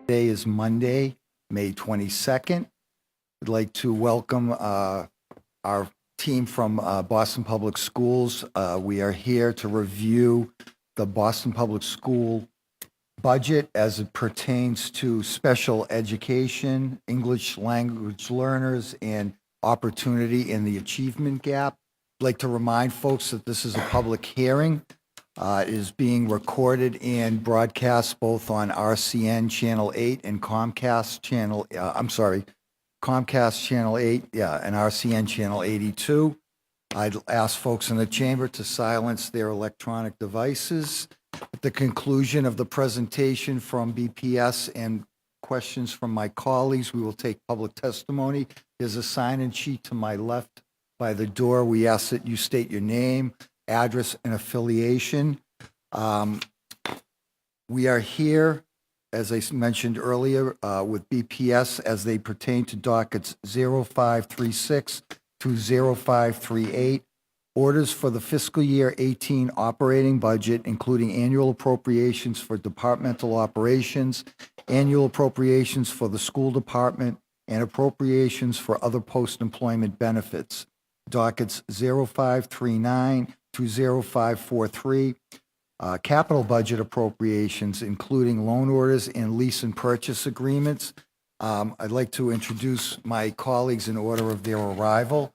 Today is Monday, May 22nd. I'd like to welcome our team from Boston Public Schools. We are here to review the Boston Public School budget as it pertains to special education, English language learners, and opportunity in the achievement gap. I'd like to remind folks that this is a public hearing. It is being recorded and broadcast both on RCN Channel 8 and Comcast Channel, Comcast Channel 8, and RCN Channel 82. I'd ask folks in the chamber to silence their electronic devices. At the conclusion of the presentation from BPS and questions from my colleagues, we will take public testimony. There's a sign-in sheet to my left by the door. We ask that you state your name, address, and affiliation. We are here, as I mentioned earlier, with BPS as they pertain to dockets 0536 to 0538. Orders for the fiscal year 18 operating budget, including annual appropriations for departmental operations, annual appropriations for the school department, and appropriations for other post-employment benefits. Dockets 0539 to 0543. Capital budget appropriations, including loan orders and lease and purchase agreements. I'd like to introduce my colleagues in order of their arrival.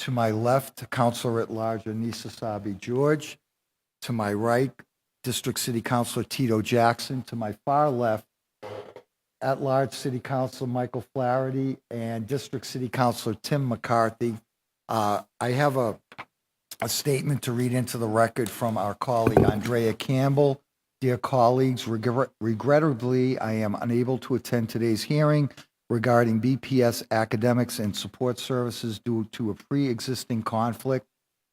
To my left, Councilor at Large Anissa Sabi George. To my right, District City Councilor Tito Jackson. To my far left, at Large City Councilor Michael Flaherty and District City Councilor Tim McCarthy. I have a statement to read into the record from our colleague Andrea Campbell. Dear colleagues, regrettably, I am unable to attend today's hearing regarding BPS academics and support services due to a pre-existing conflict.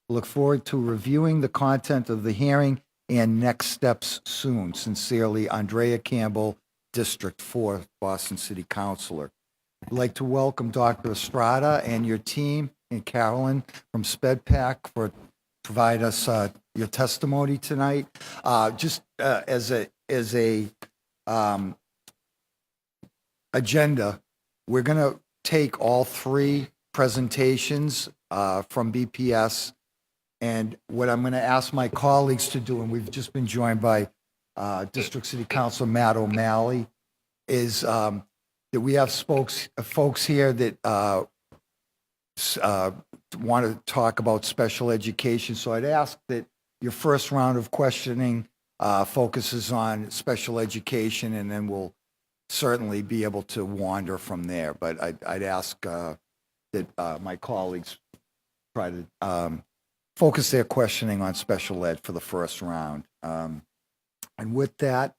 Look forward to reviewing the content of the hearing and next steps soon. Sincerely, Andrea Campbell, District 4, Boston City Councilor. I'd like to welcome Dr. Estrada and your team and Carolyn from SpedPAC for provide us your testimony tonight. Just as a agenda, we're going to take all three presentations from BPS, and what I'm going to ask my colleagues to do, and we've just been joined by District City Councilor Matt O'Malley, is that we have folks here that want to talk about special education. So I'd ask that your first round of questioning focuses on special education, and then we'll certainly be able to wander from there. But I'd ask that my colleagues try to focus their questioning on special ed for the first round. And with that,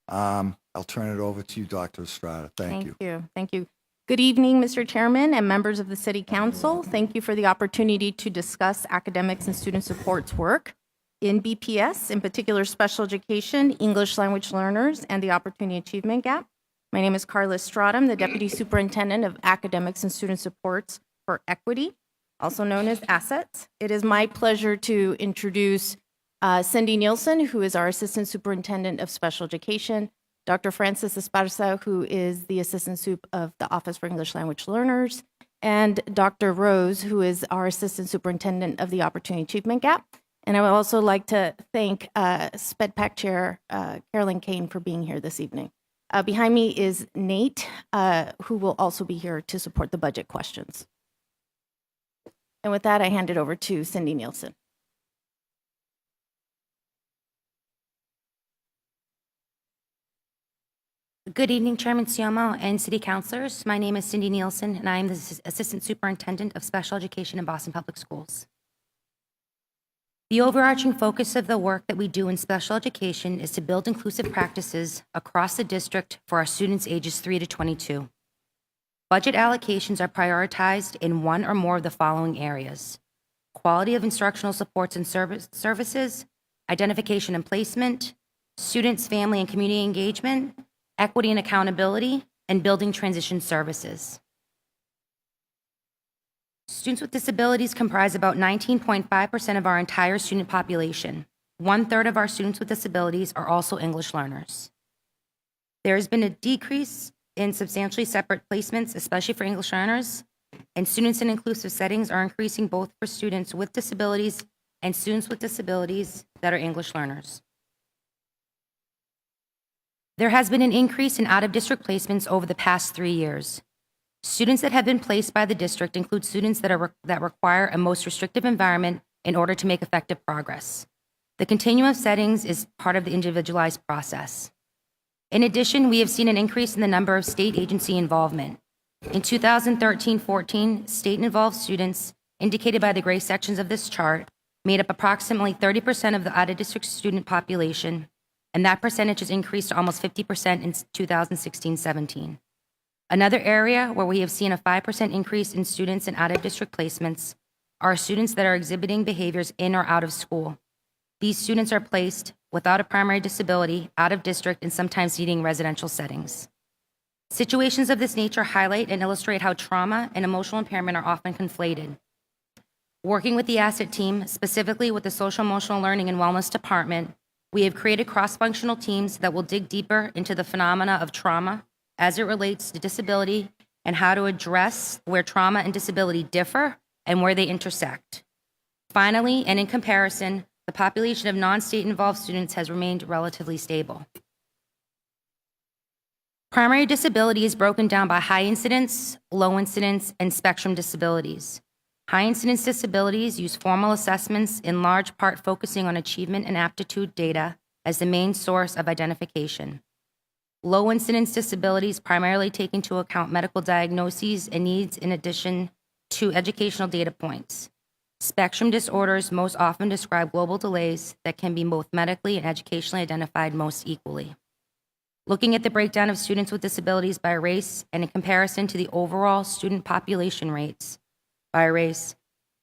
I'll turn it over to you, Dr. Estrada. Thank you. Thank you. Good evening, Mr. Chairman and members of the City Council. Thank you for the opportunity to discuss academics and student supports work in BPS, in particular special education, English language learners, and the Opportunity Achievement Gap. My name is Carla Estrada. I'm the Deputy Superintendent of Academics and Student Supports for Equity, also known as ASSETS. It is my pleasure to introduce Cindy Nielsen, who is our Assistant Superintendent of Special Education, Dr. Francis Esparza, who is the Assistant Sup of the Office for English Language Learners, and Dr. Rose, who is our Assistant Superintendent of the Opportunity Achievement Gap. And I would also like to thank SpedPAC Chair Carolyn Kane for being here this evening. Behind me is Nate, who will also be here to support the budget questions. And with that, I hand it over to Cindy Nielsen. Good evening, Chairman Siomo and City Councilors. My name is Cindy Nielsen, and I am the Assistant Superintendent of Special Education in Boston Public Schools. The overarching focus of the work that we do in special education is to build inclusive practices across the district for our students ages 3 to 22. Budget allocations are prioritized in one or more of the following areas: quality of instructional supports and services, identification and placement, students, family, and community engagement, equity and accountability, and building transition services. Students with disabilities comprise about 19.5% of our entire student population. 1/3 of our students with disabilities are also English learners. There has been a decrease in substantially separate placements, especially for English learners, and students in inclusive settings are increasing both for students with disabilities and students with disabilities that are English learners. There has been an increase in out-of-district placements over the past 3 years. Students that have been placed by the district include students that require a most restrictive environment in order to make effective progress. The continuum of settings is part of the individualized process. In addition, we have seen an increase in the number of state agency involvement. In 2013-14, state-involved students, indicated by the gray sections of this chart, made up approximately 30% of the out-of-district student population, and that percentage has increased to almost 50% in 2016-17. Another area where we have seen a 5% increase in students in out-of-district placements are students that are exhibiting behaviors in or out of school. These students are placed without a primary disability, out of district, and sometimes needing residential settings. Situations of this nature highlight and illustrate how trauma and emotional impairment are often conflated. Working with the asset team, specifically with the Social Emotional Learning and Wellness Department, we have created cross-functional teams that will dig deeper into the phenomena of trauma as it relates to disability and how to address where trauma and disability differ and where they intersect. Finally, and in comparison, the population of non-state involved students has remained relatively stable. Primary disability is broken down by high incidence, low incidence, and spectrum disabilities. High incidence disabilities use formal assessments, in large part focusing on achievement and aptitude data as the main source of identification. Low incidence disabilities primarily take into account medical diagnoses and needs in addition to educational data points. Spectrum disorders most often describe global delays that can be both medically and educationally identified most equally. Looking at the breakdown of students with disabilities by race and in comparison to the overall student population rates by race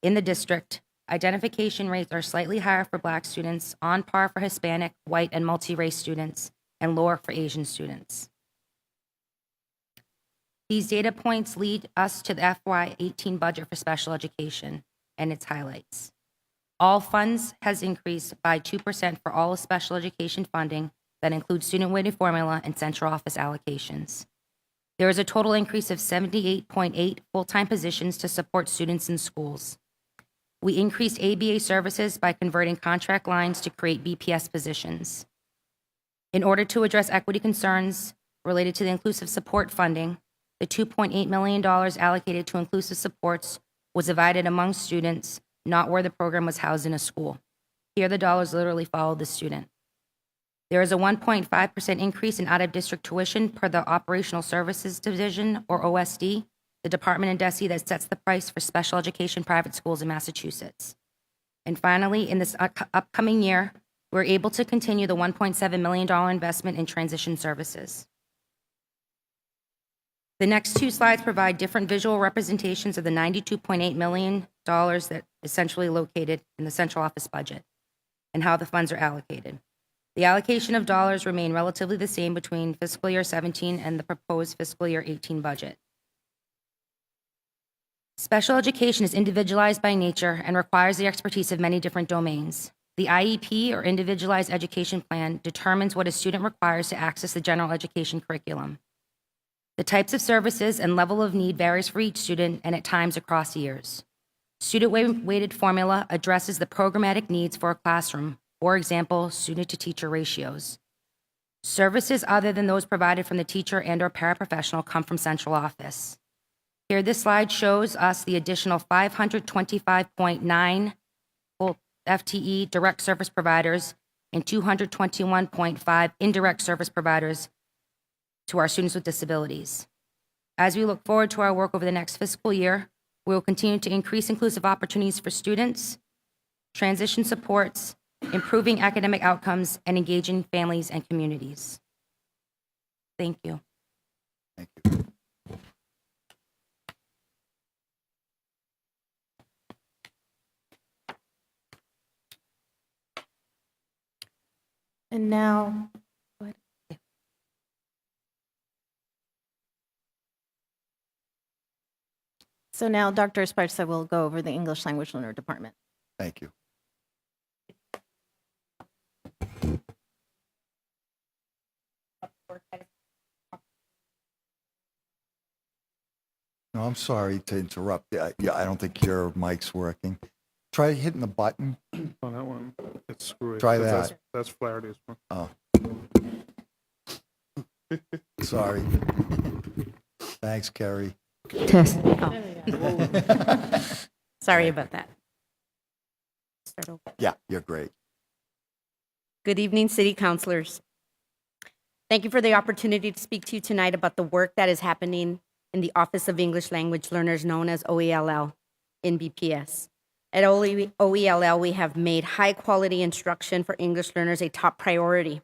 in the district, identification rates are slightly higher for Black students, on par for Hispanic, white, and multi-race students, and lower for Asian students. These data points lead us to the FY18 budget for special education and its highlights. All funds has increased by 2% for all of special education funding that includes student-weighted formula and central office allocations. There is a total increase of 78.8 full-time positions to support students in schools. We increased ABA services by converting contract lines to create BPS positions. In order to address equity concerns related to the inclusive support funding, the $2.8 million allocated to inclusive supports was divided among students, not where the program was housed in a school. Here, the dollars literally followed the student. There is a 1.5% increase in out-of-district tuition per the Operational Services Division, or OSD, the department in DESE that sets the price for special education private schools in Massachusetts. And finally, in this upcoming year, we're able to continue the $1.7 million investment in transition services. The next two slides provide different visual representations of the $92.8 million that essentially located in the central office budget and how the funds are allocated. The allocation of dollars remain relatively the same between fiscal year 17 and the proposed fiscal year 18 budget. Special education is individualized by nature and requires the expertise of many different domains. The IEP, or Individualized Education Plan, determines what a student requires to access the general education curriculum. The types of services and level of need varies for each student and at times across years. Student-weighted formula addresses the programmatic needs for a classroom, for example, student-to-teacher ratios. Services other than those provided from the teacher and/or paraprofessional come from central office. Here, this slide shows us the additional 525.9 full FTE direct service providers and 221.5 indirect service providers to our students with disabilities. As we look forward to our work over the next fiscal year, we will continue to increase inclusive opportunities for students, transition supports, improving academic outcomes, and engaging families and communities. Thank you. Thank you. And now, go ahead. So now Dr. Esparza will go over the English Language Learner Department. Thank you. No, I'm sorry to interrupt. Yeah, I don't think your mic's working. Try hitting the button. On that one, it's screwy. Try 'cause that. That's Flaherty's one. Oh. Sorry. Thanks, Kerry. Test. Sorry about that. Start over. Yeah, you're great. Good evening, city councilors. Thank you for the opportunity to speak to you tonight about the work that is happening in the Office of English Language Learners, known as OELL, in BPS. At OELL, we have made high-quality instruction for English learners a top priority.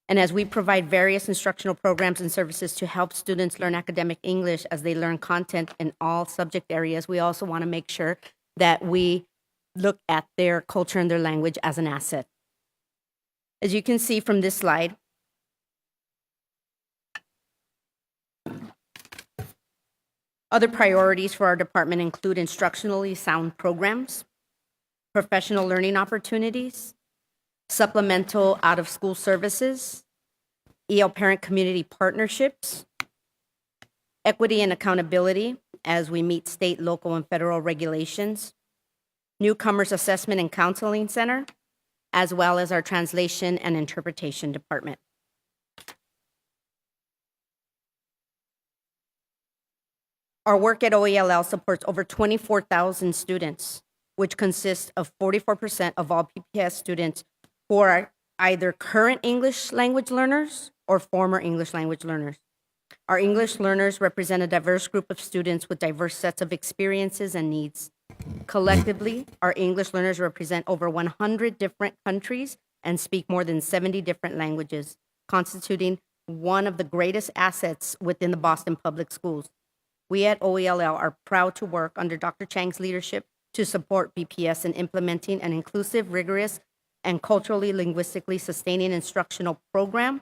And as we provide various instructional programs and services to help students learn academic English as they learn content in all subject areas, we also want to make sure that we look at their culture and their language as an asset. As you can see from this slide, other priorities for our department include instructionally sound programs, professional learning opportunities, supplemental out-of-school services, EL parent community partnerships, equity and accountability as we meet state, local, and federal regulations, newcomers assessment and counseling center, as well as our translation and interpretation department. Our work at OELL supports over 24,000 students, which consists of 44% of all PPS students who are either current English language learners or former English language learners. Our English learners represent a diverse group of students with diverse sets of experiences and needs. Collectively, our English learners represent over 100 different countries and speak more than 70 different languages, constituting one of the greatest assets within the Boston Public Schools. We at OELL are proud to work under Dr. Chang's leadership to support BPS in implementing an inclusive, rigorous, and culturally, linguistically sustaining instructional program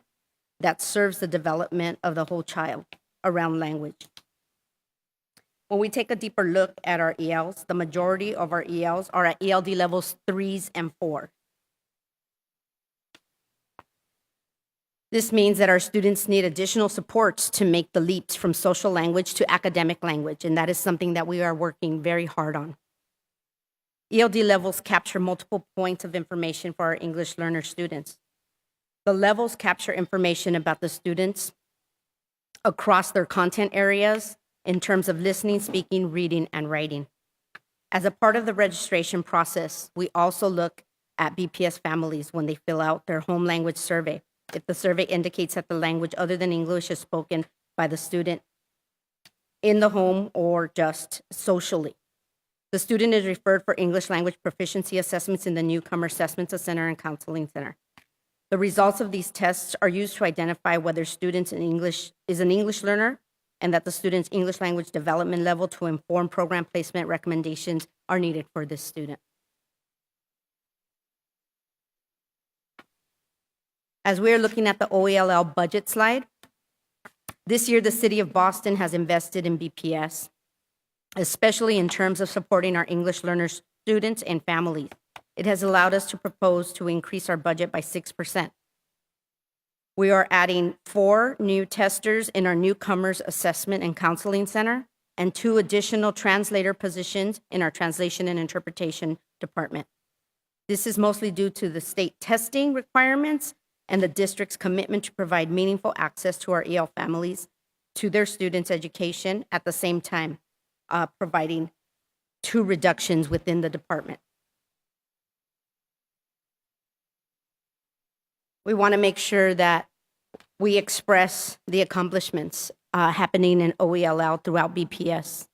that serves the development of the whole child around language. When we take a deeper look at our ELs, the majority of our ELs are at ELD levels 3s and 4. This means that our students need additional supports to make the leaps from social language to academic language, and that is something that we are working very hard on. ELD levels capture multiple points of information for our English learner students. The levels capture information about the students across their content areas in terms of listening, speaking, reading, and writing. As a part of the registration process, we also look at BPS families when they fill out their home language survey. If the survey indicates that the language other than English is spoken by the student in the home or just socially. The student is referred for English language proficiency assessments in the Newcomer Assessment Center and Counseling Center. The results of these tests are used to identify whether students in English is an English learner and that the student's English language development level to inform program placement recommendations are needed for this student. As we are looking at the OELL budget slide, this year the City of Boston has invested in BPS, especially in terms of supporting our English learners, students, and families. It has allowed us to propose to increase our budget by 6%. We are adding 4 new testers in our Newcomers Assessment and Counseling Center and 2 additional translator positions in our Translation and Interpretation Department. This is mostly due to the state testing requirements and the district's commitment to provide meaningful access to our EL families to their students' education, at the same time providing 2 reductions within the department. We want to make sure that we express the accomplishments happening in OELL throughout BPS.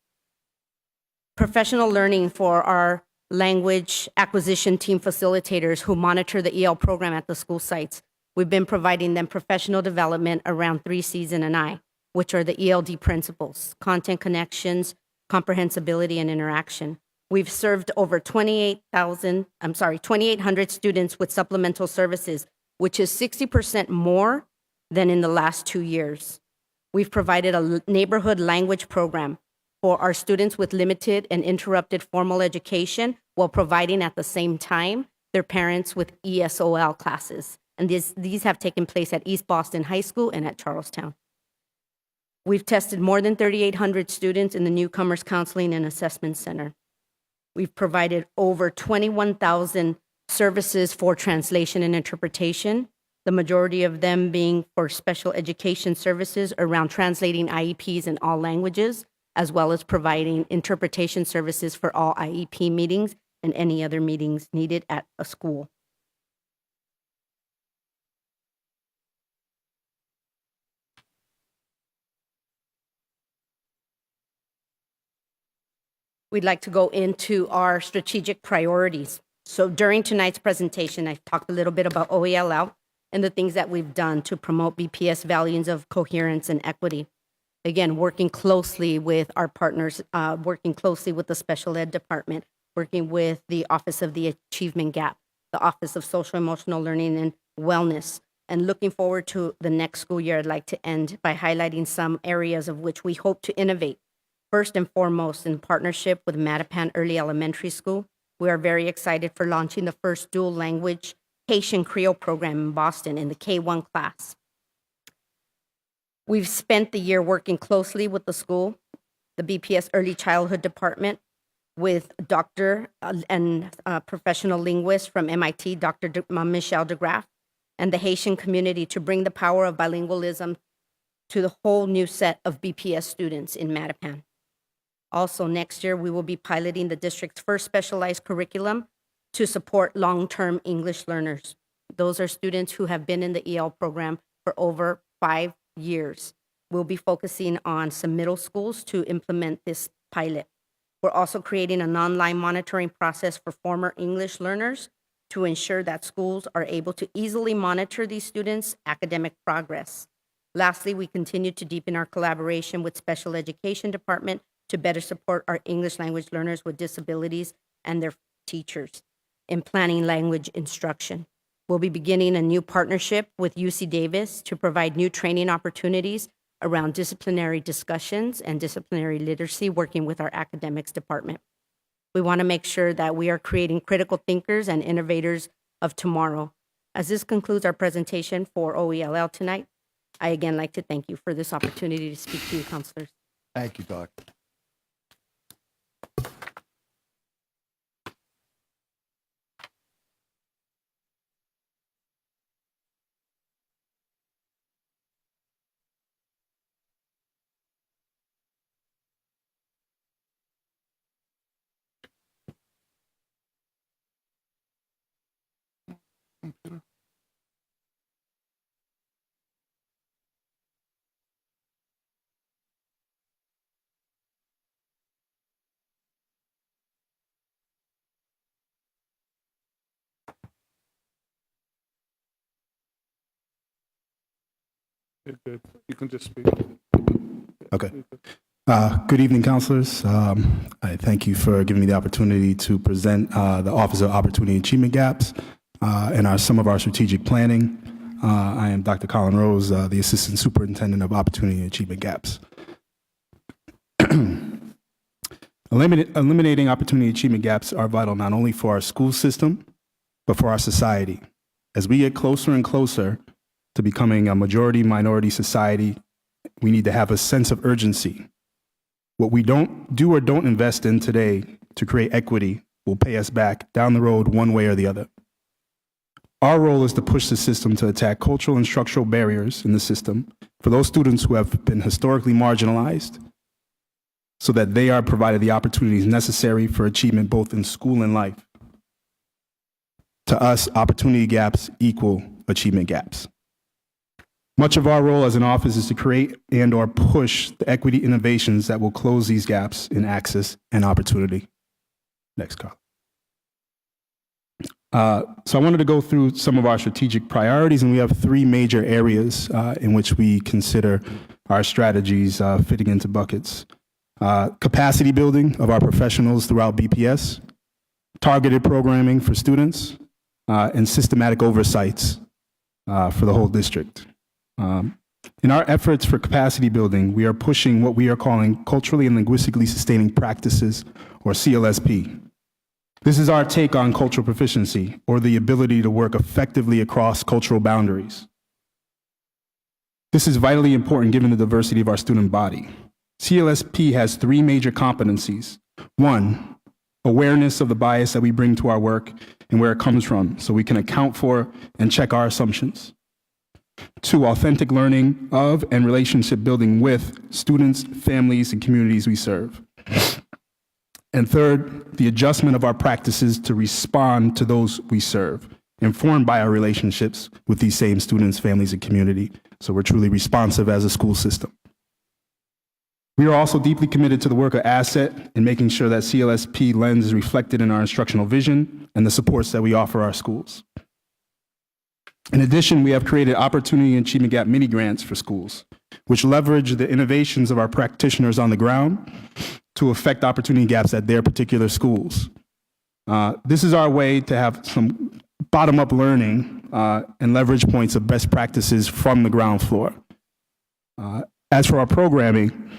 Professional learning for our language acquisition team facilitators who monitor the EL program at the school sites. We've been providing them professional development around 3 C's and an I, which are the ELD principles: content connections, comprehensibility, and interaction. We've served over 2,800 students with supplemental services, which is 60% more than in the last 2 years. We've provided a neighborhood language program for our students with limited and interrupted formal education while providing at the same time their parents with ESOL classes. And these have taken place at East Boston High School and at Charlestown. We've tested more than 3,800 students in the Newcomers Counseling and Assessment Center. We've provided over 21,000 services for translation and interpretation, the majority of them being for special education services around translating IEPs in all languages, as well as providing interpretation services for all IEP meetings and any other meetings needed at a school. We'd like to go into our strategic priorities. So during tonight's presentation, I talked a little bit about OELL and the things that we've done to promote BPS values of coherence and equity. Again, working closely with our partners, working closely with the special ed department, working with the Office of the Achievement Gap, the Office of Social Emotional Learning and Wellness, and looking forward to the next school year. I'd like to end by highlighting some areas of which we hope to innovate. First and foremost, in partnership with Mattapan Early Elementary School, we are very excited for launching the first dual language Haitian Creole program in Boston in the K-1 class. We've spent the year working closely with the school, the BPS Early Childhood Department, with doctor and professional linguist from MIT, Dr. Michelle DeGraff, and the Haitian community to bring the power of bilingualism to the whole new set of BPS students in Mattapan. Also, next year, we will be piloting the district's first specialized curriculum to support long-term English learners. Those are students who have been in the EL program for over 5 years. We'll be focusing on some middle schools to implement this pilot. We're also creating an online monitoring process for former English learners to ensure that schools are able to easily monitor these students' academic progress. Lastly, we continue to deepen our collaboration with Special Education Department to better support our English language learners with disabilities and their teachers in planning language instruction. We'll be beginning a new partnership with UC Davis to provide new training opportunities around disciplinary discussions and disciplinary literacy, working with our academics department. We want to make sure that we are creating critical thinkers and innovators of tomorrow. As this concludes our presentation for OELL tonight, I again like to thank you for this opportunity to speak to you, counselors. Thank you, Doc. You're good. You can just speak. Okay. Good evening, counselors. I thank you for giving me the opportunity to present the Office of Opportunity Achievement Gaps and some of our strategic planning. I am Dr. Colin Rose, the Assistant Superintendent of Opportunity Achievement Gaps. Eliminating opportunity achievement gaps are vital not only for our school system, but for our society. As we get closer and closer to becoming a majority-minority society, we need to have a sense of urgency. What we don't do or don't invest in today to create equity will pay us back down the road one way or the other. Our role is to push the system to attack cultural and structural barriers in the system for those students who have been historically marginalized, so that they are provided the opportunities necessary for achievement both in school and life. To us, opportunity gaps equal achievement gaps. Much of our role as an office is to create and/or push the equity innovations that will close these gaps in access and opportunity. Next, Carl. So I wanted to go through some of our strategic priorities, and we have 3 major areas in which we consider our strategies fitting into buckets. Capacity building of our professionals throughout BPS, targeted programming for students, and systematic oversights for the whole district. In our efforts for capacity building, we are pushing what we are calling culturally and linguistically sustaining practices, or CLSP. This is our take on cultural proficiency, or the ability to work effectively across cultural boundaries. This is vitally important given the diversity of our student body. CLSP has three major competencies. One, awareness of the bias that we bring to our work and where it comes from, so we can account for and check our assumptions. Two, authentic learning of and relationship building with students, families, and communities we serve. And third, the adjustment of our practices to respond to those we serve, informed by our relationships with these same students, families, and community. So we're truly responsive as a school system. We are also deeply committed to the work of asset in making sure that CLSP lens is reflected in our instructional vision and the supports that we offer our schools. In addition, we have created Opportunity and Achievement Gap mini grants for schools, which leverage the innovations of our practitioners on the ground to affect opportunity gaps at their particular schools. This is our way to have some bottom-up learning and leverage points of best practices from the ground floor. As for our programming,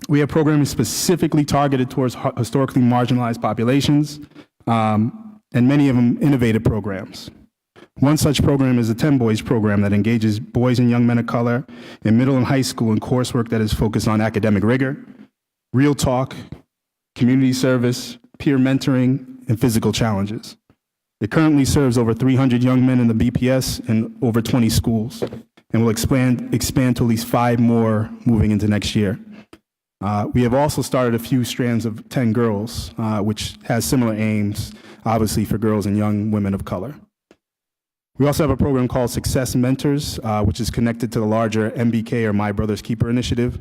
we have programming specifically targeted towards historically marginalized populations, and many of them innovative programs. One such program is the 10 Boys program that engages boys and young men of color in middle and high school in coursework that is focused on academic rigor, real talk, community service, peer mentoring, and physical challenges. It currently serves over 300 young men in the BPS in over 20 schools, and will expand to at least 5 more moving into next year. We have also started a few strands of 10 Girls, which has similar aims, obviously, for girls and young women of color. We also have a program called Success Mentors, which is connected to the larger MBK, or My Brother's Keeper initiative.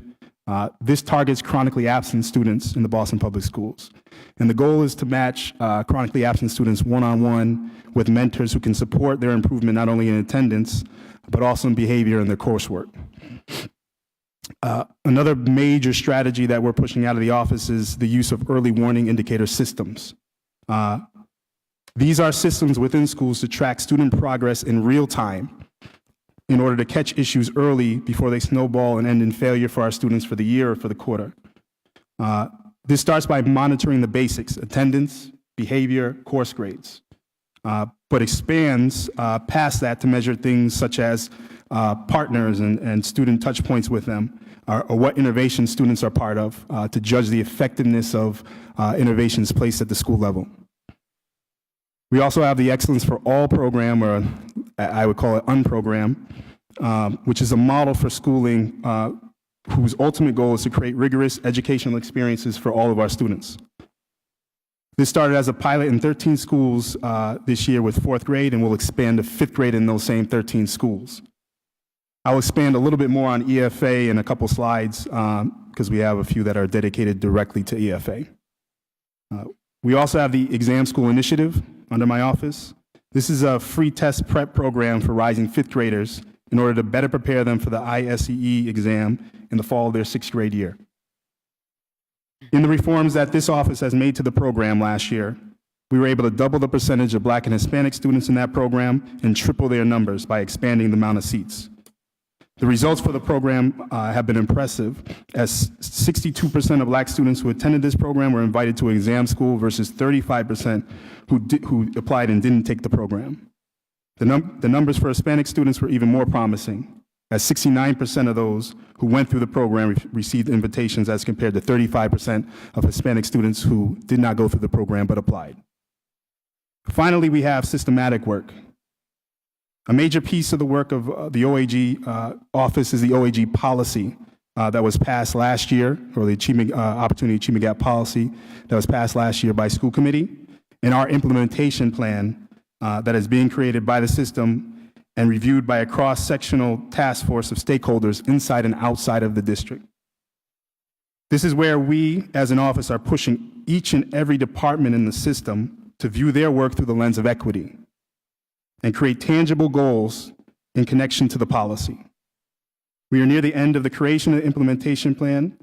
This targets chronically absent students in the Boston Public Schools. And the goal is to match chronically absent students one-on-one with mentors who can support their improvement not only in attendance, but also in behavior in their coursework. Another major strategy that we're pushing out of the office is the use of early warning indicator systems. These are systems within schools to track student progress in real time in order to catch issues early before they snowball and end in failure for our students for the year or for the quarter. This starts by monitoring the basics: attendance, behavior, course grades, but expands past that to measure things such as partners and student touch points with them, or what innovations students are part of, to judge the effectiveness of innovations placed at the school level. We also have the Excellence for All program, or I would call it UNProgram, which is a model for schooling whose ultimate goal is to create rigorous educational experiences for all of our students. This started as a pilot in 13 schools this year with 4th grade, and will expand to 5th grade in those same 13 schools. I'll expand a little bit more on EFA in a couple slides, because we have a few that are dedicated directly to EFA. We also have the Exam School Initiative under my office. This is a free test prep program for rising 5th graders in order to better prepare them for the ISEE exam in the fall of their 6th grade year. In the reforms that this office has made to the program last year, we were able to double the percentage of Black and Hispanic students in that program and triple their numbers by expanding the amount of seats. The results for the program have been impressive, as 62% of Black students who attended this program were invited to exam school versus 35% who applied and didn't take the program. The numbers for Hispanic students were even more promising, as 69% of those who went through the program received invitations, as compared to 35% of Hispanic students who did not go through the program but applied. Finally, we have systematic work. A major piece of the work of the OAG office is the OAG policy that was passed last year, or the Opportunity Achievement Gap policy that was passed last year by school committee, and our implementation plan that is being created by the system and reviewed by a cross-sectional task force of stakeholders inside and outside of the district. This is where we, as an office, are pushing each and every department in the system to view their work through the lens of equity and create tangible goals in connection to the policy. We are near the end of the creation of the implementation plan,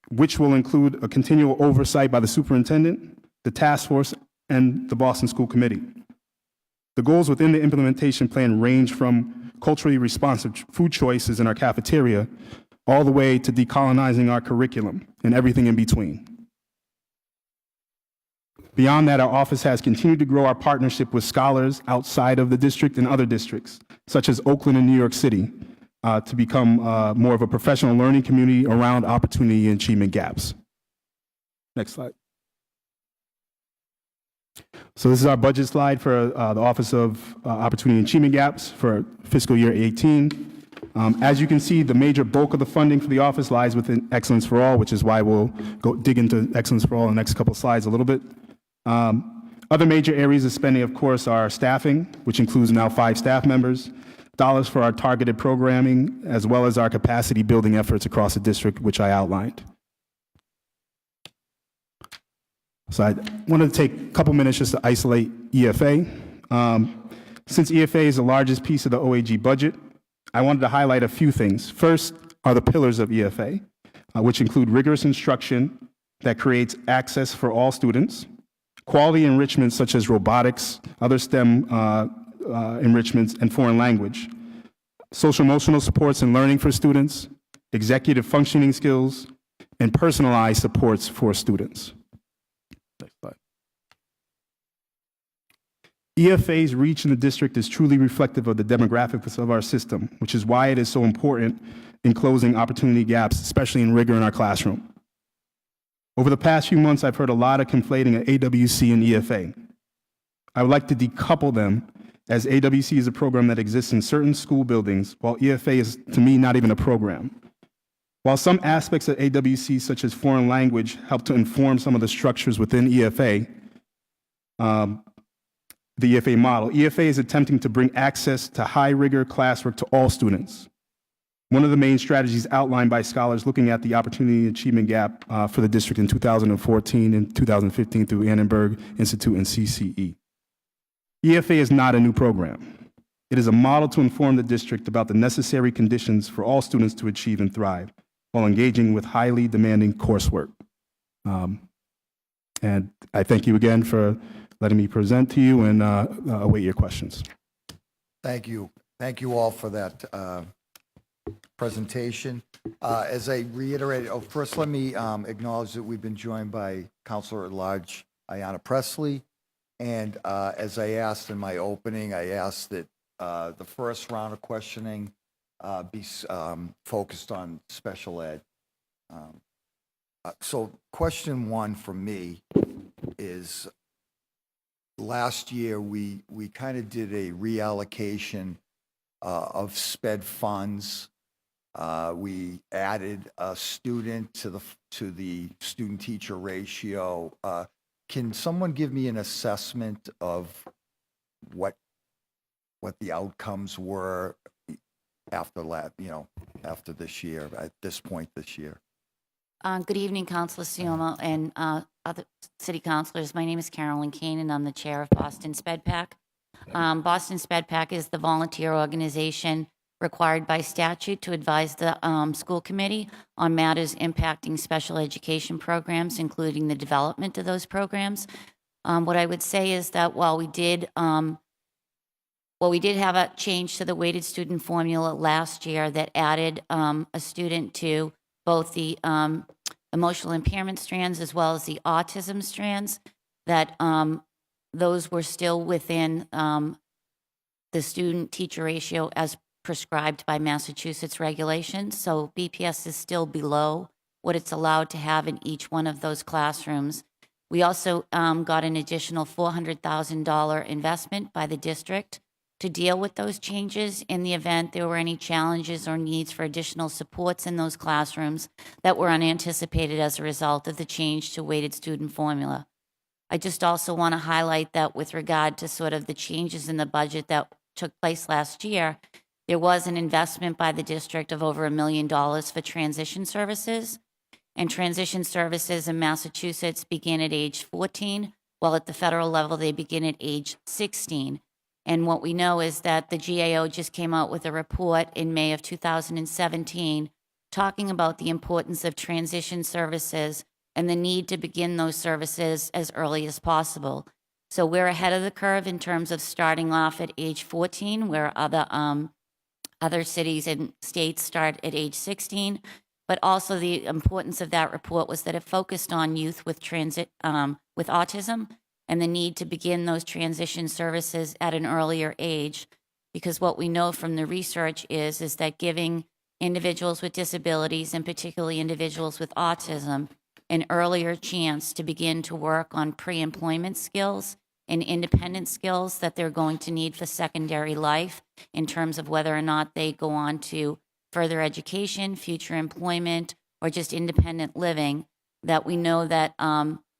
which will include a continual oversight by the superintendent, the task force, and the Boston School Committee. The goals within the implementation plan range from culturally responsive food choices in our cafeteria all the way to decolonizing our curriculum and everything in between. Beyond that, our office has continued to grow our partnership with scholars outside of the district and other districts, such as Oakland and New York City, to become more of a professional learning community around opportunity and achievement gaps. Next slide. So this is our budget slide for the Office of Opportunity and Achievement Gaps for fiscal year 18. As you can see, the major bulk of the funding for the office lies within Excellence for All, which is why we'll go dig into Excellence for All in the next couple of slides a little bit. Other major areas of spending, of course, are staffing, which includes now 5 staff members, dollars for our targeted programming, as well as our capacity building efforts across the district, which I outlined. So I wanted to take a couple minutes just to isolate EFA. Since EFA is the largest piece of the OAG budget, I wanted to highlight a few things. First are the pillars of EFA, which include rigorous instruction that creates access for all students, quality enrichment such as robotics, other STEM enrichments, and foreign language, social-emotional supports and learning for students, executive functioning skills, and personalized supports for students. Next slide. EFA's reach in the district is truly reflective of the demographics of our system, which is why it is so important in closing opportunity gaps, especially in rigor in our classroom. Over the past few months, I've heard a lot of conflating of AWC and EFA. I would like to decouple them, as AWC is a program that exists in certain school buildings, while EFA is, to me, not even a program. While some aspects of AWC, such as foreign language, help to inform some of the structures within EFA, the EFA model, EFA is attempting to bring access to high-rigor classwork to all students. One of the main strategies outlined by scholars looking at the opportunity and achievement gap for the district in 2014 and 2015 through Annenberg Institute and CCE. EFA is not a new program. It is a model to inform the district about the necessary conditions for all students to achieve and thrive while engaging with highly demanding coursework. And I thank you again for letting me present to you and await your questions. Thank you. Thank you all for that presentation. As I reiterated, first let me acknowledge that we've been joined by Counselor at Large Ayanna Presley. And as I asked in my opening, I asked that the first round of questioning be focused on special ed. So question one for me is, last year we kind of did a reallocation of SPED funds. We added a student to the student-teacher ratio. Can someone give me an assessment of what the outcomes were after after this year, at this point this year? Good evening, Councilor Siomo and other city councilors. My name is Carolyn Kane, and I'm the chair of Boston Sped Pack. Boston Sped Pack is the volunteer organization required by statute to advise the school committee on matters impacting special education programs, including the development of those programs. What I would say is that while we did have a change to the weighted student formula last year that added a student to both the emotional impairment strands as well as the autism strands, that those were still within the student-teacher ratio as prescribed by Massachusetts regulations. So BPS is still below what it's allowed to have in each one of those classrooms. We also got an additional $400,000 investment by the district to deal with those changes in the event there were any challenges or needs for additional supports in those classrooms that were unanticipated as a result of the change to weighted student formula. I just also want to highlight that with regard to sort of the changes in the budget that took place last year, there was an investment by the district of over $1 million for transition services. And transition services in Massachusetts begin at age 14, while at the federal level they begin at age 16. And what we know is that the GAO just came out with a report in May of 2017 talking about the importance of transition services and the need to begin those services as early as possible. So we're ahead of the curve in terms of starting off at age 14, where other cities and states start at age 16. But also the importance of that report was that it focused on youth with with autism and the need to begin those transition services at an earlier age. Because what we know from the research is that giving individuals with disabilities, and particularly individuals with autism, an earlier chance to begin to work on pre-employment skills and independent skills that they're going to need for secondary life in terms of whether or not they go on to further education, future employment, or just independent living, that we know that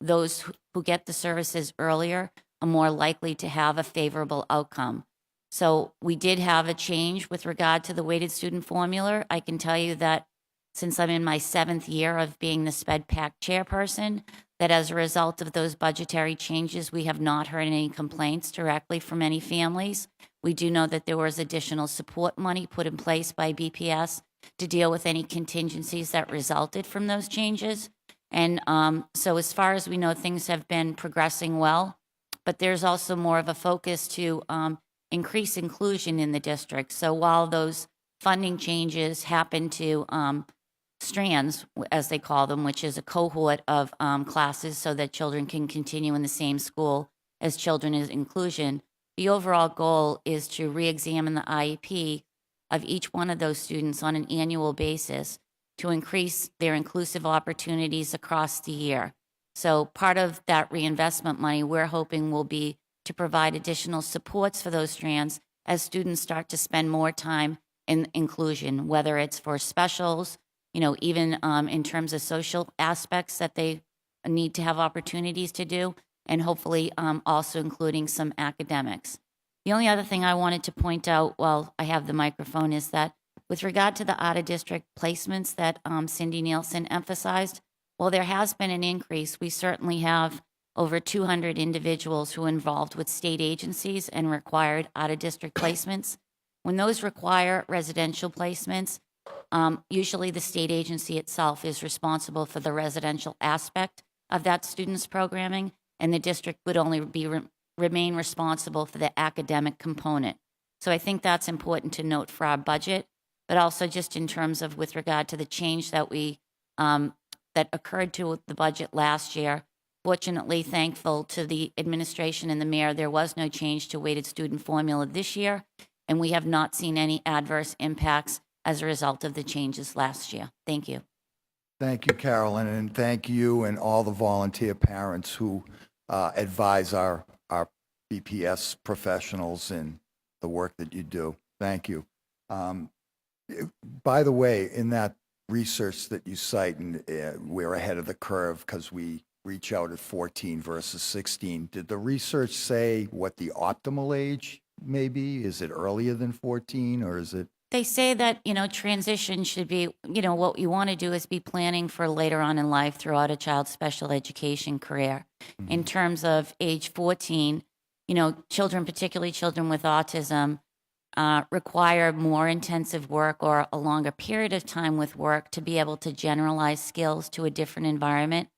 those who get the services earlier are more likely to have a favorable outcome. So we did have a change with regard to the weighted student formula. I can tell you that since I'm in my 7th year of being the SPEDPAC chairperson, that as a result of those budgetary changes, we have not heard any complaints directly from any families. We do know that there was additional support money put in place by BPS to deal with any contingencies that resulted from those changes. And so as far as we know, things have been progressing well, but there's also more of a focus to increase inclusion in the district. So while those funding changes happen to strands, as they call them, which is a cohort of classes so that children can continue in the same school as children in inclusion, the overall goal is to re-examine the IEP of each one of those students on an annual basis to increase their inclusive opportunities across the year. So part of that reinvestment money we're hoping will be to provide additional supports for those strands as students start to spend more time in inclusion, whether it's for specials, even in terms of social aspects that they need to have opportunities to do, and hopefully also including some academics. The only other thing I wanted to point out while I have the microphone is that with regard to the out-of-district placements that Cindy Nielsen emphasized, while there has been an increase, we certainly have over 200 individuals who are involved with state agencies and required out-of-district placements. When those require residential placements, usually the state agency itself is responsible for the residential aspect of that student's programming, and the district would only remain responsible for the academic component. So I think that's important to note for our budget, but also just in terms of with regard to the change that that occurred to the budget last year. Fortunately, thankful to the administration and the mayor, there was no change to weighted student formula this year, and we have not seen any adverse impacts as a result of the changes last year. Thank you. Thank you, Carolyn, and thank you and all the volunteer parents who advise our BPS professionals in the work that you do. Thank you. By the way, in that research that you cite, and we're ahead of the curve because we reach out at 14 versus 16. Did the research say what the optimal age may be? Is it earlier than 14, or is it? They say that, transition should be, what you want to do is be planning for later on in life throughout a child's special education career. Mm-hmm. In terms of age 14, children, particularly children with autism, require more intensive work or a longer period of time with work to be able to generalize skills to a different environment.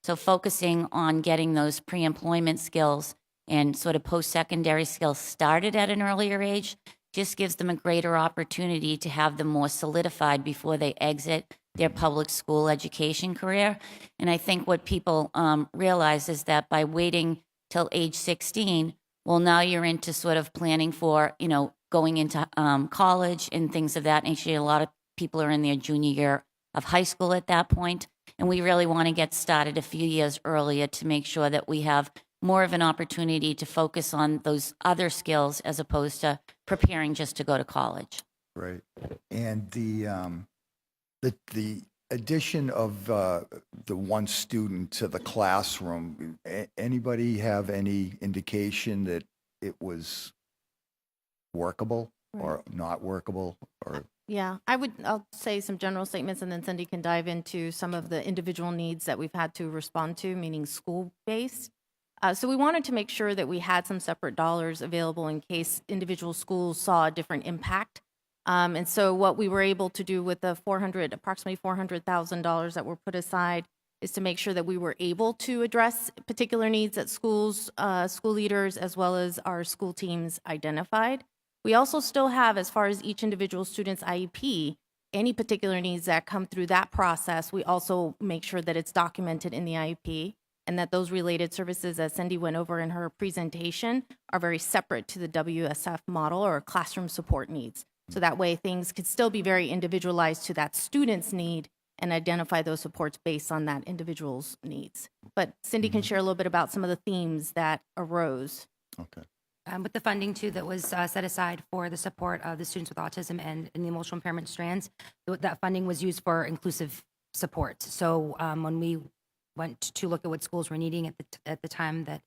So focusing on getting those pre-employment skills and sort of post-secondary skills started at an earlier age just gives them a greater opportunity to have them more solidified before they exit their public school education career. And I think what people realize is that by waiting till age 16, well, now you're into sort of planning for, going into college and things of that nature. A lot of people are in their junior year of high school at that point, and we really want to get started a few years earlier to make sure that we have more of an opportunity to focus on those other skills as opposed to preparing just to go to college. Right. And the addition of the one student to the classroom, anybody have any indication that it was workable or not workable? Or Yeah, I'll say some general statements and then Cindy can dive into some of the individual needs that we've had to respond to, meaning school-based. So we wanted to make sure that we had some separate dollars available in case individual schools saw a different impact. And so what we were able to do with the approximately $400,000 that were put aside is to make sure that we were able to address particular needs that schools, school leaders, as well as our school teams identified. We also still have, as far as each individual student's IEP, any particular needs that come through that process, we also make sure that it's documented in the IEP and that those related services, as Cindy went over in her presentation, are very separate to the WSF model or classroom support needs. So that way things could still be very individualized to that student's need and identify those supports based on that individual's needs. But Cindy can share a little bit about some of the themes that arose. Okay. With the funding too that was set aside for the support of the students with autism and in the emotional impairment strands, that funding was used for inclusive support. So when we went to look at what schools were needing at the time that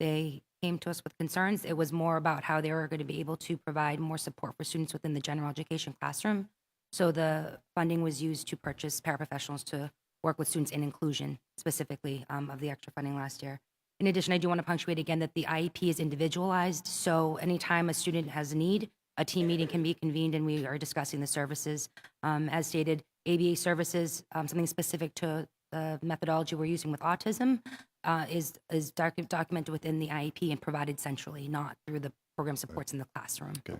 they came to us with concerns, it was more about how they were going to be able to provide more support for students within the general education classroom. So the funding was used to purchase paraprofessionals to work with students in inclusion, specifically of the extra funding last year. In addition, I do want to punctuate again that the IEP is individualized. So anytime a student has a need, a team meeting can be convened and we are discussing the services. As stated, ABA services, something specific to the methodology we're using with autism is documented within the IEP and provided centrally, not through the program supports in the classroom. Okay.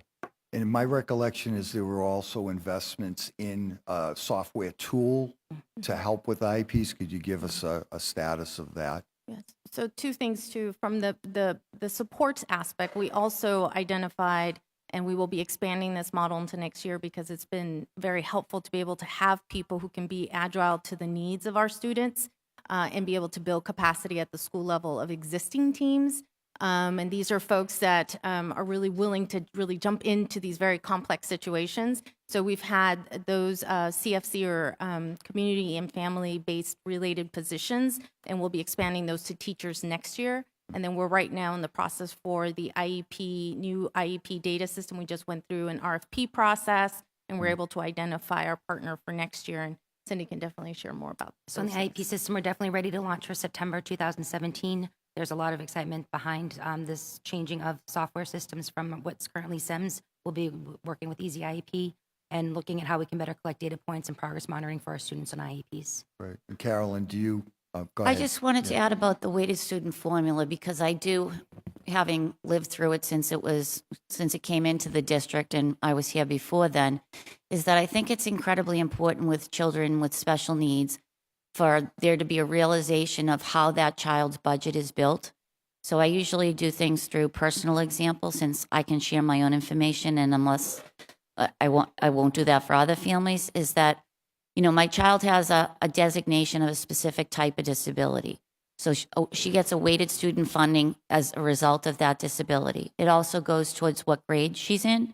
And my recollection is there were also investments in a software tool to help with IEPs. Could you give us a status of that? Yes. So two things too, from the supports aspect, we also identified, and we will be expanding this model into next year because it's been very helpful to be able to have people who can be agile to the needs of our students and be able to build capacity at the school level of existing teams. And these are folks that are really willing to really jump into these very complex situations. So we've had those CFC or community and family-based related positions, and we'll be expanding those to teachers next year. And then we're right now in the process for the IEP, new IEP data system. We just went through an RFP process, and we're able to identify our partner for next year. And Cindy can definitely share more about this. So on the IEP system, we're definitely ready to launch for September 2017. There's a lot of excitement behind this changing of software systems from what's currently SIMS. We'll be working with Easy IEP and looking at how we can better collect data points and progress monitoring for our students on IEPs. Right. And Carolyn, do you, go I ahead. just wanted to add about the weighted student formula because I do, having lived through it since it came into the district and I was here before then, is that I think it's incredibly important with children with special needs for there to be a realization of how that child's budget is built. So I usually do things through personal examples since I can share my own information, and unless I won't do that for other families, is that, my child has a designation of a specific type of disability. So she gets a weighted student funding as a result of that disability. It also goes towards what grade she's in.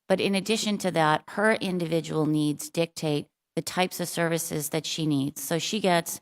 But in addition to that, her individual needs dictate the types of services that she needs. So she gets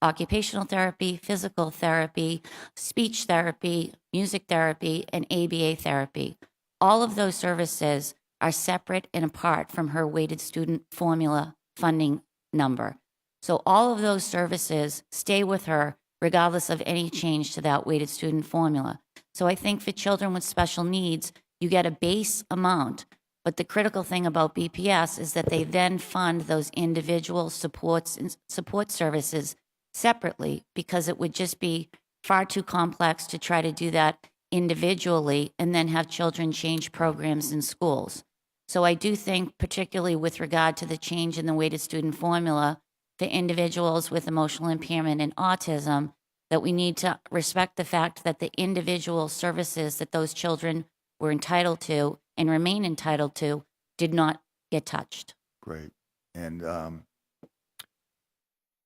occupational therapy, physical therapy, speech therapy, music therapy, and ABA therapy. All of those services are separate and apart from her weighted student formula funding number. So all of those services stay with her regardless of any change to that weighted student formula. So I think for children with special needs, you get a base amount. But the critical thing about BPS is that they then fund those individual supports and support services separately because it would just be far too complex to try to do that individually and then have children change programs in schools. So I do think, particularly with regard to the change in the weighted student formula for individuals with emotional impairment and autism, that we need to respect the fact that the individual services that those children were entitled to and remain entitled to did not get touched. Great. And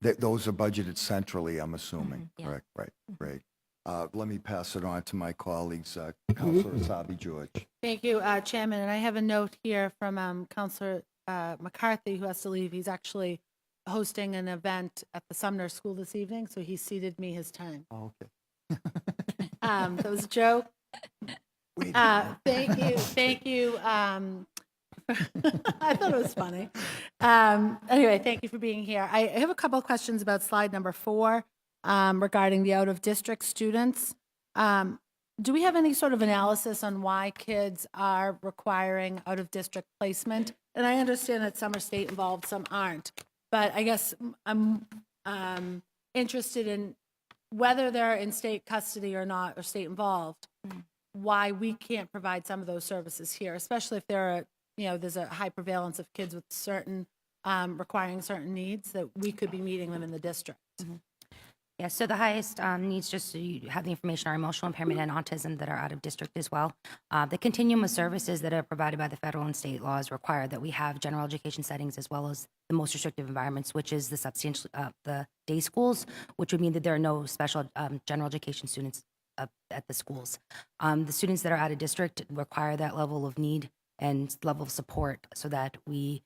those are budgeted centrally, I'm assuming, yeah. correct? Right, great. Let me pass it on to my colleagues, Councilor Asabi George. Thank you, Chairman. And I have a note here from Councilor McCarthy, who has to leave. He's actually hosting an event at the Sumner School this evening, so he ceded me his time. Oh, okay. That was a joke. Thank you. I thought it was funny. Anyway, thank you for being here. I have a couple of questions about slide number 4 regarding the out-of-district students. Do we have any sort of analysis on why kids are requiring out-of-district placement? And I understand that some are state involved, some aren't. But I guess I'm interested in whether they're in state custody or not, or state involved, why we can't provide some of those services here, especially if there's a high prevalence of kids with certain, requiring certain needs, that we could be meeting them in the district. Yeah, so the highest needs, just so you have the information, are emotional impairment and autism that are out of district as well. The continuum of services that are provided by the federal and state laws require that we have general education settings as well as the most restrictive environments, which is the day schools, which would mean that there are no special general education students at the schools. The students that are out of district require that level of need and level of support so that we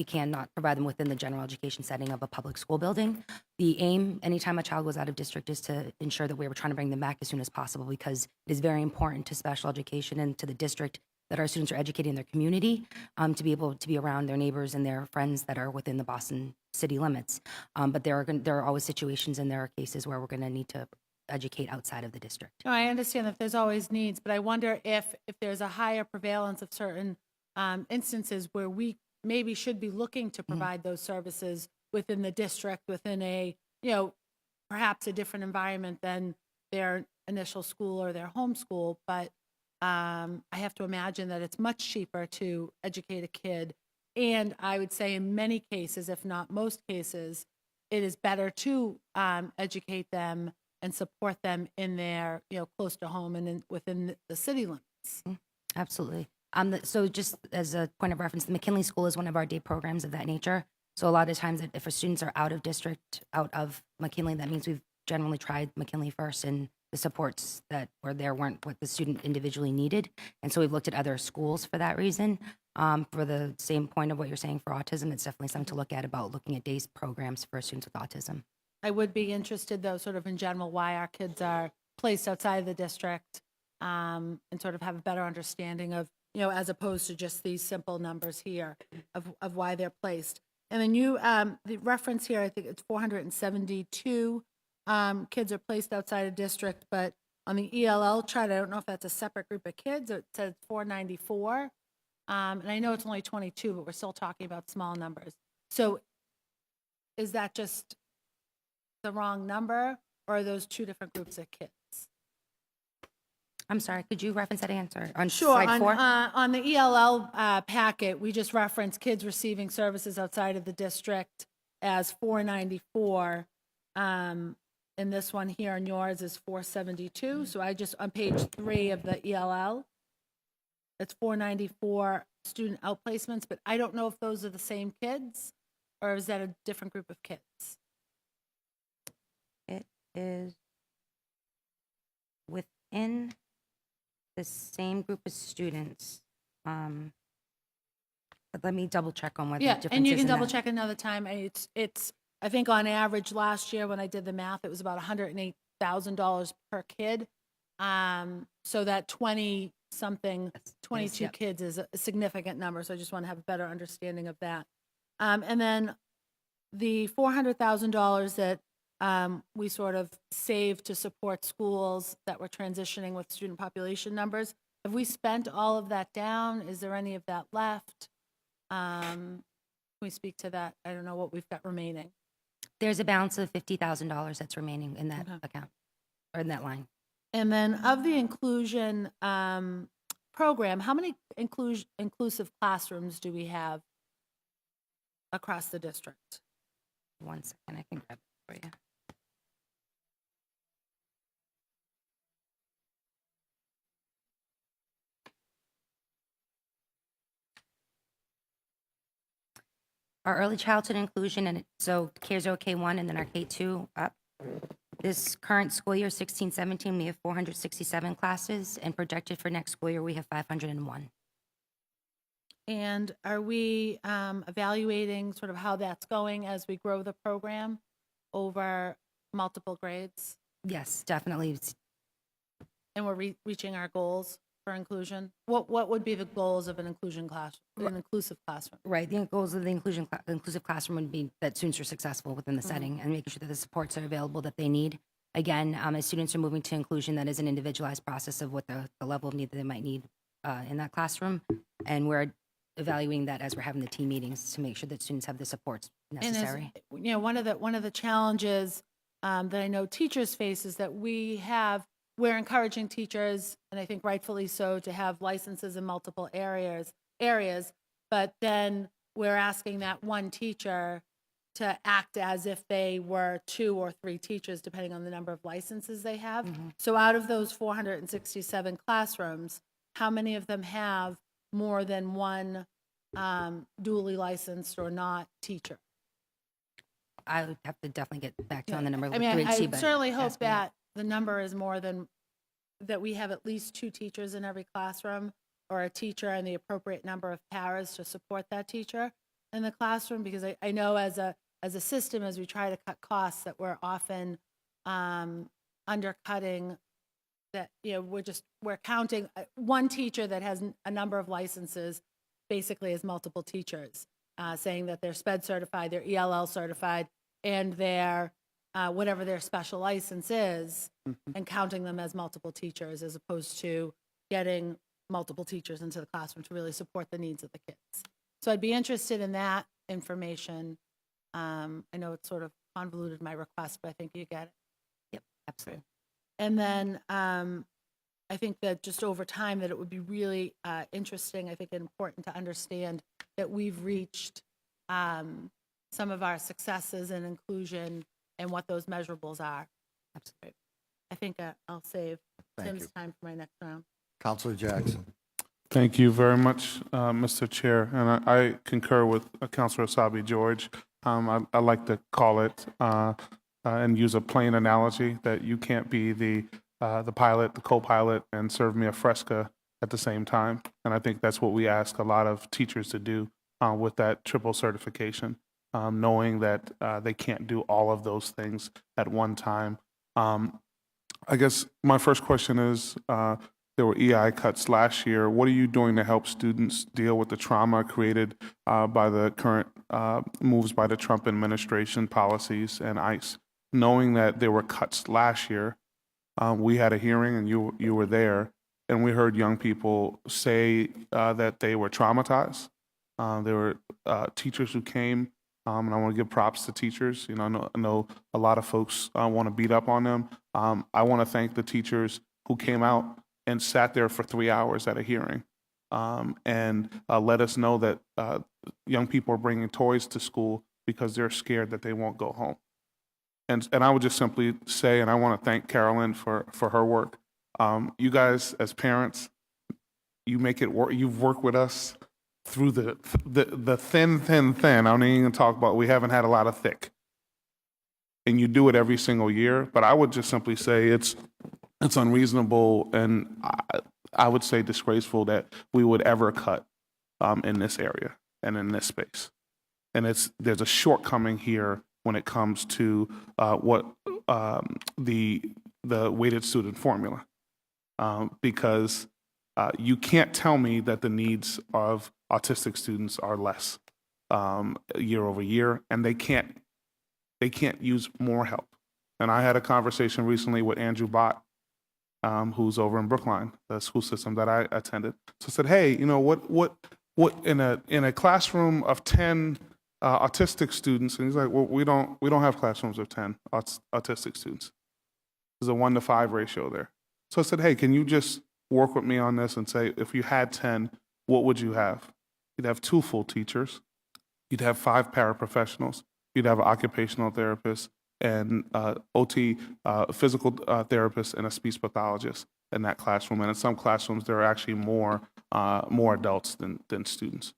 cannot provide them within the general education setting of a public school building. The aim, anytime a child goes out of district, is to ensure that we were trying to bring them back as soon as possible, because it is very important to special education and to the district that our students are educating their community, to be able to be around their neighbors and their friends that are within the Boston city limits. But there are always situations and there are cases where we're going to need to educate outside of the district. No, I understand that there's always needs, but I wonder if there's a higher prevalence of certain instances where we maybe should be looking to provide those services within the district, within a, perhaps a different environment than their initial school or their home school. But I have to imagine that it's much cheaper to educate a kid. And I would say in many cases, if not most cases, it is better to educate them and support them in their, close to home and within the city limits. Absolutely. So just as a point of reference, the McKinley School is one of our day programs of that nature. So a lot of times if our students are out of district, out of McKinley, that means we've generally tried McKinley first, and the supports that were there weren't what the student individually needed. And so we've looked at other schools for that reason. For the same point of what you're saying for autism, it's definitely something to look at about looking at days programs for students with autism. I would be interested, though, sort of in general, why our kids are placed outside of the district, and sort of have a better understanding of, as opposed to just these simple numbers here of why they're placed. And then the reference here, I think it's 472 kids are placed outside of district, but on the ELL chart, I don't know if that's a separate group of kids, it says 494. And I know it's only 22, but we're still talking about small numbers. So is that just the wrong number, or are those two different groups of kids? I'm sorry, could you reference that answer on Sure. slide 4? On the ELL packet, we just referenced kids receiving services outside of the district as 494. And this one here on yours is 472. So I just, on page 3 of the ELL, it's 494 student outplacements, but I don't know if those are the same kids, or is that a different group of kids? It is within the same group of students. But let me double check on what the difference is. Yeah, and you can in double that. check another time. It's I think on average last year when I did the math, it was about $108,000 per kid. So that 20-something, 22 yep. kids is a significant number. So I just want to have a better understanding of that. And then the $400,000 that we sort of saved to support schools that were transitioning with student population numbers. Have we spent all of that down? Is there any of that left? Can we speak to that? I don't know what we've got remaining. There's a balance of $50,000 that's remaining in that account, or in that line. And then of the inclusion program, how many inclusive classrooms do we have across the district? 1 second, I can grab it for you. Our early childhood inclusion, and so CARES K1 and then our K2 up. This current school year, 16-17, we have 467 classes, and projected for next school year, we have 501. And are we evaluating sort of how that's going as we grow the program over multiple grades? Yes, definitely. And we're reaching our goals for inclusion? What would be the goals of an inclusive classroom? Right, the goals of the inclusive classroom would be that students are successful within the setting and making sure that the supports are available that they need. Again, as students are moving to inclusion, that is an individualized process of what the level of need that they might need in that classroom. And we're evaluating that as we're having the team meetings to make sure that students have the supports And as, necessary. you know, one of the challenges that I know teachers face is that we're encouraging teachers, and I think rightfully so, to have licenses in multiple areas, but then we're asking that one teacher to act as if they were 2 or 3 teachers, depending on the number of licenses they have. So out of those 467 classrooms, how many of them have more than one duly licensed or not teacher? I would have to definitely get back to you on the number. I mean, We'd see, I but certainly hope ask me that the number is more than, that we have at least 2 teachers in every classroom, or a teacher and the appropriate number of paras to support that teacher in the classroom, because I know as a system, as we try to cut costs, that we're often undercutting, that, you know, we're counting one teacher that has a number of licenses basically as multiple teachers, saying that they're SPED certified, they're ELL certified, and they're whatever their special license is, and counting them as multiple teachers, as opposed to getting multiple teachers into the classroom to really support the needs of the kids. So I'd be interested in that information. I know it's sort of convoluted, my request, but I think you get it. Yep, absolutely. And then I think that just over time, that it would be really interesting, I think important to understand that we've reached some of our successes in inclusion and what those measurables are. Absolutely. I think I'll save Thank Tim's you. time for my next round. Counselor Jackson. Thank you very much, Mr. Chair, and I concur with Councilor Asabi George. I like to call it and use a plain analogy that you can't be the pilot, the co-pilot, and serve me a Fresca at the same time. And I think that's what we ask a lot of teachers to do with that triple certification, knowing that they can't do all of those things at one time. I guess my first question is, there were EI cuts last year. What are you doing to help students deal with the trauma created by the current moves by the Trump administration, policies, and ICE? Knowing that there were cuts last year, we had a hearing and you were there, and we heard young people say that they were traumatized. There were teachers who came, and I want to give props to teachers. You know, I know a lot of folks want to beat up on them. I want to thank the teachers who came out and sat there for 3 hours at a hearing and let us know that young people are bringing toys to school because they're scared that they won't go home. And I would just simply say, and I want to thank Carolyn for her work. You guys, as parents, you make it work. You've worked with us through the thin. I don't even talk about, we haven't had a lot of thick. And you do it every single year. But I would just simply say it's unreasonable, and I would say disgraceful that we would ever cut in this area and in this space. And there's a shortcoming here when it comes to what the weighted student formula, because you can't tell me that the needs of autistic students are less year over year, and they can't use more help. And I had a conversation recently with Andrew Bott, who's over in Brookline, the school system that I attended. So I said, hey, you know, what in a classroom of 10 autistic students, and he's like, well, we don't have classrooms of 10 autistic students. There's a 1-to-5 ratio there. So I said, hey, can you just work with me on this and say, if you had 10, what would you have? You'd have 2 full teachers. You'd have 5 paraprofessionals. You'd have an occupational therapist and OT, physical therapist, and a speech pathologist in that classroom. And in some classrooms, there are actually more adults than students.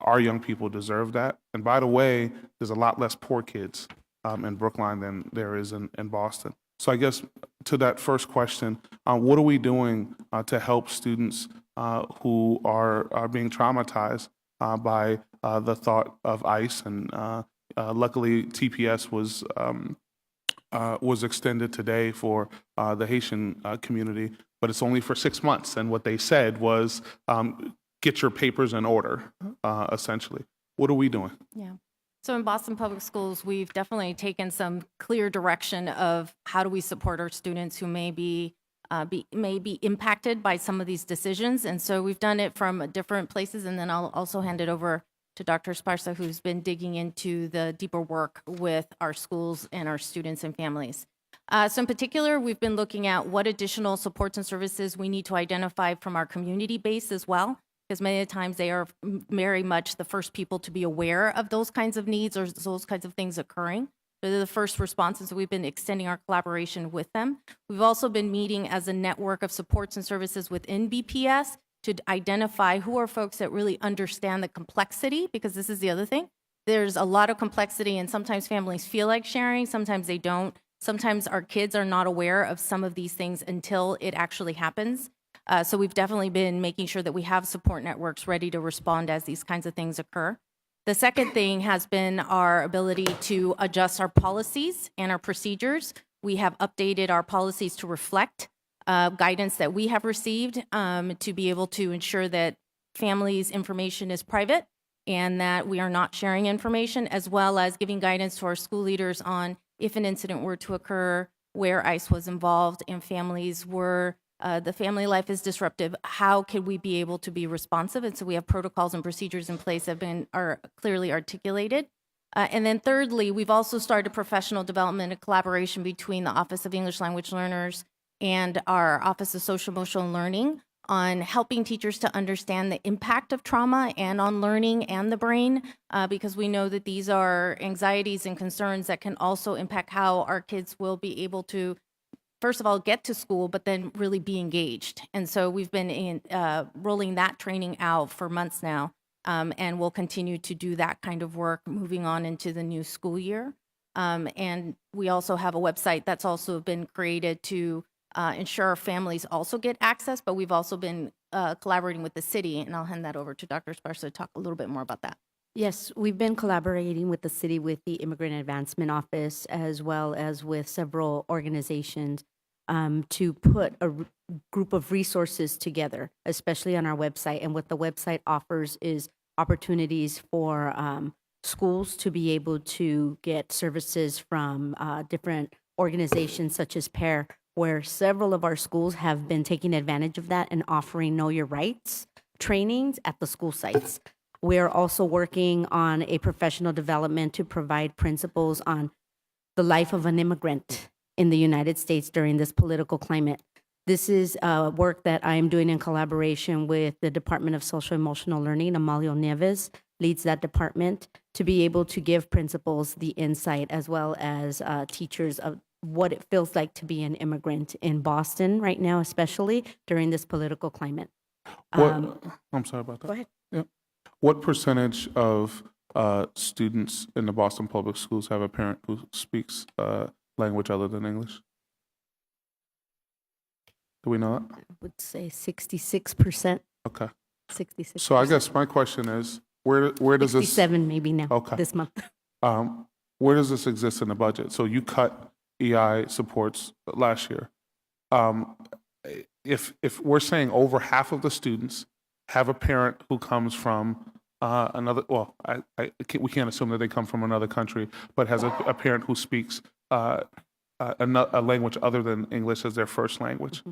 Our young people deserve that. And by the way, there's a lot less poor kids in Brookline than there is in Boston. So I guess to that first question, what are we doing to help students who are being traumatized by the thought of ICE? And luckily, TPS was extended today for the Haitian community, but it's only for 6 months. And what they said was, get your papers in order, essentially. What are we doing? Yeah. So in Boston Public Schools, we've definitely taken some clear direction of how do we support our students who may be may be impacted by some of these decisions. And so we've done it from different places. And then I'll also hand it over to Dr. Esparza, who's been digging into the deeper work with our schools and our students and families. So in particular, we've been looking at what additional supports and services we need to identify from our community base as well, because many times they are very much the first people to be aware of those kinds of needs or those kinds of things occurring. They're the first responses, so we've been extending our collaboration with them. We've also been meeting as a network of supports and services within BPS to identify who are folks that really understand the complexity, because this is the other thing. There's a lot of complexity, and sometimes families feel like sharing, sometimes they don't. Sometimes our kids are not aware of some of these things until it actually happens. So we've definitely been making sure that we have support networks ready to respond as these kinds of things occur. The second thing has been our ability to adjust our policies and our procedures. We have updated our policies to reflect guidance that we have received to be able to ensure that families' information is private and that we are not sharing information, as well as giving guidance to our school leaders on if an incident were to occur where ICE was involved and families were the family life is disruptive, how can we be able to be responsive? And so we have protocols and procedures in place that are clearly articulated. And then thirdly, we've also started professional development and collaboration between the Office of English Language Learners and our Office of Social Emotional Learning on helping teachers to understand the impact of trauma and on learning and the brain, because we know that these are anxieties and concerns that can also impact how our kids will be able to, first of all, get to school, but then really be engaged. And so we've been rolling that training out for months now, and we'll continue to do that kind of work moving on into the new school year. And we also have a website that's also been created to ensure our families also get access, but we've also been collaborating with the city, and I'll hand that over to Dr. Esparza to talk a little bit more about that. Yes, we've been collaborating with the city, with the Immigrant Advancement Office, as well as with several organizations to put a group of resources together, especially on our website. And what the website offers is opportunities for schools to be able to get services from different organizations such as PAIR, where several of our schools have been taking advantage of that and offering Know Your Rights trainings at the school sites. We're also working on a professional development to provide principles on the life of an immigrant in the United States during this political climate. This is work that I am doing in collaboration with the Department of Social Emotional Learning. Amalio Nieves leads that department to be able to give principals the insight, as well as teachers, of what it feels like to be an immigrant in Boston right now, especially during this political climate. I'm sorry about that. Go ahead. Yeah. What percentage of students in the Boston Public Schools have a parent who speaks language other than English? Do we know that? I would say 66%. Okay. 66%. So I guess my question is, where does this 67 maybe now, Okay. this month. where does this exist in the budget? So you cut EI supports last year. If we're saying over half of the students have a parent who comes from another, well, we can't assume that they come from another country, but has a parent who speaks a language other than English as their first language. Mm-hmm.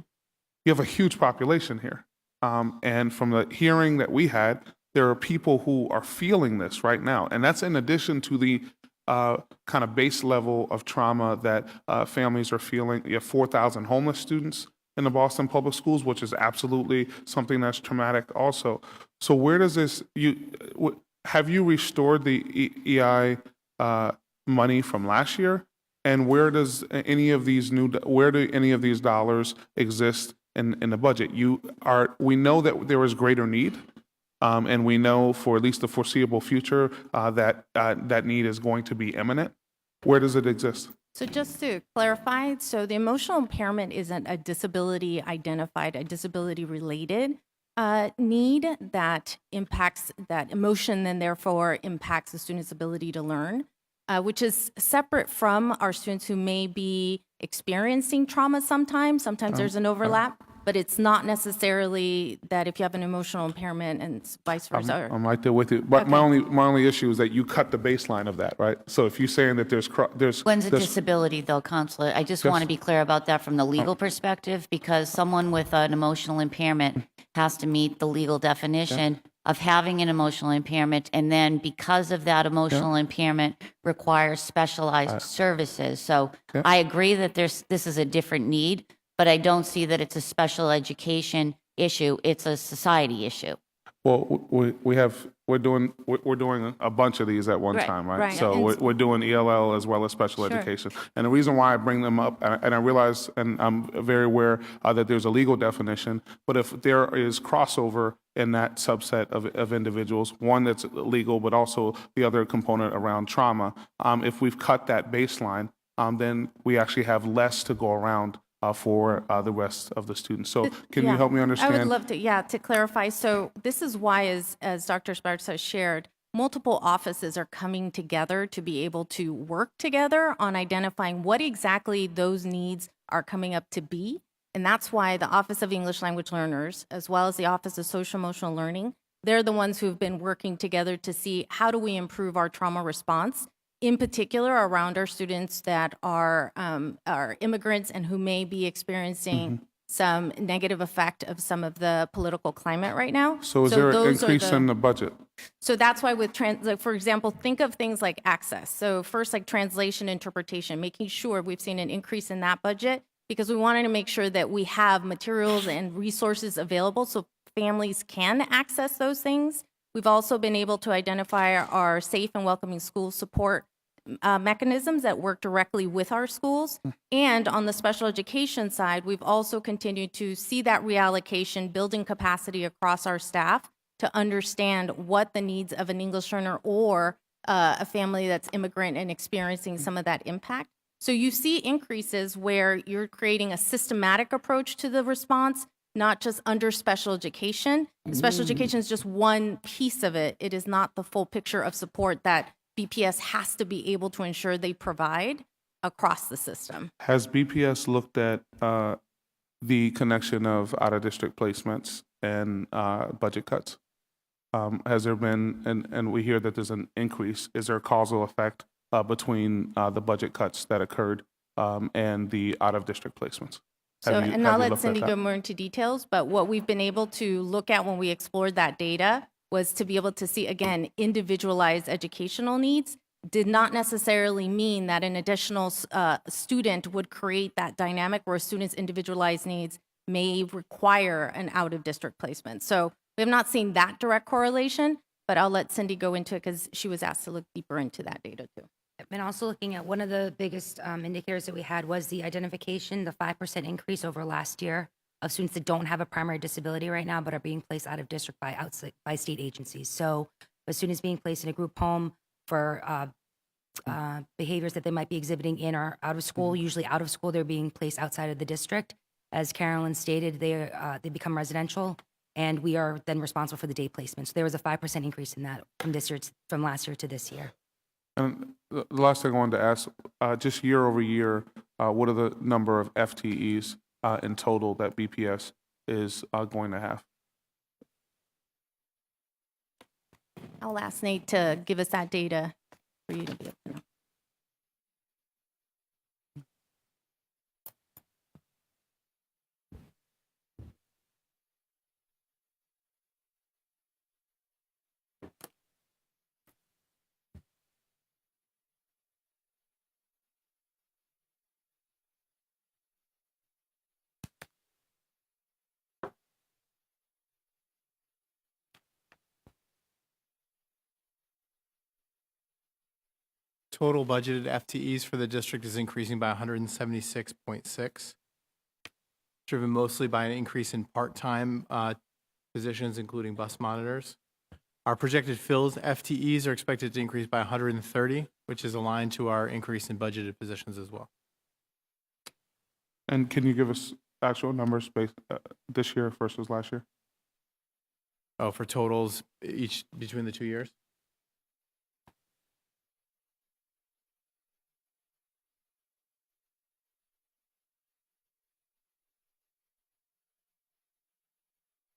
You have a huge population here. And from the hearing that we had, there are people who are feeling this right now. And that's in addition to the kind of base level of trauma that families are feeling. You have 4,000 homeless students in the Boston Public Schools, which is absolutely something that's traumatic also. So where does this, have you restored the EI money from last year? And where does any of these where do any of these dollars exist in the budget? We know that there is greater need, and we know for at least the foreseeable future that that need is going to be imminent. Where does it exist? So just to clarify, so the emotional impairment isn't a disability identified, a disability related need that impacts that emotion, and therefore impacts the student's ability to learn. Which is separate from our students who may be experiencing trauma sometimes. Sometimes there's an overlap. but it's not necessarily that if you have an emotional impairment and vice versa. I'm right there with you. But my only issue is that you cut the baseline of that, right? So if you're saying that When's a disability, though, Counselor? I just want to be clear about that from the legal perspective, because someone with an emotional impairment has to meet the legal definition of having an emotional impairment, and then because of that emotional impairment, requires specialized services. So I agree that this is a different need, but I don't see that it's a special education issue. It's a society issue. Well, we're doing a bunch of these at one Right, time, right? right. So we're doing ELL as well as special education. And the reason why I bring them up, and I realize, and I'm very aware that there's a legal definition, but if there is crossover in that subset of individuals, one that's legal, but also the other component around trauma, if we've cut that baseline, then we actually have less to go around for the rest of the students. So can you help me understand? I would love to, to clarify. So this is why, as Dr. Sparks has shared, multiple offices are coming together to be able to work together on identifying what exactly those needs are coming up to be. And that's why the Office of English Language Learners, as well as the Office of Social Emotional Learning, they're the ones who have been working together to see how do we improve our trauma response, in particular around our students that are immigrants and who may be experiencing some negative effect of some of the political climate right now. So is there an those are increase in the budget? So that's why with, like, for example, think of things like access. So first, like translation, interpretation, making sure we've seen an increase in that budget because we wanted to make sure that we have materials and resources available so families can access those things. We've also been able to identify our safe and welcoming school support mechanisms that work directly with our schools. And on the special education side, we've also continued to see that reallocation, building capacity across our staff to understand what the needs of an English learner or a family that's immigrant and experiencing some of that impact. So you see increases where you're creating a systematic approach to the response, not just under special education. Special education is just one piece of it. It is not the full picture of support that BPS has to be able to ensure they provide across the system. Has BPS looked at the connection of out-of-district placements and budget cuts? Has there been, and we hear that there's an increase, is there a causal effect between the budget cuts that occurred and the out-of-district placements? So, Have you and I'll let looked at Cindy that? go more into details, but what we've been able to look at when we explored that data was to be able to see, again, individualized educational needs did not necessarily mean that an additional student would create that dynamic where a student's individualized needs may require an out-of-district placement. So we have not seen that direct correlation, but I'll let Cindy go into it because she was asked to look deeper into that data too. And also looking at one of the biggest indicators that we had was the identification, the 5% increase over last year of students that don't have a primary disability right now, but are being placed out of district by state agencies. So a student is being placed in a group home for behaviors that they might be exhibiting in or out of school. Usually out of school, they're being placed outside of the district. As Carolyn stated, they become residential, and we are then responsible for the day placement. So there was a 5% increase in that from last year to this year. And the last thing I wanted to ask, just year over year, what are the number of FTEs in total that BPS is going to have? I'll ask Nate to give us that data for you to be able to know. Total budgeted FTEs for the district is increasing by 176.6, driven mostly by an increase in part-time positions, including bus monitors. Our projected fills FTEs are expected to increase by 130, which is aligned to our increase in budgeted positions as well. And can you give us actual numbers based this year versus last year? Oh, for totals each between the 2 years?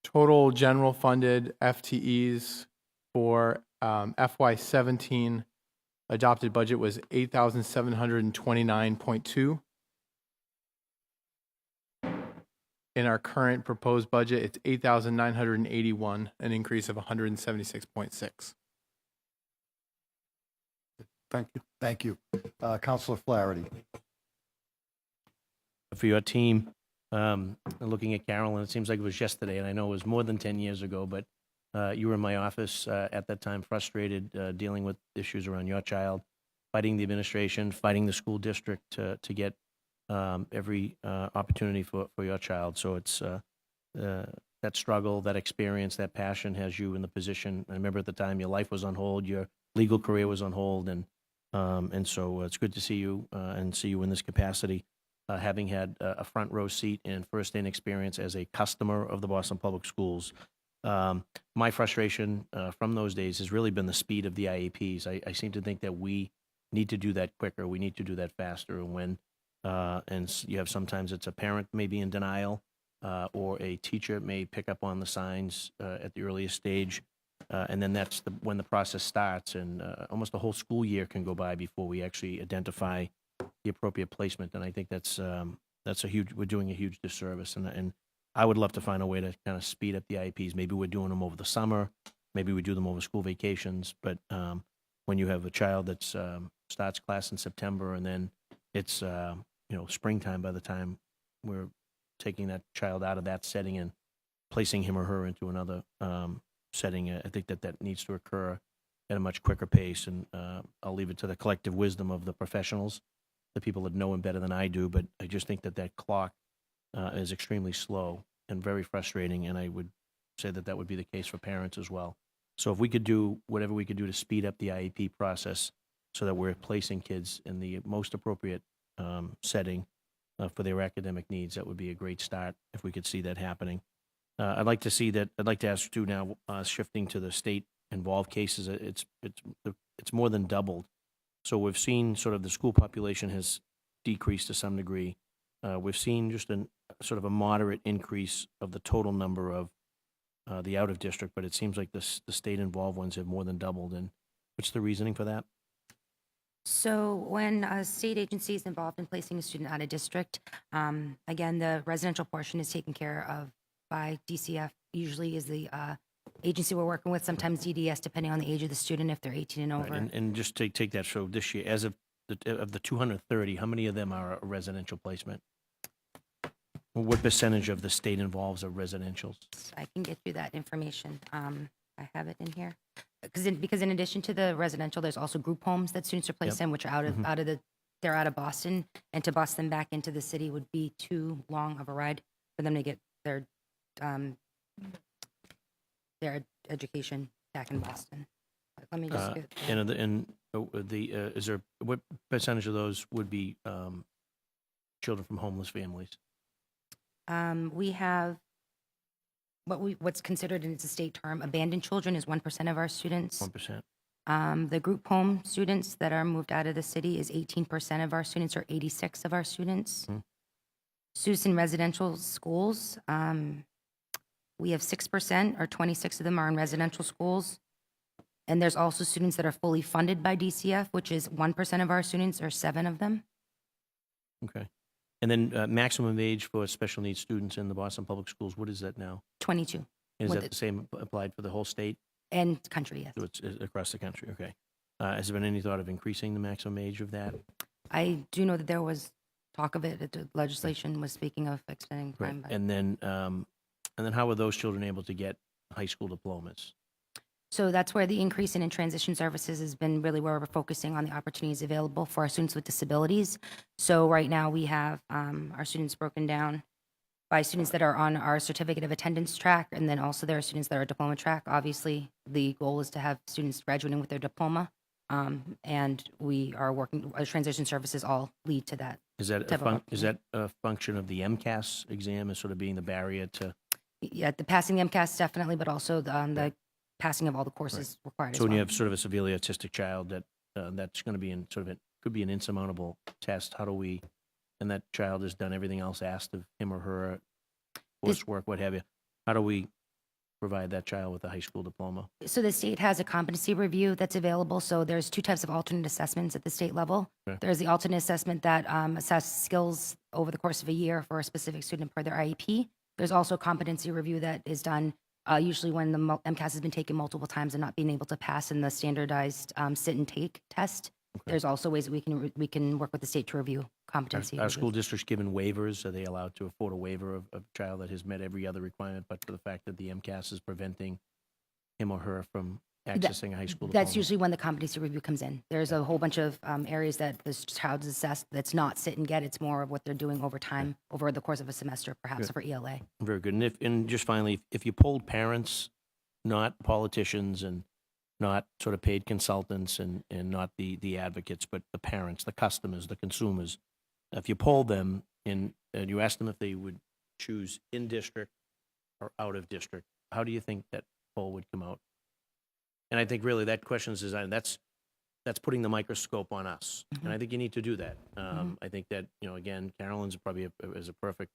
Total general funded FTEs for FY17 adopted budget was 8,729.2. In our current proposed budget, it's 8,981, an increase of 176.6. Thank you. Thank you. Counselor Flaherty. For your team, looking at Carolyn, it seems like it was yesterday, and I know it was more than 10 years ago, but you were in my office at that time, frustrated, dealing with issues around your child, fighting the administration, fighting the school district to get every opportunity for your child. So it's that struggle, that experience, that passion has you in the position. I remember at the time your life was on hold, your legal career was on hold, and so it's good to see you and see you in this capacity. Having had a front row seat and first-hand experience as a customer of the Boston Public Schools. My frustration from those days has really been the speed of the IEPs. I seem to think that we need to do that quicker. We need to do that faster. And when you have sometimes it's a parent may be in denial or a teacher may pick up on the signs at the earliest stage. And then that's when the process starts. And almost a whole school year can go by before we actually identify the appropriate placement. And I think that's we're doing a huge disservice. And I would love to find a way to kind of speed up the IEPs. Maybe we're doing them over the summer. Maybe we do them over school vacations. But when you have a child that starts class in September and then it's springtime by the time we're taking that child out of that setting and placing him or her into another setting, I think that needs to occur at a much quicker pace. And I'll leave it to the collective wisdom of the professionals, the people that know him better than I do. But I just think that clock is extremely slow and very frustrating. And I would say that would be the case for parents as well. So if we could do whatever we could do to speed up the IEP process so that we're placing kids in the most appropriate setting for their academic needs, that would be a great start if we could see that happening. I'd like to ask too now, shifting to the state-involved cases, it's more than doubled. So we've seen sort of the school population has decreased to some degree. We've seen just sort of a moderate increase of the total number of the out-of-district, but it seems like the state-involved ones have more than doubled. And what's the reasoning for that? So when a state agency is involved in placing a student out of district, again, the residential portion is taken care of by DCF, usually is the agency we're working with, sometimes DDS, depending on the age of the student, if they're 18 and over. Right, and just take that, so this year, as of the 230, how many of them are a residential placement? What percentage of the state involves are residentials? I can get you that information. I have it in here. Because in addition to the residential, there's also group homes that students are placed in, which are they're out of Boston, and to bus them back into the city would be too long of a ride for them to get their education back in Boston. Let me just get. Is there what percentage of those would be children from homeless families? We have what's considered, and it's a state term, abandoned children is 1% of our students. 1%. The group home students that are moved out of the city is 18% of our students, or 86 of our students. Students residential schools, we have 6%, or 26 of them are in residential schools. And there's also students that are fully funded by DCF, which is 1% of our students, or 7 of them. Okay. And then maximum age for special needs students in the Boston Public Schools, what is that now? 22. Is that the same applied for the whole state? And country, yes. So it's across the country, okay. Has there been any thought of increasing the maximum age of that? I do know that there was talk of it. The legislation was speaking of extending time. Right. And then how are those children able to get high school diplomas? So that's where the increase in transition services has been really where we're focusing on the opportunities available for our students with disabilities. So right now we have our students broken down by students that are on our certificate of attendance track, and then also there are students that are diploma track. Obviously, the goal is to have students graduating with their diploma, and we are working, our transition services all lead to that. Is that a function of the MCAS exam as sort of being the barrier to? Yeah, the passing the MCAS definitely, but also the passing of all the courses required. So when you have sort of a severely autistic child that's going to be in sort of could be an insurmountable test, how do we, and that child has done everything else asked of him or her, coursework, what have you, how do we provide that child with a high school diploma? So the state has a competency review that's available. So there's two types of alternate assessments at the state level. Okay. There's the alternate assessment that assesses skills over the course of a year for a specific student per their IEP. There's also a competency review that is done usually when the MCAS has been taken multiple times and not being able to pass in the standardized sit and take test. There's also ways that we can work with the state to review competency. Are school districts given waivers? Are they allowed to afford a waiver of a child that has met every other requirement, but for the fact that the MCAS is preventing him or her from accessing a high school diploma? That's usually when the competency review comes in. There's a whole bunch of areas that this child is assessed that's not sit and get. It's more of what they're doing over time, over the course of a semester, perhaps for ELA. Very good. And just finally, if you polled parents, not politicians and not sort of paid consultants and not the advocates, but the parents, the customers, the consumers, if you polled them and you asked them if they would choose in district or out of district, how do you think that poll would come out? And I think really that question is designed, that's putting the microscope on us. And I think you need to do that. I think that, again, Carolyn's probably is a perfect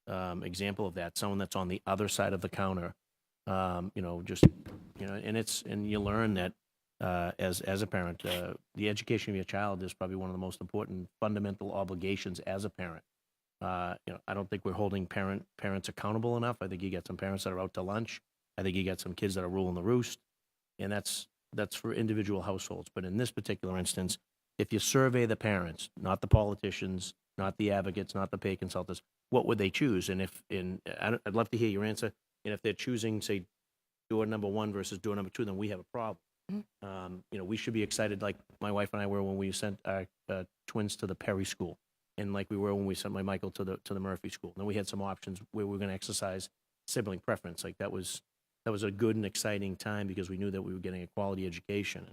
example of that. Someone that's on the other side of the counter, and you learn that as a parent, the education of your child is probably one of the most important fundamental obligations as a parent. I don't think we're holding parents accountable enough. I think you get some parents that are out to lunch. I think you get some kids that are ruling the roost, and that's for individual households. But in this particular instance, if you survey the parents, not the politicians, not the advocates, not the paid consultants, what would they choose? And I'd love to hear your answer. And if they're choosing, say, door number 1 versus door number 2, then we have a problem. We should be excited like my wife and I were when we sent our twins to the Perry School, and like we were when we sent my Michael to the Murphy School. And then we had some options where we were going to exercise sibling preference. Like that was a good and exciting time because we knew that we were getting a quality education.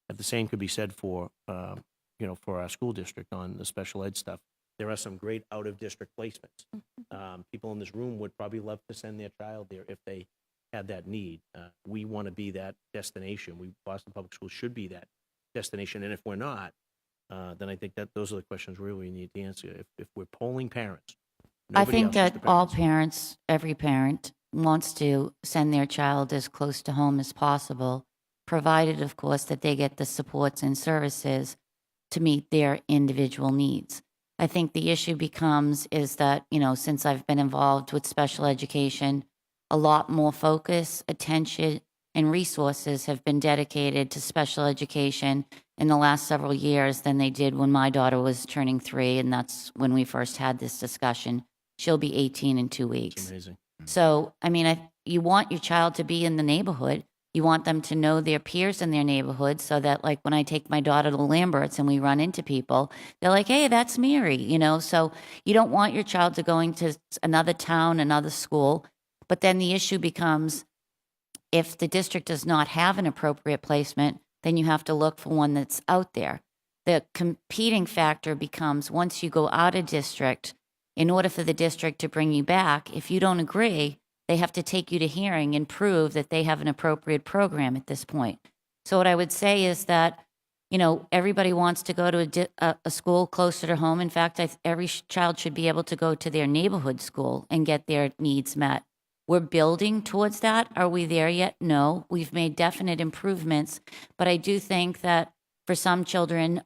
And the same could be said for for our school district on the special ed stuff. There are some great out-of-district placements. People in this room would probably love to send their child there if they had that need. We want to be that destination. Boston Public Schools should be that destination. And if we're not, then I think that those are the questions really we need to answer. If we're polling parents, I nobody think else is that the all parents. parents, every parent, wants to send their child as close to home as possible, provided, of course, that they get the supports and services to meet their individual needs. I think the issue becomes is that, since I've been involved with special education, a lot more focus, attention, and resources have been dedicated to special education in the last several years than they did when my daughter was turning 3, and that's when we first had this discussion. She'll be 18 in 2 weeks. It's amazing. So, you want your child to be in the neighborhood. You want them to know their peers in their neighborhood so that, like, when I take my daughter to Lambert's and we run into people, they're like, hey, that's Mary, So you don't want your child to going to another town, another school. But then the issue becomes if the district does not have an appropriate placement, then you have to look for one that's out there. The competing factor becomes once you go out of district, in order for the district to bring you back, if you don't agree, they have to take you to hearing and prove that they have an appropriate program at this point. So what I would say is that, everybody wants to go to a school closer to home. In fact, every child should be able to go to their neighborhood school and get their needs met. We're building towards that. Are we there yet? No. We've made definite improvements, but I do think that for some children,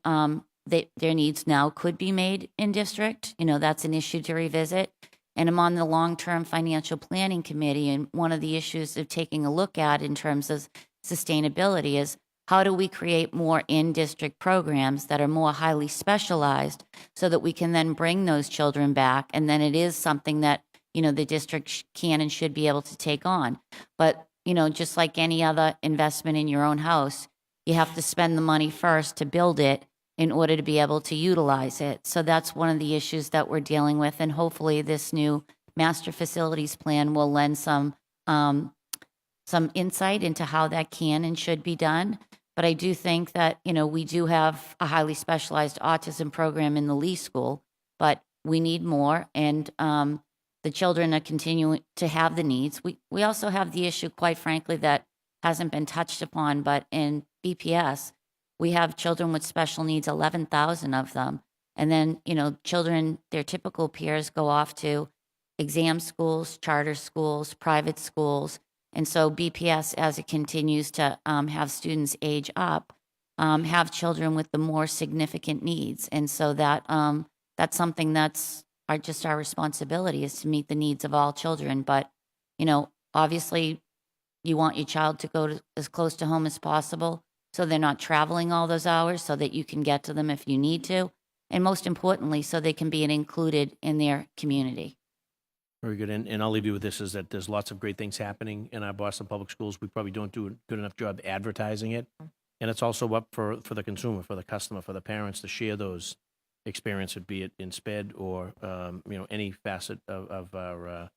their needs now could be made in district. That's an issue to revisit. And I'm on the long-term financial planning committee, and one of the issues of taking a look at in terms of sustainability is how do we create more in-district programs that are more highly specialized so that we can then bring those children back, and then it is something that the district can and should be able to take on. But, just like any other investment in your own house, you have to spend the money first to build it in order to be able to utilize it. So that's one of the issues that we're dealing with. And hopefully this new master facilities plan will lend some insight into how that can and should be done. But I do think that, we do have a highly specialized autism program in the Lee School, but we need more. And the children are continuing to have the needs. We also have the issue, quite frankly, that hasn't been touched upon, but in BPS, we have children with special needs, 11,000 of them. And then, children, their typical peers go off to exam schools, charter schools, private schools. And so BPS, as it continues to have students age up, have children with the more significant needs. And so that's something that's just our responsibility, is to meet the needs of all children. But, obviously you want your child to go as close to home as possible, so they're not traveling all those hours, so that you can get to them if you need to. And most importantly, so they can be included in their community. Very good. And I'll leave you with this, is that there's lots of great things happening in our Boston Public Schools. We probably don't do a good enough job advertising it. And it's also up for the consumer, for the customer, for the parents to share those experiences, be it in SPED or, any facet of our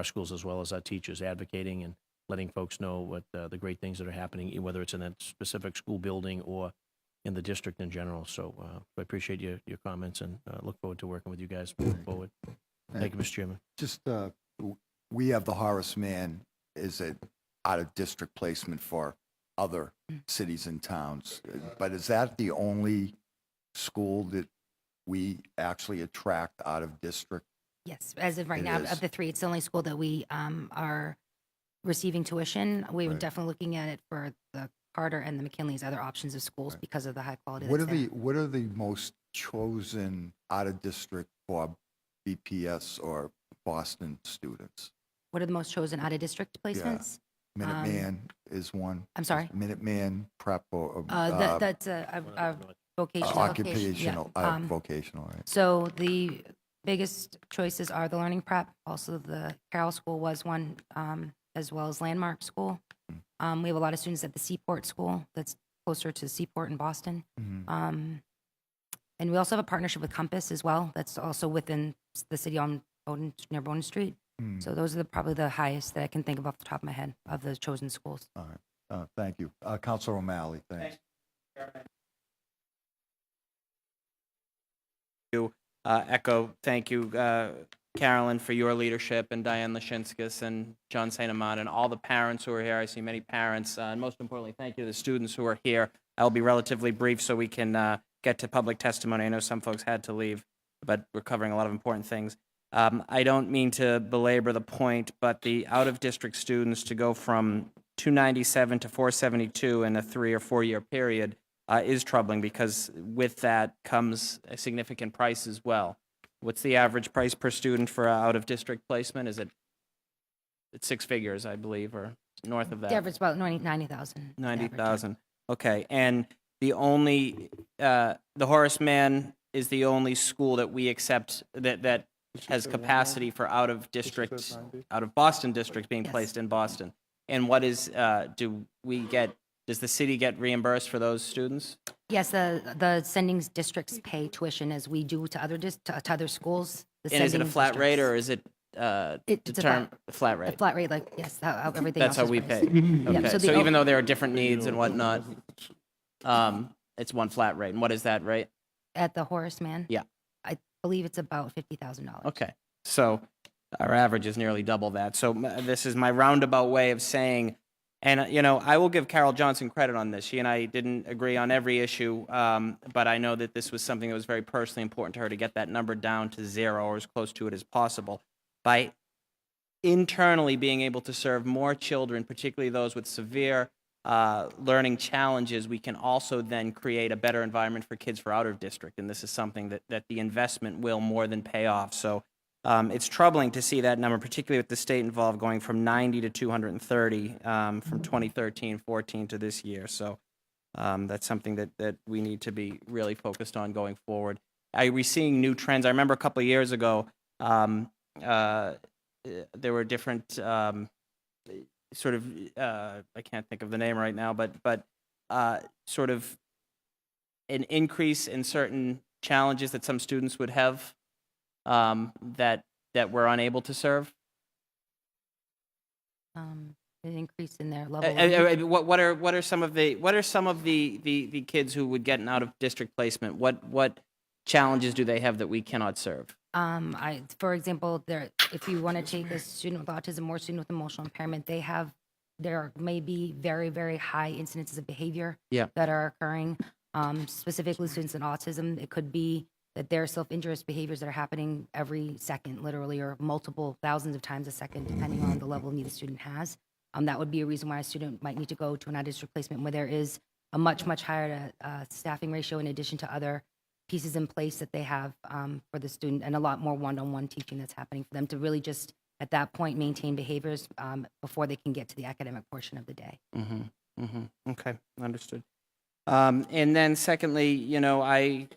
schools, as well as our teachers, advocating and letting folks know what the great things that are happening, whether it's in that specific school building or in the district in general. So I appreciate your comments, and look forward to working with you guys moving forward. Thank you, Mr. Chairman. Just, we have the Horace Mann is an out-of-district placement for other cities and towns. But is that the only school that we actually attract out of district? Yes, as of right It now, is. of the three, it's the only school that we are receiving tuition. We were Right. definitely looking at it for the Carter and the McKinley as other options of schools because of the high quality What that's are there. what are the most chosen out of district for BPS or Boston students? What are the most chosen out-of-district placements? Minuteman is one. I'm sorry? Minuteman prep or That's a vocational. occupational, Yeah. vocational, right? So the biggest choices are the Learning Prep, also the Carroll School was one, as well as Landmark School. We have a lot of students at the Seaport School, that's closer to Seaport in Boston. And we also have a partnership with Compass as well, that's also within the city on near Bowden Street. So those are probably the highest that I can think of off the top of my head of the chosen schools. All right. Thank you. Counselor O'Malley, thanks. Thank you, Carolyn, for your leadership, and Diane Lashinskas and John St. Amand, and all the parents who are here. I see many parents. And most importantly, thank you to the students who are here. I'll be relatively brief so we can get to public testimony. I know some folks had to leave, but we're covering a lot of important things. I don't mean to belabor the point, but the out-of-district students to go from 297 to 472 in a 3 or 4 year period is troubling, because with that comes a significant price as well. What's the average price per student for out-of-district placement? Is it, it's six figures, I believe, or north of that? The average is about 90,000. 90,000. Okay, and the only, the Horace Mann is the only school that we accept that has capacity for out-of-district, out-of-Boston districts being Yes. placed in Boston. And what is, does the city get reimbursed for those students? Yes, the sending districts pay tuition as we do to other to other schools. The And is it a sending flat rate, districts. or is it It's a determined, flat A rate? flat rate, like, yes, how everything That's else how we is pay. priced. Okay, so the so o- even though there are different needs and whatnot, it's one flat rate. And what is that rate? At the Horace Mann? Yeah. I believe it's about $50,000. Okay, so our average is nearly double that. So this is my roundabout way of saying, and I will give Carol Johnson credit on this. She and I didn't agree on every issue, but I know that this was something that was very personally important to her, to get that number down to 0 or as close to it as possible. By internally being able to serve more children, particularly those with severe learning challenges, we can also then create a better environment for kids for out of district. And this is something that the investment will more than pay off. So it's troubling to see that number, particularly with the state involved, going from 90 to 230 from 2013-14 to this year. So that's something that we need to be really focused on going forward. Are we seeing new trends? I remember a couple of years ago, there were different sort of, I can't think of the name right now, but sort of an increase in certain challenges that some students would have that we're unable to serve. An increase in their level. What are some of the kids who would get an out of district placement? What challenges do they have that we cannot serve? For example, if you want to take a student with autism or a student with emotional impairment, there may be very, very high incidences of behavior Yeah. that are occurring. Specifically, students with autism, it could be that there are self-injurious behaviors that are happening every second, literally, or multiple thousands of times a second, depending on the level of need the student has. that would be a reason why a student might need to go to an out-of-district placement where there is a much, much higher staffing ratio in addition to other pieces in place that they have for the student, and a lot more one-on-one teaching that's happening for them to really just, at that point, maintain behaviors before they can get to the academic portion of the day. Okay, understood. And then secondly, you know, I've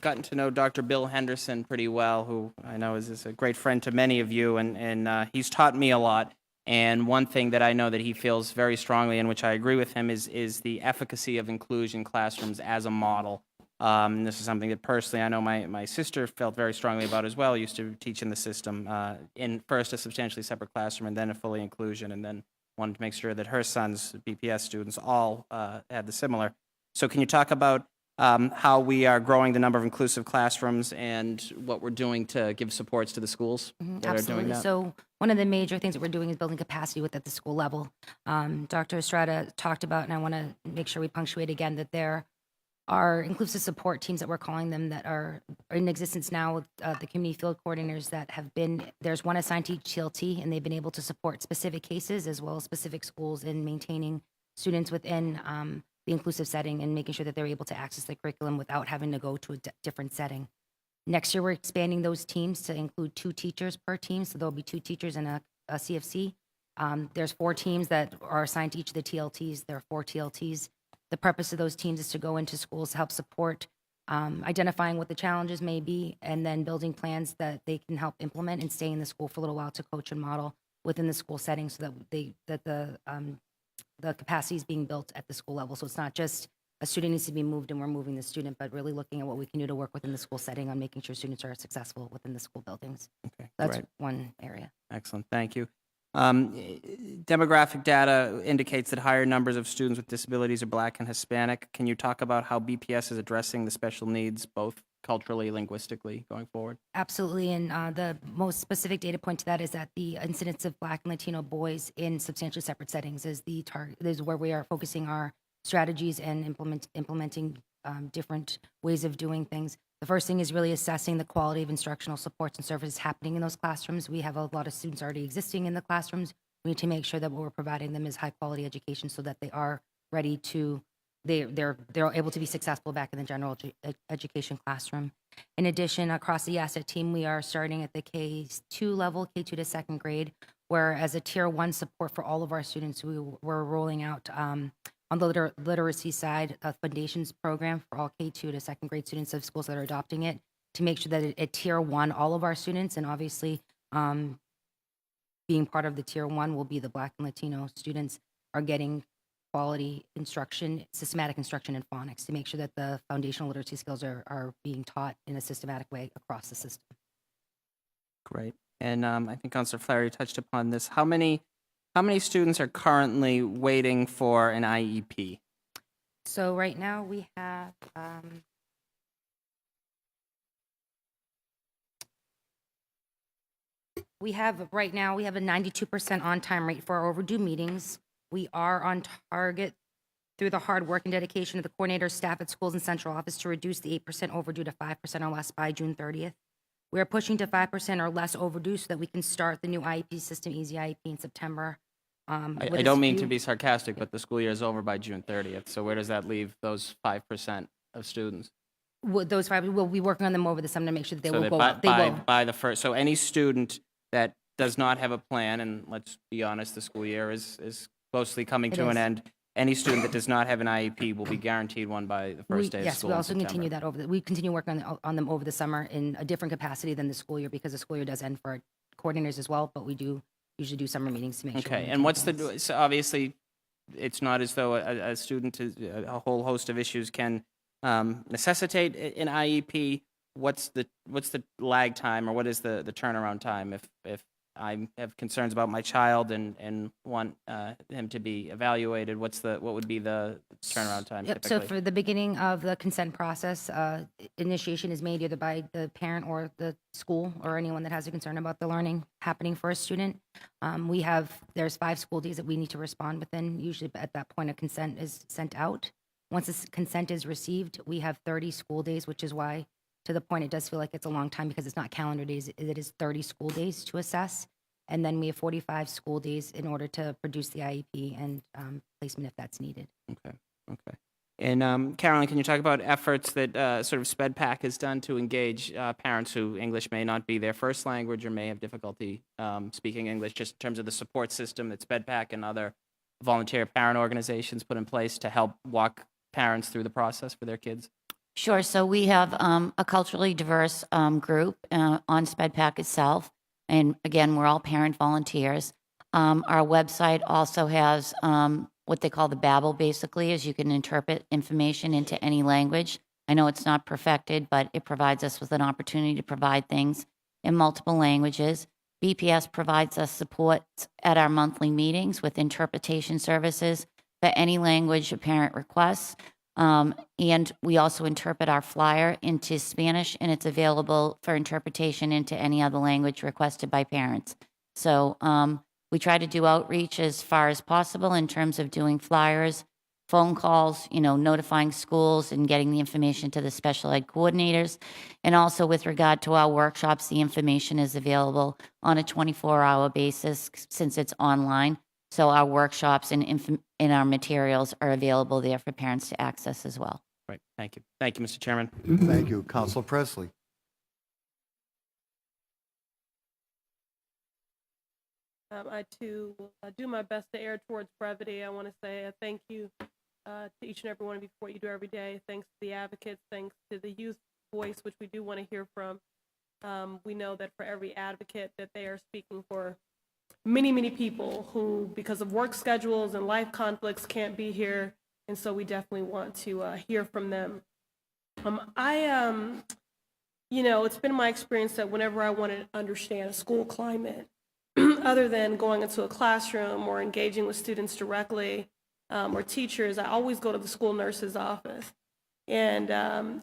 gotten to know Dr. Bill Henderson pretty well, who I know is a great friend to many of you, and he's taught me a lot. And one thing that I know that he feels very strongly, in which I agree with him, is the efficacy of inclusion classrooms as a model. This is something that personally I know my sister felt very strongly about as well. Used to teach in the system, in first a substantially separate classroom and then a fully inclusion, and then wanted to make sure that her son's BPS students all had the similar. So can you talk about how we are growing the number of inclusive classrooms and what we're doing to give supports to the schools that are doing Absolutely. that? So one of the major things that we're doing is building capacity at the school level. Dr. Estrada talked about, and I want to make sure we punctuate again, that there are inclusive support teams that we're calling them that are in existence now with the community field coordinators that have been, there's one assigned to each TLT, and they've been able to support specific cases as well as specific schools in maintaining students within the inclusive setting and making sure that they're able to access the curriculum without having to go to a different setting. Next year, we're expanding those teams to include 2 teachers per team, so there'll be 2 teachers and a CFC. There's 4 teams that are assigned to each of the TLTs. There are 4 TLTs. The purpose of those teams is to go into schools to help support identifying what the challenges may be and then building plans that they can help implement and stay in the school for a little while to coach and model within the school setting so that the capacity is being built at the school level. So it's not just a student needs to be moved and we're moving the student, but really looking at what we can do to work within the school setting on making sure students are successful within the school buildings. Okay, That's great. one area. Excellent, thank you. Demographic data indicates that higher numbers of students with disabilities are Black and Hispanic. Can you talk about how BPS is addressing the special needs, both culturally, linguistically, going forward? Absolutely, and the most specific data point to that is that the incidence of Black and Latino boys in substantially separate settings is the target. Is where we are focusing our strategies and implementing different ways of doing things. The first thing is really assessing the quality of instructional supports and services happening in those classrooms. We have a lot of students already existing in the classrooms. We need to make sure that what we're providing them is high quality education so that they are ready to, they're able to be successful back in the general education classroom. In addition, across the asset team, we are starting at the K2 level, K2 to 2nd grade, where as a tier 1 support for all of our students, we're rolling out on the literacy side, a foundations program for all K2 to 2nd grade students of schools that are adopting it to make sure that at tier 1, all of our students, and obviously being part of the tier 1 will be the Black and Latino students, are getting quality instruction, systematic instruction in phonics to make sure that the foundational literacy skills are being taught in a systematic way across the system. Great. And I think Councilor Flaherty touched upon this. How many students are currently waiting for an IEP? So right now we have right now we have a 92% on-time rate for our overdue meetings. We are on target through the hard work and dedication of the coordinators, staff at schools and central office to reduce the 8% overdue to 5% or less by June 30th. We are pushing to 5% or less overdue so that we can start the new IEP system, Easy IEP, in September. I don't mean to be sarcastic, but the school year is over by June 30th. So where does that leave those 5% of students? Those 5, we'll be working on them over the summer to make sure that they So will that go. by the first, so any student that does not have a plan, and let's be honest, the school year is closely coming to an end. Any student that does not have an IEP will be guaranteed one by the first day of Yes, school we in also continue September. that we continue working on them over the summer in a different capacity than the school year because the school year does end for our coordinators as well, but we do usually do summer meetings to make sure. Okay, and what's so obviously, it's not as though a student, a whole host of issues can necessitate an IEP. What's the lag time, or what is the turnaround time if I have concerns about my child and want him to be evaluated? What would be the turnaround time Yep, typically? so for the beginning of the consent process, initiation is made either by the parent or the school or anyone that has a concern about the learning happening for a student. There's 5 school days that we need to respond within. Usually at that point, a consent is sent out. Once this consent is received, we have 30 school days, which is why, to the point, it does feel like it's a long time because it's not calendar days. It is 30 school days to assess. And then we have 45 school days in order to produce the IEP and placement if that's needed. Okay. Okay. And Carolyn, can you talk about efforts that sort of SpedPAC has done to engage parents who English may not be their first language or may have difficulty speaking English, just in terms of the support system that SpedPAC and other volunteer parent organizations put in place to help walk parents through the process for their kids? Sure. So we have a culturally diverse group on SpedPAC itself. And again, we're all parent volunteers. Our website also has what they call the Babel, basically, is you can interpret information into any language. I know it's not perfected, but it provides us with an opportunity to provide things in multiple languages. BPS provides us support at our monthly meetings with interpretation services for any language a parent requests. And we also interpret our flyer into Spanish, and it's available for interpretation into any other language requested by parents. So we try to do outreach as far as possible in terms of doing flyers, phone calls, notifying schools and getting the information to the special ed coordinators. And also with regard to our workshops, the information is available on a 24-hour basis since it's online. So our workshops and our materials are available there for parents to access as well. Right. Thank you. Thank you, Mr. Chairman. Thank you. Counselor Presley. I too will do my best to err towards brevity. I want to say a thank you to each and every one of you for what you do every day. Thanks to the advocates, thanks to the youth voice, which we do want to hear from. We know that for every advocate that they are speaking for many, many people who, because of work schedules and life conflicts, can't be here. And so we definitely want to hear from them. It's been my experience that whenever I want to understand a school climate, other than going into a classroom or engaging with students directly or teachers, I always go to the school nurse's office. And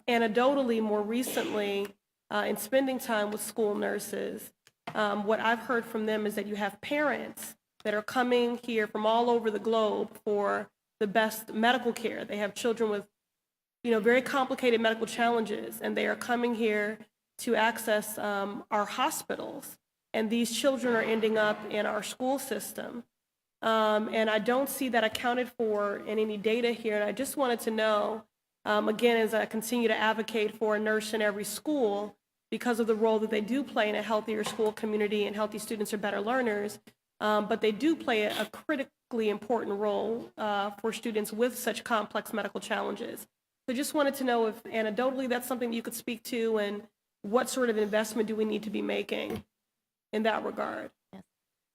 anecdotally, more recently, in spending time with school nurses, what I've heard from them is that you have parents that are coming here from all over the globe for the best medical care. They have children with, very complicated medical challenges, and they are coming here to access our hospitals. And these children are ending up in our school system. And I don't see that accounted for in any data here. And I just wanted to know, again, as I continue to advocate for a nurse in every school, because of the role that they do play in a healthier school community, and healthy students are better learners, but they do play a critically important role for students with such complex medical challenges. So just wanted to know if anecdotally that's something you could speak to, and what sort of investment do we need to be making in that regard?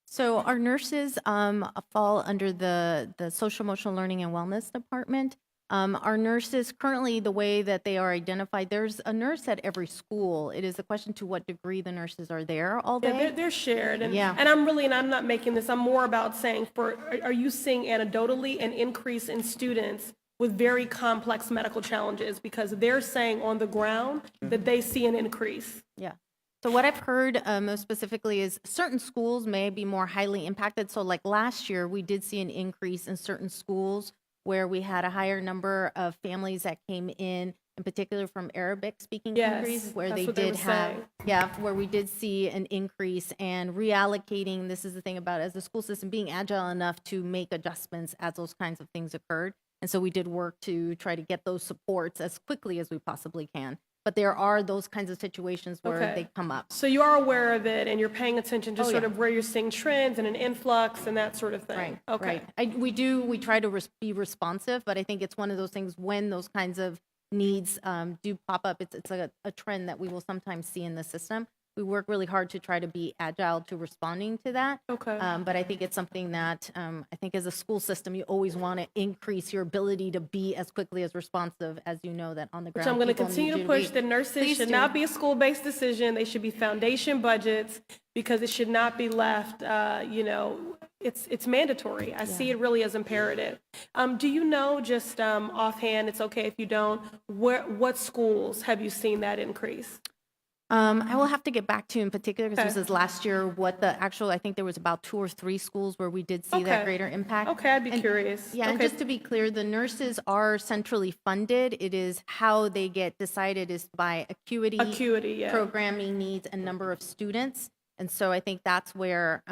So our nurses fall under the social emotional learning and wellness department. Our nurses currently, the way that they are identified, there's a nurse at every school. It is a question to what degree the nurses are there all day. Yeah, they're shared. And, Yeah. and I'm not making this, I'm more about saying, are you seeing anecdotally an increase in students with very complex medical challenges? Because they're saying on the ground that they see an increase. Yeah. So what I've heard most specifically is certain schools may be more highly impacted. So like last year, we did see an increase in certain schools where we had a higher number of families that came in particular from Arabic-speaking Yes, countries, where that's they what they did were have, saying. where we did see an increase, and reallocating. This is the thing about, as the school system, being agile enough to make adjustments as those kinds of things occurred. And so we did work to try to get those supports as quickly as we possibly can. But there are those kinds of situations where Okay. they come up. So you are aware of it, and you're paying attention to Oh, sort yeah. of where you're seeing trends and an influx and that sort of thing. Right. Okay. Right. We try to be responsive, but I think it's one of those things when those kinds of needs do pop up. It's like a trend that we will sometimes see in the system. We work really hard to try to be agile to responding to that. Okay. But I think it's something that I think as a school system, you always want to increase your ability to be as quickly as responsive as you know that on the ground. Which I'm going to people continue need to you push be. that nurses Please should do. not be a school-based decision. They should be foundation budgets, because it should not be left, it's mandatory. I see it really as imperative. Do you know, just offhand, it's okay if you don't, what schools have you seen that increase? I will have to get back to you in particular, because this Okay. is last year, what the actual, I think there was about 2 or 3 schools where we did see that Okay. greater impact. Okay, I'd be And- curious. Yeah, and Okay. just to be clear, the nurses are centrally funded. It is how they get decided is by acuity, Acuity, yeah. programming needs, and number of students. And so I think that's where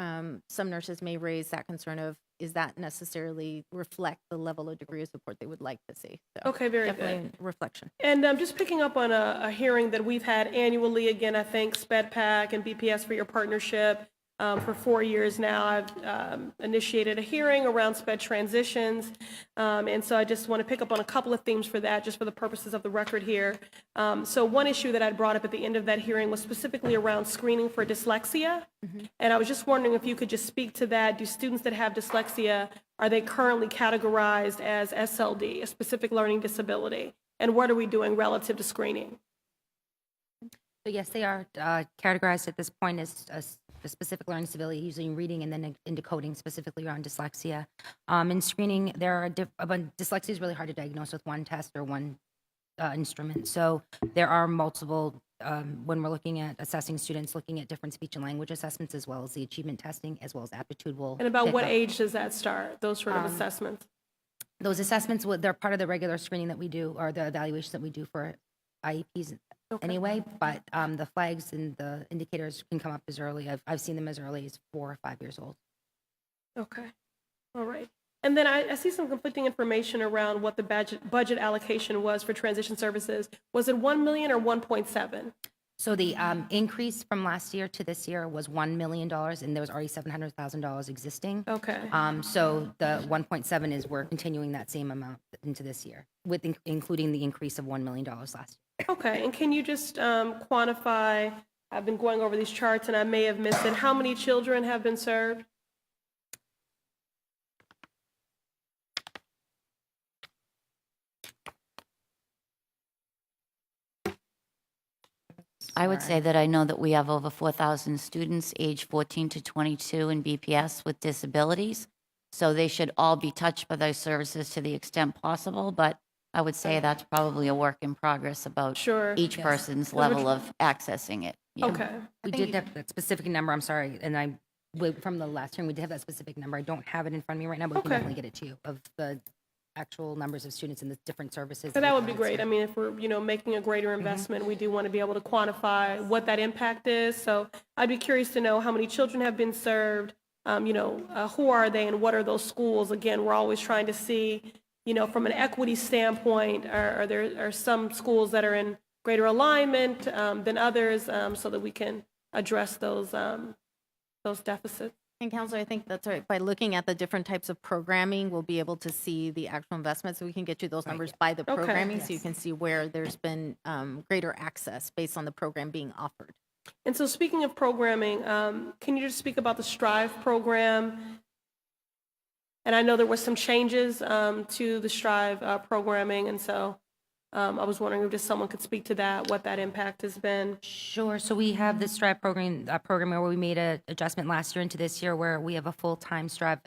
some nurses may raise that concern of, is that necessarily reflect the level of degree of support they would like to see? So Okay, very good. definitely reflection. And just picking up on a hearing that we've had annually, again, I thank SpedPAC and BPS for your partnership. For 4 years now, I've initiated a hearing around SPED transitions. And so I just want to pick up on a couple of themes for that, just for the purposes of the record here. So one issue that I brought up at the end of that hearing was specifically around screening for dyslexia. And I was just wondering if you could just speak to that. Do students that have dyslexia, are they currently categorized as SLD, a specific learning disability? And what are we doing relative to screening? So yes, they are categorized at this point as a specific learning disability, usually in reading and then in decoding, specifically around dyslexia. In screening, dyslexia is really hard to diagnose with one test or one instrument. So there are multiple, when we're looking at assessing students, looking at different speech and language assessments, as well as the achievement testing, as well as aptitude will. And about pick what up. age does that start, those sort of assessments? Those assessments, they're part of the regular screening that we do, or the evaluations that we do for IEPs anyway, but the flags and the indicators can come up as early. I've seen them as early as 4 or 5 years old. Okay, all right. And then I see some conflicting information around what the budget allocation was for transition services. Was it 1 million or 1.7? So the increase from last year to this year was $1 million, and there was already $700,000 existing. Okay. So the 1.7 is we're continuing that same amount into this year, with including the increase of $1 million last year. Okay, and can you just quantify, I've been going over these charts and I may have missed it, how many children have been served? I would say that I know that we have over 4,000 students age 14 to 22 in BPS with disabilities. So they should all be touched by those services to the extent possible. But I would say that's probably a work in progress about Sure. each Yes. person's level of accessing it. Yeah. Okay, We did have that specific number, I'm sorry, and from the last hearing, we did have that specific number. I don't have it in front of me right now, but we can Okay. definitely get it to you, of the actual numbers of students in the different services. so that would be provided. great. I mean, if we're, making a greater investment, we do want to be able to quantify what that impact is. So I'd be curious to know how many children have been served, who are they and what are those schools? Again, we're always trying to see, from an equity standpoint, are there some schools that are in greater alignment than others, so that we can address those deficits? And Counselor, I think that's right. By looking at the different types of programming, we'll be able to see the actual investments. So we can get you those numbers by the Okay. programming, so you can see where there's been greater access based on the program being offered. And so speaking of programming, can you just speak about the Strive program? And I know there was some changes to the Strive programming, and so I was wondering if just someone could speak to that, what that impact has been. Sure. So we have the Strive program where we made an adjustment last year into this year, where we have a full-time Strive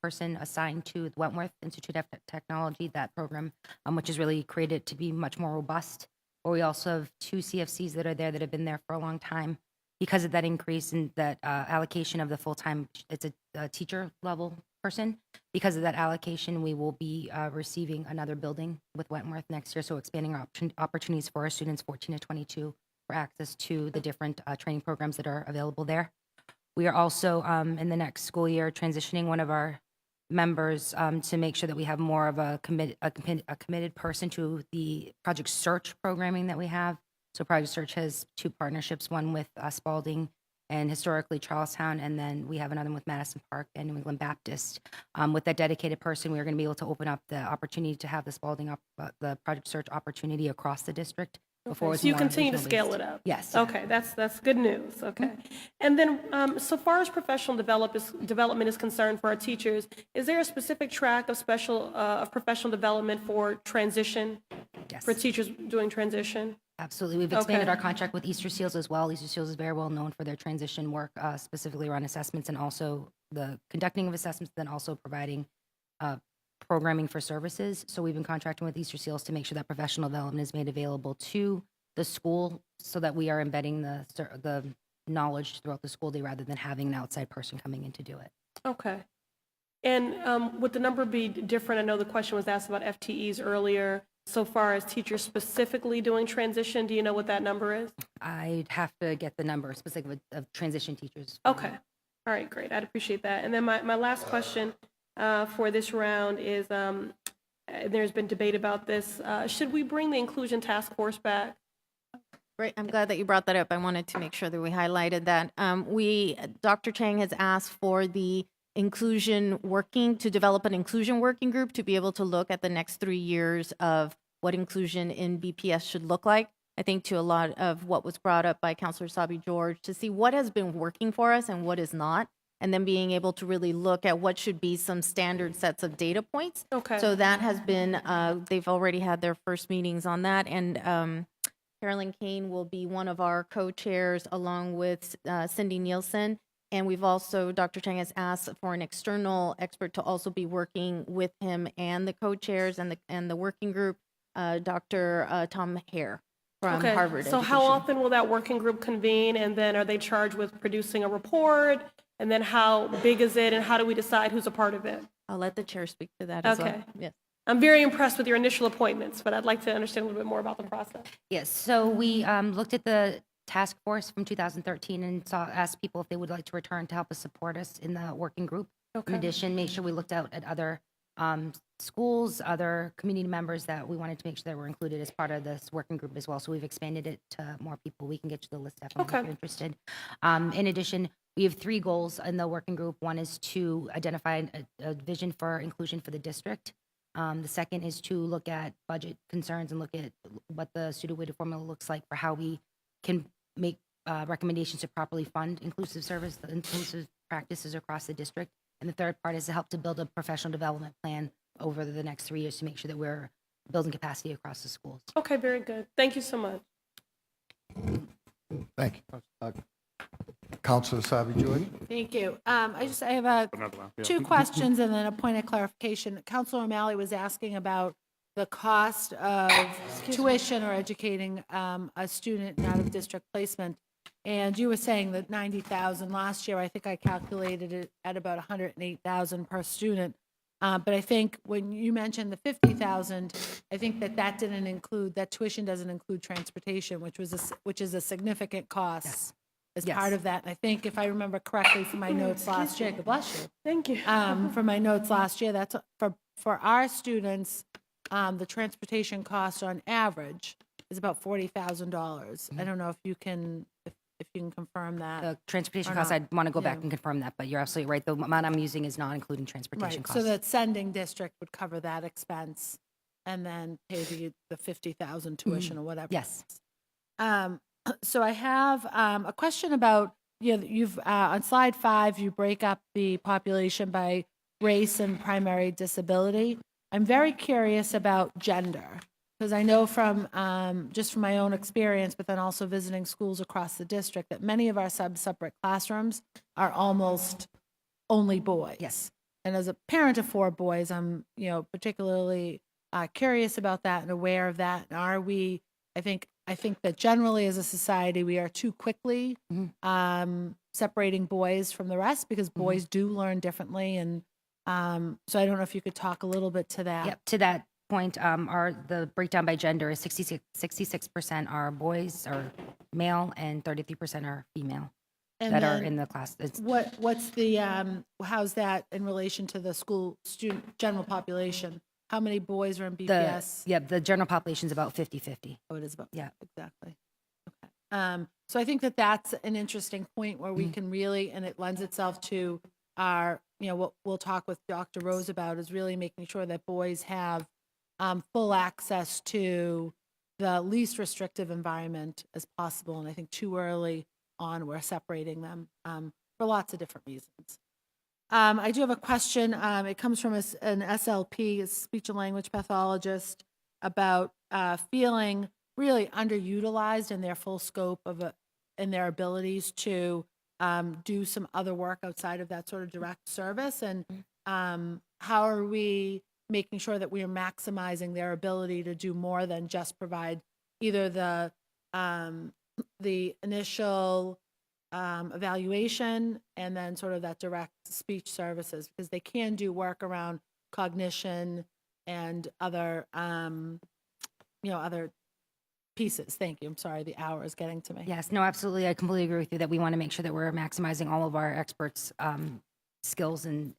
person assigned to the Wentworth Institute of Technology, that program, which is really created to be much more robust. Or we also have 2 CFCs that are there that have been there for a long time. Because of that increase in that allocation of the full-time, it's a teacher level person. Because of that allocation, we will be receiving another building with Wentworth next year, so expanding our opportunities for our students 14 to 22 for access to the different training programs that are available there. We are also, in the next school year, transitioning one of our members to make sure that we have more of a committed person to the Project Search programming that we have. So Project Search has 2 partnerships, one with Spalding and historically Charlestown, and then we have another one with Madison Park and New England Baptist. With that dedicated person, we are going to be able to open up the opportunity to have the Spalding, the Project Search opportunity across the district. Before it was So you more continue to regional-based. scale it up? Yes. Okay, that's good news, okay. And then, so far as professional development is concerned for our teachers, is there a specific track of professional development for transition? Yes. For teachers doing transition? Absolutely. We've expanded Okay. our contract with Easter Seals as well. Easter Seals is very well known for their transition work, specifically around assessments and also the conducting of assessments, then also providing programming for services. So we've been contracting with Easter Seals to make sure that professional development is made available to the school so that we are embedding the knowledge throughout the school day rather than having an outside person coming in to do it. Okay. And would the number be different? I know the question was asked about FTEs earlier. so far as teachers specifically doing transition? Do you know what that number is? I'd have to get the number specific of transition teachers. Okay. All right, great. I'd appreciate that. And then my last question for this round is, there's been debate about this. Should we bring the inclusion task force back? Great, I'm glad that you brought that up. I wanted to make sure that we highlighted that. Dr. Chang has asked for the to develop an inclusion working group to be able to look at the next 3 years of what inclusion in BPS should look like. I think to a lot of what was brought up by Counselor Sabi George, to see what has been working for us and what is not, and then being able to really look at what should be some standard sets of data points. Okay. So that has been, they've already had their first meetings on that, and Carolyn Kane will be one of our co-chairs along with Cindy Nielsen. And we've also, Dr. Chang has asked for an external expert to also be working with him and the co-chairs and the working group, Dr. Tom Hare from Okay. Harvard So how Education. often will that working group convene? And then are they charged with producing a report? And then how big is it? And how do we decide who's a part of it? I'll let the chair speak to that as well. Okay. Yes. I'm very impressed with your initial appointments, but I'd like to understand a little bit more about the process. Yes, so we looked at the task force from 2013 and asked people if they would like to return to help us support us in the working group. Okay. In addition, make sure we looked out at other schools, other community members that we wanted to make sure that were included as part of this working group as well. So we've expanded it to more people. We can get you the list definitely if Okay. you're interested. In addition, we have 3 goals in the working group. One is to identify a vision for inclusion for the district. The second is to look at budget concerns and look at what the student-weighted formula looks like for how we can make recommendations to properly fund inclusive practices across the district. And the third part is to help to build a professional development plan over the next 3 years to make sure that we're building capacity across the schools. Okay, very good. Thank you so much. Thank you. Counselor Sabi George? Thank you. I have Another one, yeah. 2 questions and then a point of clarification. Counselor O'Malley was asking about the cost of tuition or educating a student in out-of-district placement. And you were saying that 90,000 last year. I think I calculated it at about 108,000 per student. But I think when you mentioned the 50,000, I think that didn't include, that tuition doesn't include transportation, which is a significant cost as Yes. part of that. And I think if I remember correctly from my notes last year, God bless you. Thank you. From my notes last year, that's for our students, the transportation cost on average is about $40,000. I don't know if you can confirm that. The transportation Or costs, not. I'd want to go back Yeah. and confirm that, but you're absolutely right. The amount I'm using is not including transportation Right, costs. so that sending district would cover that expense and then pay the 50,000 tuition or whatever. Yes. So I have a question about, you've on slide 5, you break up the population by race and primary disability. I'm very curious about gender, because I know from just from my own experience, but then also visiting schools across the district, that many of our separate classrooms are almost only boys. Yes. And as a parent of 4 boys, I'm particularly curious about that and aware of that. And are we? I think that generally as a society we are too quickly separating boys from the rest, because boys do learn differently. And so I don't know if you could talk a little bit to that. Yep, to that point, the breakdown by gender is 66% are boys or male and 33% are female And that are then in the class. It's what's the how's that in relation to the school student general population? How many boys are in BPS? the general population is about 50-50. Oh, it is about, Yeah. exactly. Okay. So I think that's an interesting point where we can really, and it lends itself to our, what we'll talk with Dr. Rose about, is really making sure that boys have full access to the least restrictive environment as possible. And I think too early on, we're separating them for lots of different reasons. I do have a question. It comes from an SLP, a speech and language pathologist, about feeling really underutilized in their full scope in their abilities to do some other work outside of that sort of direct service. And how are we making sure that we are maximizing their ability to do more than just provide either the initial evaluation and then sort of that direct speech services, because they can do work around cognition and other other pieces. Thank you. I'm sorry, the hour is getting to me. Yes, no, absolutely. I completely agree with you that we want to make sure that we're maximizing all of our experts' skills and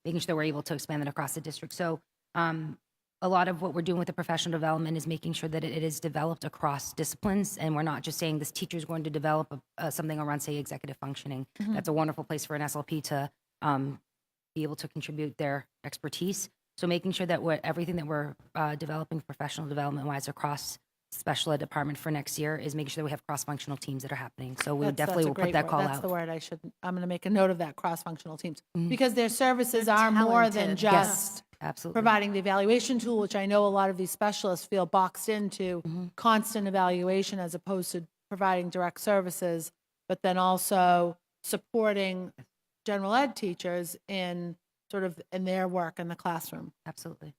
making sure that we're able to expand it across the district. So a lot of what we're doing with the professional development is making sure that it is developed across disciplines, and we're not just saying this teacher is going to develop something around, say, executive functioning. That's a wonderful place for an SLP to be able to contribute their expertise. So making sure that everything that we're developing professional development-wise across special ed department for next year is making sure that we have cross-functional teams that are happening. So we definitely That's a will put great that word. call That's out. the word I'm going to make a note of that, cross-functional teams, because their services are more than talented. just Absolutely. providing the evaluation tool, which I know a lot of these specialists feel boxed into constant evaluation as opposed to providing direct services, but then also supporting general ed teachers in sort of in their work in the classroom. Absolutely.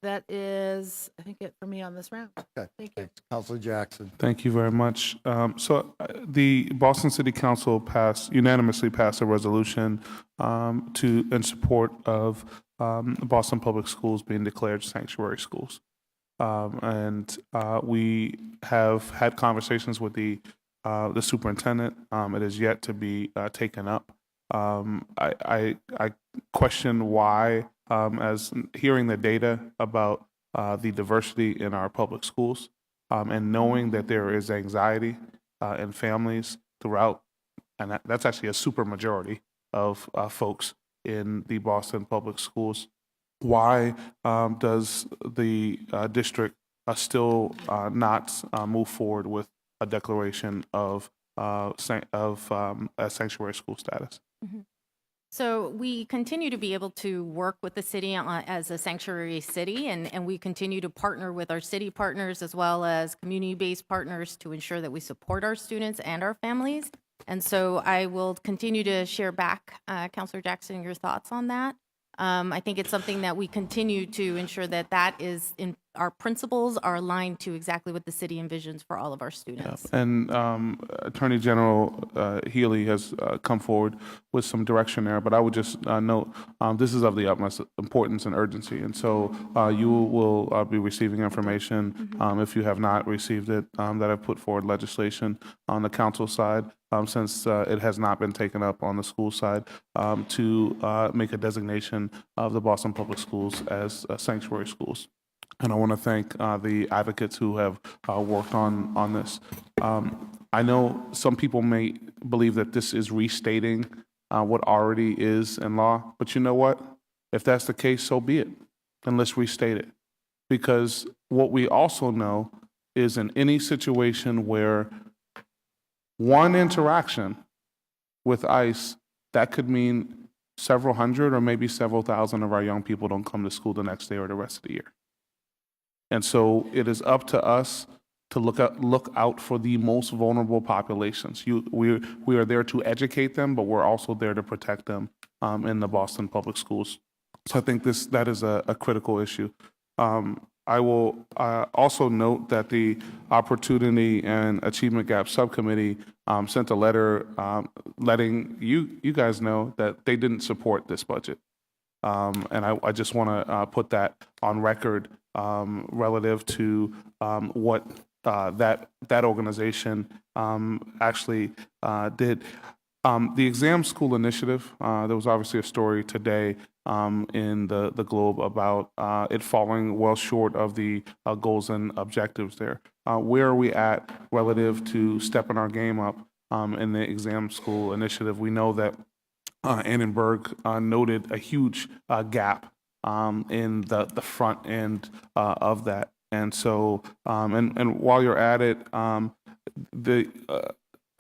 That is, I think, it for me on this round. Okay, Thank you. thanks. Counselor Jackson. Thank you very much. The Boston City Council unanimously passed a resolution in support of Boston Public Schools being declared sanctuary schools. We have had conversations with the superintendent. It is yet to be taken up. I question why, as hearing the data about the diversity in our public schools, and knowing that there is anxiety in families throughout, and that's actually a super majority of folks in the Boston public schools. Why does the district still not move forward with a declaration of a sanctuary school status? So we continue to be able to work with the city as a sanctuary city, and we continue to partner with our city partners as well as community-based partners to ensure that we support our students and our families. And so I will continue to share back, Counselor Jackson, your thoughts on that. I think it's something that we continue to ensure that is in our principles are aligned to exactly what the city envisions for all of our students. And Attorney General Healy has come forward with some direction there, but I would just note this is of the utmost importance and urgency. And so you will be receiving information, if you have not received it, that I've put forward legislation on the council side, since it has not been taken up on the school side, to make a designation of the Boston Public Schools as sanctuary schools. And I want to thank the advocates who have worked on this. I know some people may believe that this is restating what already is in law, but you know what? If that's the case, so be it. Then let's restate it. Because what we also know is in any situation where one interaction with ICE, that could mean several hundred or maybe several thousand of our young people don't come to school the next day or the rest of the year. And so it is up to us to look out for the most vulnerable populations. We are there to educate them, but we're also there to protect them in the Boston public schools. So I think that is a critical issue. I will also note that the Opportunity and Achievement Gap Subcommittee sent a letter letting you guys know that they didn't support this budget. And I just want to put that on record relative to what that organization actually did. The Exam School Initiative, there was obviously a story today in the Globe about it falling well short of the goals and objectives there. Where are we at relative to stepping our game up in the Exam School Initiative? We know that Annenberg noted a huge gap in the front end of that. And so, and while you're at it,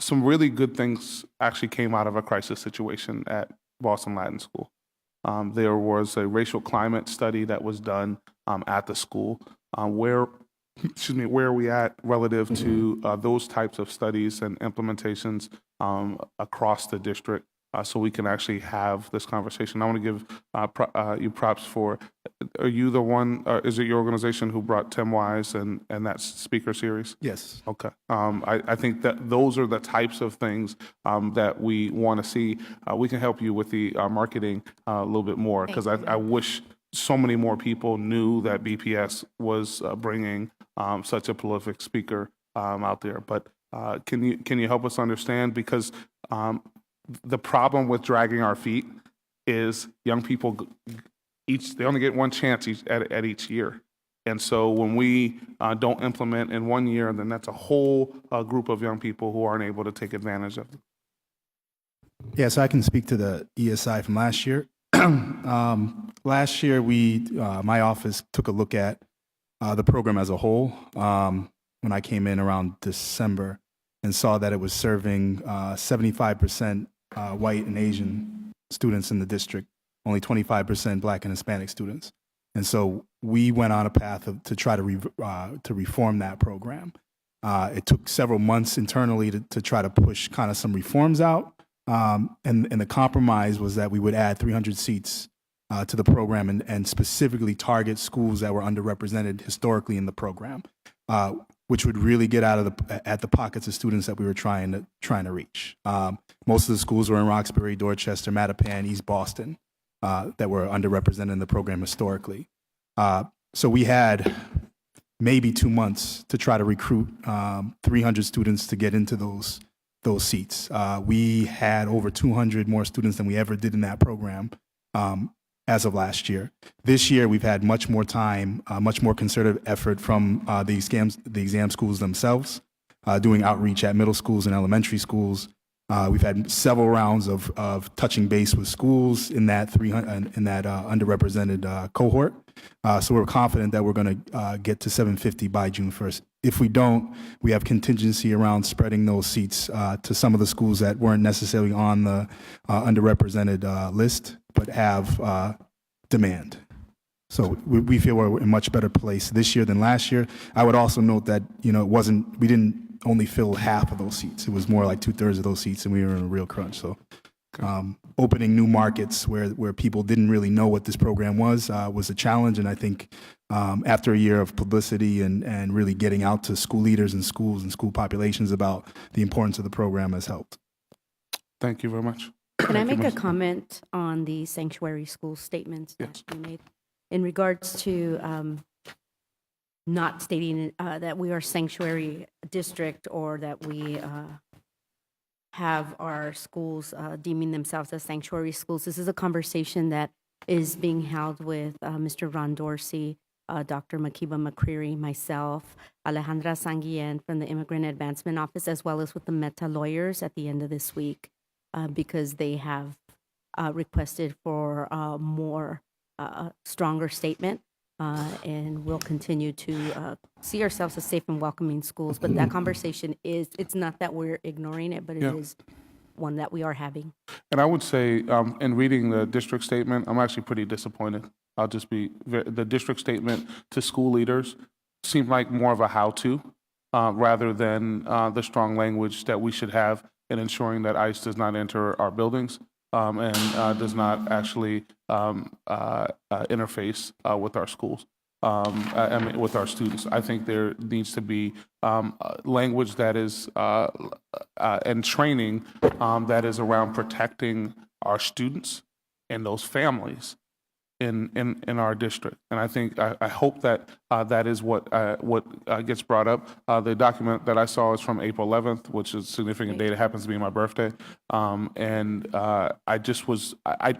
some really good things actually came out of a crisis situation at Boston Latin School. There was a racial climate study that was done at the school. Where are we at relative to those types of studies and implementations across the district? So we can actually have this conversation. I want to give you props for, are you the one, is it your organization who brought Tim Wise and that speaker series? Yes. Okay. I think that those are the types of things that we want to see. We can help you with the marketing a little bit more, because I wish so many more people knew that BPS was bringing such a prolific speaker out there. But can you help us understand? Because the problem with dragging our feet is young people they only get one chance at each year. And so when we don't implement in 1 year, then that's a whole group of young people who aren't able to take advantage of it. Yeah, so I can speak to the ESI from last year. Last year, my office took a look at the program as a whole when I came in around December and saw that it was serving 75% white and Asian students in the district, only 25% Black and Hispanic students. And so we went on a path to try to reform that program. It took several months internally to try to push kind of some reforms out. And the compromise was that we would add 300 seats to the program and specifically target schools that were underrepresented historically in the program, which would really get at the pockets of students that we were trying to reach. Most of the schools were in Roxbury, Dorchester, Mattapan, East Boston that were underrepresented in the program historically. So we had maybe 2 months to try to recruit 300 students to get into those seats. We had over 200 more students than we ever did in that program as of last year. This year, we've had much more time, much more concerted effort from the exam schools themselves, doing outreach at middle schools and elementary schools. We've had several rounds of touching base with schools in that underrepresented cohort. So we're confident that we're going to get to 750 by June 1st. If we don't, we have contingency around spreading those seats to some of the schools that weren't necessarily on the underrepresented list, but have demand. So we feel we're in a much better place this year than last year. I would also note that we didn't only fill half of those seats. It was more like 2/3 of those seats, and we were in a real crunch. So opening new markets where people didn't really know what this program was a challenge. And I think after a year of publicity and really getting out to school leaders and schools and school populations about the importance of the program has helped. Thank you very much. Can I Thank you, make a Ms. comment on the sanctuary school statements Yes. that you made in regards to not stating that we are sanctuary district or that we have our schools deeming themselves as sanctuary schools? This is a conversation that is being held with Mr. Ron Dorsey, Dr. Makiba McCreary, myself, Alejandra Sanguillen from the Immigrant Advancement Office, as well as with the Meta lawyers at the end of this week, because they have requested for a more stronger statement. And we'll continue to see ourselves as safe and welcoming schools. But that conversation it's not that we're ignoring it, but it is one that we are having. And I would say, in reading the district statement, I'm actually pretty disappointed. I'll just be, the district statement to school leaders seemed like more of a how-to rather than the strong language that we should have in ensuring that ICE does not enter our buildings and does not actually interface with our schools. I mean, with our students. I think there needs to be language that is, and training that is around protecting our students and those families in our district. And I think, I hope that that is what gets brought up. The document that I saw is from April 11th, which is a significant date. It happens to be my birthday. And I just was,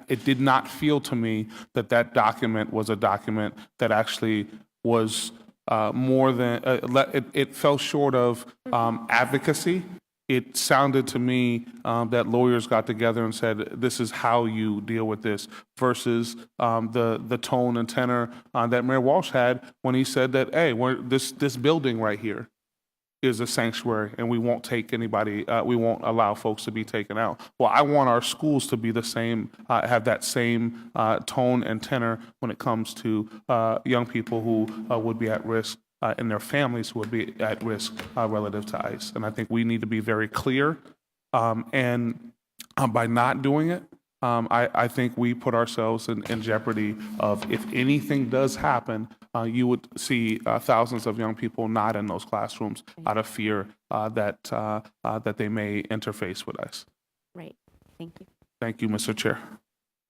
it did not feel to me that that document was a document that actually was more than, it fell short of advocacy. It sounded to me that lawyers got together and said, this is how you deal with this, versus the tone and tenor that Mayor Walsh had when he said that, hey, this building right here is a sanctuary and we won't take anybody, we won't allow folks to be taken out. Well, I want our schools to be the same, have that same tone and tenor when it comes to young people who would be at risk and their families who would be at risk relative to ICE. And I think we need to be very clear. And by not doing it, I think we put ourselves in jeopardy of, if anything does happen, you would see thousands of young people not in those classrooms out of fear that they may interface with ICE. Right. Thank you. Thank you, Mr. Chair.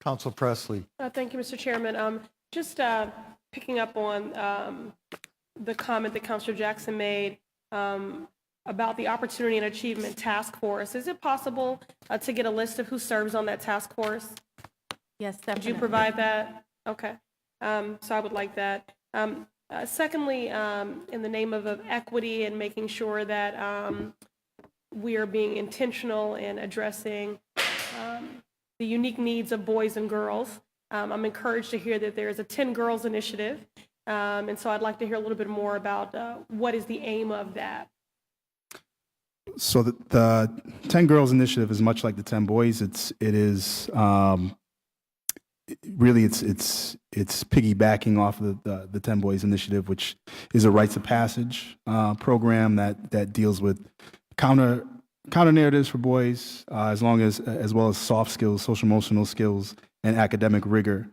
Council Presley. Thank you, Mr. Chairman. Just picking up on the comment that Counselor Jackson made about the Opportunity and Achievement Task Force. Is it possible to get a list of who serves on that task force? Yes, Could you definitely. provide that? Okay. So I would like that. Secondly, in the name of equity and making sure that we are being intentional in addressing the unique needs of boys and girls, I'm encouraged to hear that there is a 10 Girls Initiative. And so I'd like to hear a little bit more about what is the aim of that. So the 10 Girls Initiative is much like the 10 Boys. Really it's piggybacking off of the 10 Boys Initiative, which is a rites of passage program that deals with counter narratives for boys, as well as soft skills, social emotional skills, and academic rigor.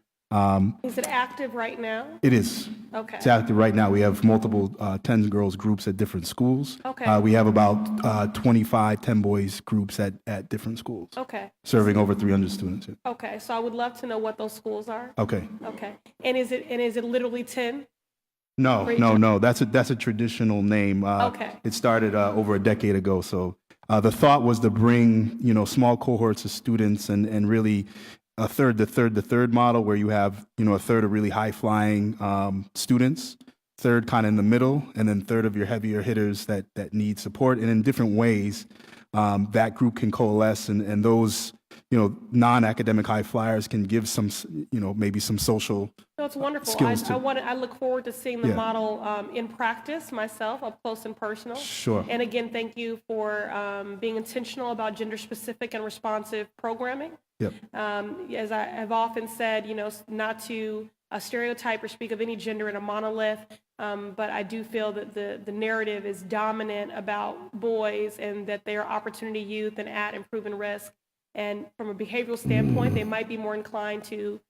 Is it active right now? It is. Okay. It's active right now. We have multiple 10 girls groups at different schools. Okay. We have about 25 10 boys groups at different schools, Okay. serving over 300 students. Okay. So I would love to know what those schools are. Okay. Okay. And is it literally 10? No. That's a traditional name. Okay. It started over a decade ago. So the thought was to bring small cohorts of students and really a third model where you have a third of really high flying students, third kind of in the middle, and then third of your heavier hitters that need support. And in different ways, that group can coalesce, and those non-academic high flyers can give some maybe some social So it's wonderful. skills too. I look forward to seeing the Yeah. model in practice myself, up close and personal. Sure. And again, thank you for being intentional about gender-specific and responsive programming. Yep. As I have often said, not to stereotype or speak of any gender in a monolith, but I do feel that the narrative is dominant about boys and that they are opportunity youth and at and proven risk. And from a behavioral standpoint, they might be more inclined to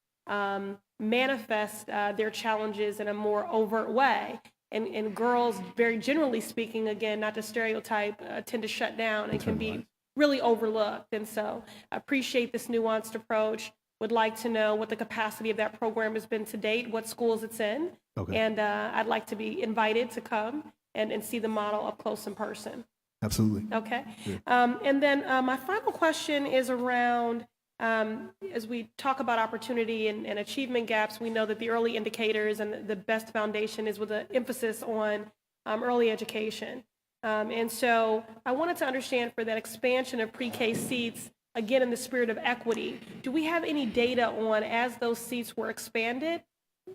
manifest their challenges in a more overt way. And girls, very generally speaking, again, not to stereotype, tend to shut down and can be really overlooked. And so I appreciate this nuanced approach. Would like to know what the capacity of that program has been to date, what schools it's in. Okay. And I'd like to be invited to come and see the model up close in person. Absolutely. Okay. And then my final question is around, as we talk about opportunity and achievement gaps, we know that the early indicators and the best foundation is with an emphasis on early education. And so I wanted to understand, for that expansion of pre-K seats, again, in the spirit of equity, do we have any data on, as those seats were expanded,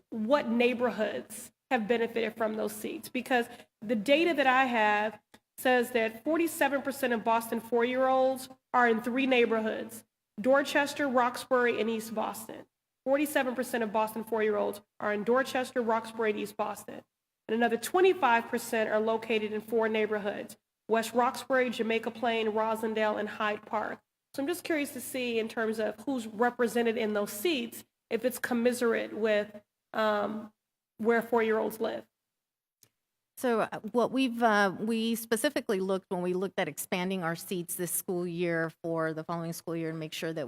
what neighborhoods have benefited from those seats? Because the data that I have says that 47% of Boston 4-year-olds are in 3 neighborhoods: Dorchester, Roxbury, and East Boston. 47% of Boston 4-year-olds are in Dorchester, Roxbury, and East Boston. And another 25% are located in 4 neighborhoods: West Roxbury, Jamaica Plain, Rosendale, and Hyde Park. So I'm just curious to see, in terms of who's represented in those seats, if it's commiserate with where 4-year-olds live. So what we specifically looked when we looked at expanding our seats this school year for the following school year and make sure that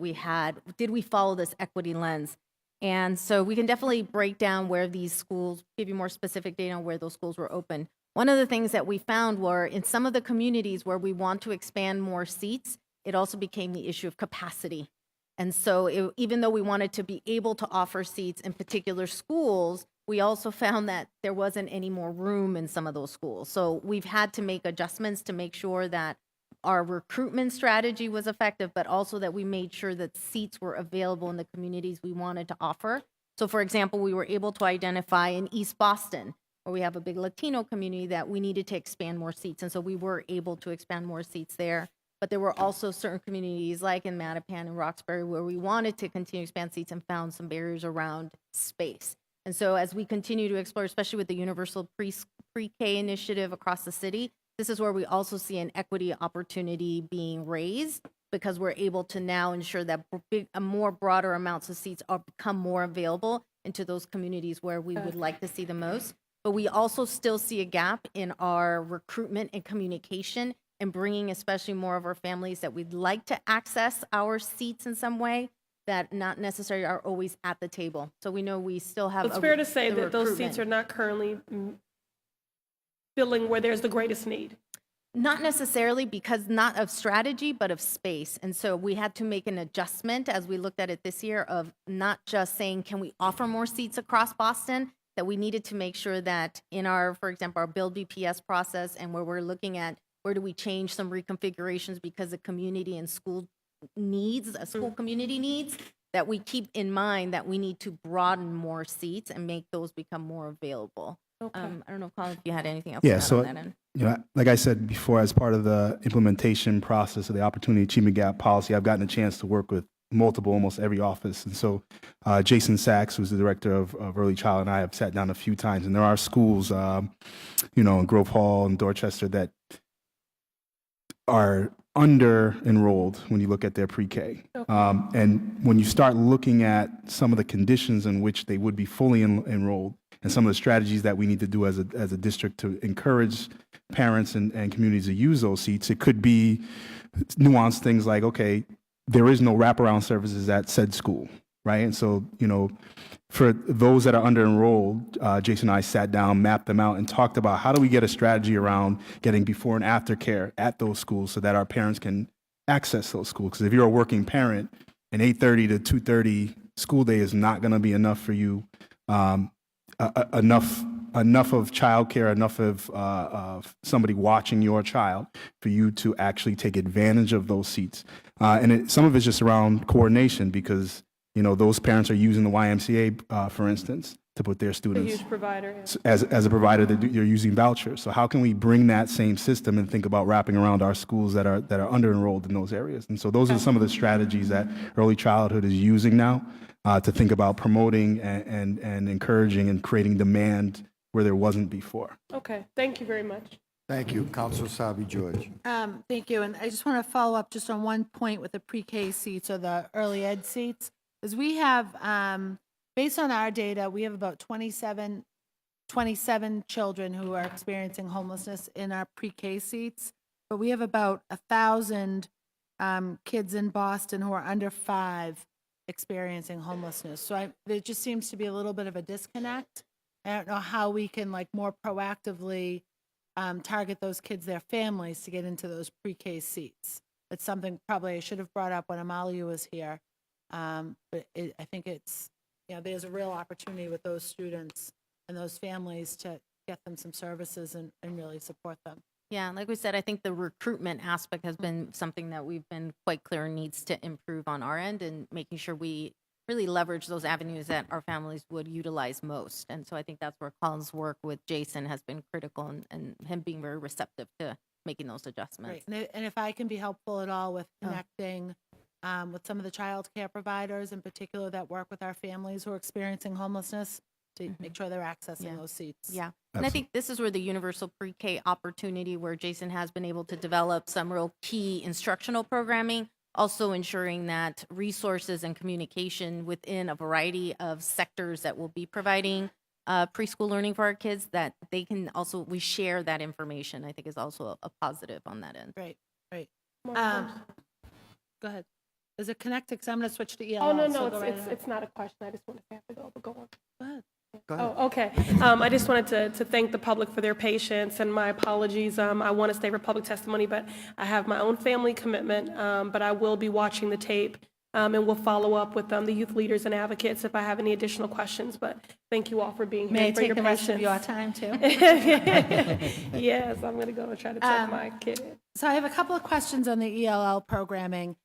did we follow this equity lens? And so we can definitely break down where these schools, give you more specific data on where those schools were open. One of the things that we found were in some of the communities where we want to expand more seats, it also became the issue of capacity. And so even though we wanted to be able to offer seats in particular schools, we also found that there wasn't any more room in some of those schools. So we've had to make adjustments to make sure that our recruitment strategy was effective, but also that we made sure that seats were available in the communities we wanted to offer. So for example, we were able to identify in East Boston, where we have a big Latino community, that we needed to expand more seats. And so we were able to expand more seats there. But there were also certain communities like in Mattapan and Roxbury where we wanted to continue to expand seats and found some barriers around space. And so as we continue to explore, especially with the Universal Pre-K initiative across the city, this is where we also see an equity opportunity being raised, because we're able to now ensure that more broader amounts of seats become more available into those communities where we would like to see the most. But we also still see a gap in our recruitment and communication and bringing especially more of our families that we'd like to access our seats in some way, that not necessarily are always at the table. So we know we still have. It's fair to say the that those seats recruitment. are not currently filling where there's the greatest need. Not necessarily, because not of strategy, but of space. And so we had to make an adjustment as we looked at it this year of not just saying, can we offer more seats across Boston? That we needed to make sure that in our, for example, our Build BPS process, and where we're looking at where do we change some reconfigurations because of community and school needs, school community needs, that we keep in mind that we need to broaden more seats and make those become more available. I don't know, Colin, if you had anything else to Yeah, add so on that end. like I said before, as part of the implementation process of the Opportunity Achievement Gap policy, I've gotten a chance to work with almost every office. And so Jason Sachs, who's the director of Early Child, and I have sat down a few times. And there are schools, in Grove Hall and Dorchester that are under enrolled when you look at their pre-K. And when you start looking at some of the conditions in which they would be fully enrolled and some of the strategies that we need to do as a district to encourage parents and communities to use those seats, it could be nuanced things like, okay, there is no wraparound services at said school, right? And so, for those that are under enrolled, Jason and I sat down, mapped them out, and talked about how do we get a strategy around getting before and after care at those schools so that our parents can access those schools. Because if you're a working parent, an 8:30 to 2:30 school day is not going to be enough for you, enough of childcare, enough of somebody watching your child for you to actually take advantage of those seats. And some of it's just around coordination because those parents are using the YMCA, for instance, to put their A students huge provider. Yeah. as a provider. You're using vouchers. So how can we bring that same system and think about wrapping around our schools that are under enrolled in those areas? And so those are some of the strategies that early childhood is using now to think about promoting and encouraging and creating demand where there wasn't before. Okay, thank you very much. Thank you. Counselor Sabi George. Thank you. And I just want to follow up just on one point with the pre-K seats or the early ed seats. Is we have, based on our data, we have about 27 children who are experiencing homelessness in our pre-K seats, but we have about 1,000 kids in Boston who are under 5 experiencing homelessness. So there just seems to be a little bit of a disconnect. I don't know how we can like more proactively target those kids, their families, to get into those pre-K seats. It's something probably I should have brought up when Amalia was here. But I think it's, there's a real opportunity with those students and those families to get them some services and really support them. Yeah, like we said, I think the recruitment aspect has been something that we've been quite clear needs to improve on our end, and making sure we really leverage those avenues that our families would utilize most. And so I think that's where Colin's work with Jason has been critical, and him being very receptive to making those adjustments. Right. And if I can be helpful at all with connecting with some of the child care providers in particular that work with our families who are experiencing homelessness, to make sure they're accessing those seats. Yeah. And I think this is where the universal pre-K opportunity, where Jason has been able to develop some real key instructional programming, also ensuring that resources and communication within a variety of sectors that will be providing preschool learning for our kids, that they can also, we share that information, I think is also a positive on that end. Right. More Go questions? ahead. Is it connected? Because I'm going to switch to ELL. Oh, no, so no, go right ahead. it's not a question. I just wanted to have to go, but go on. Go ahead. Go ahead. Oh, okay. I just wanted to thank the public for their patience, and my apologies. I want to stay for public testimony, but I have my own family commitment, but I will be watching the tape, and we'll follow up with the youth leaders and advocates if I have any additional questions. But thank you all for being here. May I and for take your the rest of patience. your time, too? Yes, I'm going to go and try to tuck my kid in. So I have a couple of questions on the ELL programming.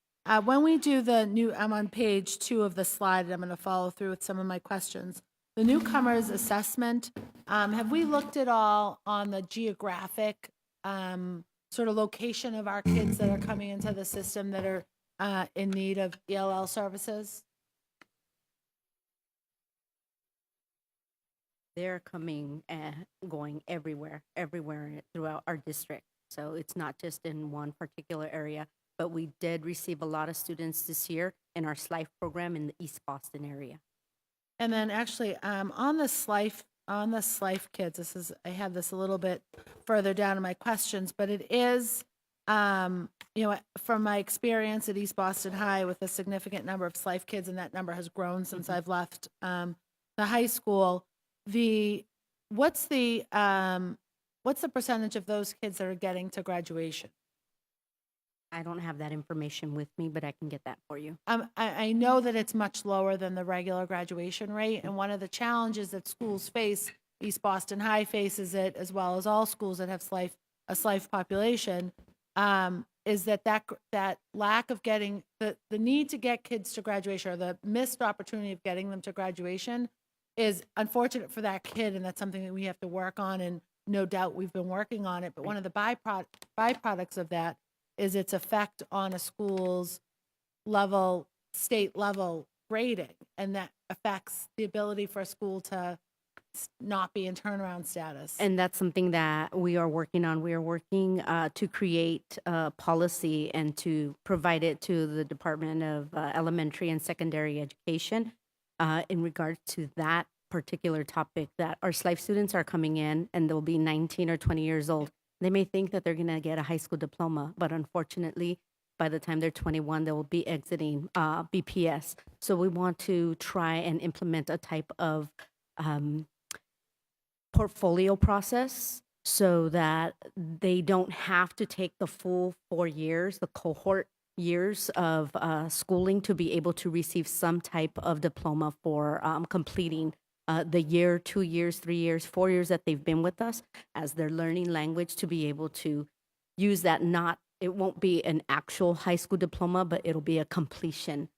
When we do the new, I'm on page 2 of the slide, and I'm going to follow through with some of my questions. The newcomers assessment, have we looked at all on the geographic sort of location of our kids that are coming into the system that are in need of ELL services? They're coming and going everywhere throughout our district. So it's not just in one particular area, but we did receive a lot of students this year in our SLIFE program in the East Boston area. And then actually, on the SLIFE kids, I have this a little bit further down in my questions, but it is From my experience at East Boston High with a significant number of SLIFE kids, and that number has grown since I've left the high school, what's the percentage of those kids that are getting to graduation? I don't have that information with me, but I can get that for you. I know that it's much lower than the regular graduation rate, and one of the challenges that schools face, East Boston High faces it, as well as all schools that have a SLIFE population, is that lack of getting, the need to get kids to graduation, or the missed opportunity of getting them to graduation, is unfortunate for that kid, and that's something that we have to work on, and no doubt we've been working on it, but one of the byproducts of that is its effect on a school's state level grading, and that affects the ability for a school to not be in turnaround status. And that's something that we are working on. We are working to create a policy and to provide it to the Department of Elementary and Secondary Education in regards to that particular topic, that our SLIFE students are coming in and they'll be 19 or 20 years old. They may think that they're going to get a high school diploma, but unfortunately, by the time they're 21, they will be exiting BPS. So we want to try and implement a type of portfolio process so that they don't have to take the full 4 years, the cohort years of schooling, to be able to receive some type of diploma for completing the year, 2 years, 3 years, 4 years that they've been with us as they're learning language, to be able to use that. It won't be an actual high school diploma, but it'll be a completion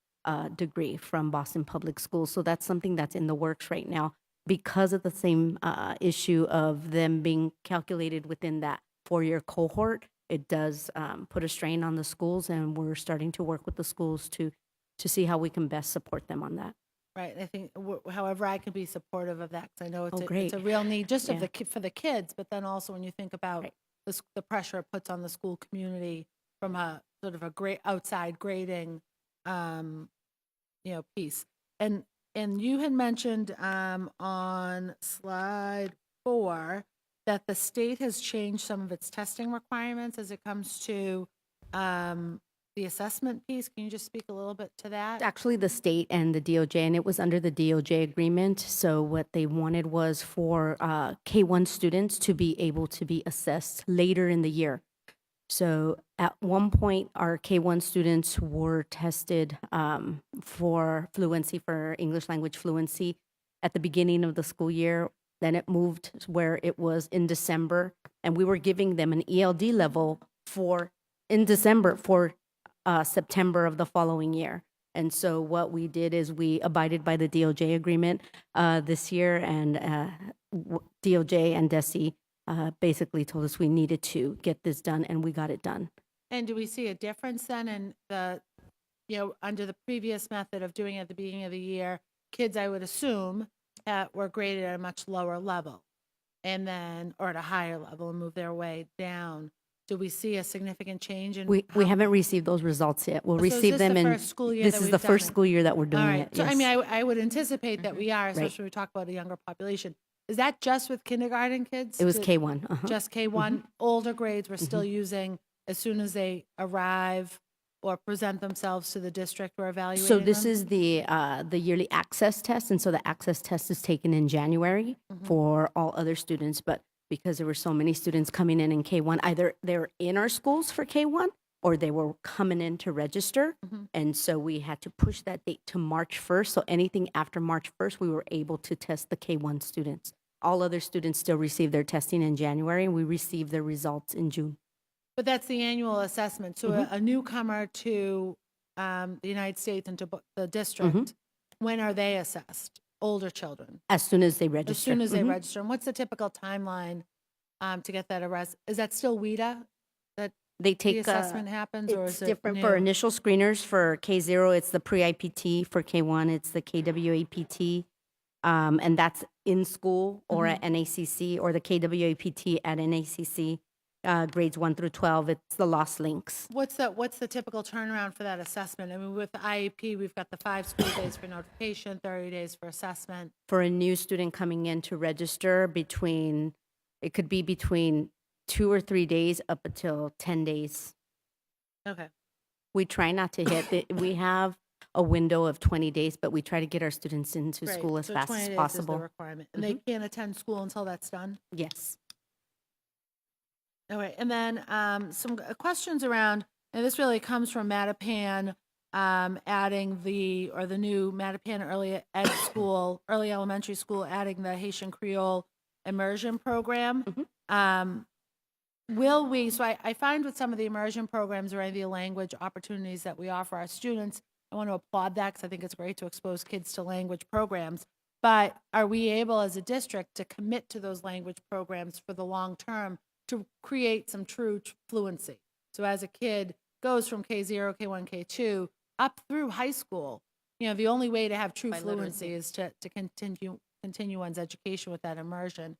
degree from Boston Public Schools. So that's something that's in the works right now, because of the same issue of them being calculated within that 4-year cohort. It does put a strain on the schools, and we're starting to work with the schools to see how we can best support them on that. Right, and I think however I can be supportive of that, because I know it's great. a real need just Yeah. for the kids, but then also when you think about Right. the pressure it puts on the school community from a sort of a great outside grading, piece. And you had mentioned on slide 4 that the state has changed some of its testing requirements as it comes to the assessment piece. Can you just speak a little bit to that? It's actually the state and the DOJ, and it was under the DOJ agreement. So what they wanted was for K-1 students to be able to be assessed later in the year. So at one point, our K-1 students were tested for fluency, for English language fluency, at the beginning of the school year. Then it moved where it was in December, and we were giving them an ELD level in December for September of the following year. And so what we did is we abided by the DOJ agreement this year, and DOJ and DESE basically told us we needed to get this done, and we got it done. And do we see a difference then in under the previous method of doing it at the beginning of the year, kids, I would assume, were graded at a much lower level, or at a higher level, and move their way down? Do we see a significant change in? We haven't received those results yet. We'll So is receive this them the in. first school year This that is we've the done first it? school year that we're All doing right. it. So, I yes. mean, I would anticipate that we are, especially when we talk about a younger population. Is that just with kindergarten kids? It was K-1. Just K-1? Older grades we're still using as soon as they arrive or present themselves to the district, we're evaluating So this them? is the yearly access test, and so the access test is taken in January for all other students. But because there were so many students coming in K-1, either they were in our schools for K-1 or they were coming in to register, and so we had to push that date to March 1st. So anything after March 1st, we were able to test the K-1 students. All other students still receive their testing in January, and we receive their results in June. But that's the annual assessment. So a newcomer to the United States and to the district, when are they assessed? Older children? As soon as they register. As soon as they register. And what's the typical timeline to get that arrest? Is that still WIDA, that They the take assessment happens, or It's is it different for new? initial screeners. For K0, it's the pre-IPT. For K1, it's the KWAPT. And that's in school or at NACC, or the KWAPT at NACC, grades 1 through 12. It's the lost links. What's the typical turnaround for that assessment? I mean, with the IEP, we've got the 5 school days for notification, 30 days for assessment. For a new student coming in to register, it could be between 2 or 3 days up until 10 days Okay. We try not to hit, we have a window of 20 days, but we try to get our students into Great. school as So fast 20 as days is the possible. requirement. And they can't attend school until that's done? Yes. All right, and then some questions around, and this really comes from Mattapan, adding the new Mattapan Early Ed School, early elementary school, adding the Haitian Creole immersion program. Will we, so I find with some of the immersion programs or any of the language opportunities that we offer our students, I want to applaud that because I think it's great to expose kids to language programs. But are we able as a district to commit to those language programs for the long term to create some true fluency? So as a kid goes from K0, K1, K2 up through high school, the only way to have true fluency is to continue one's education with that immersion.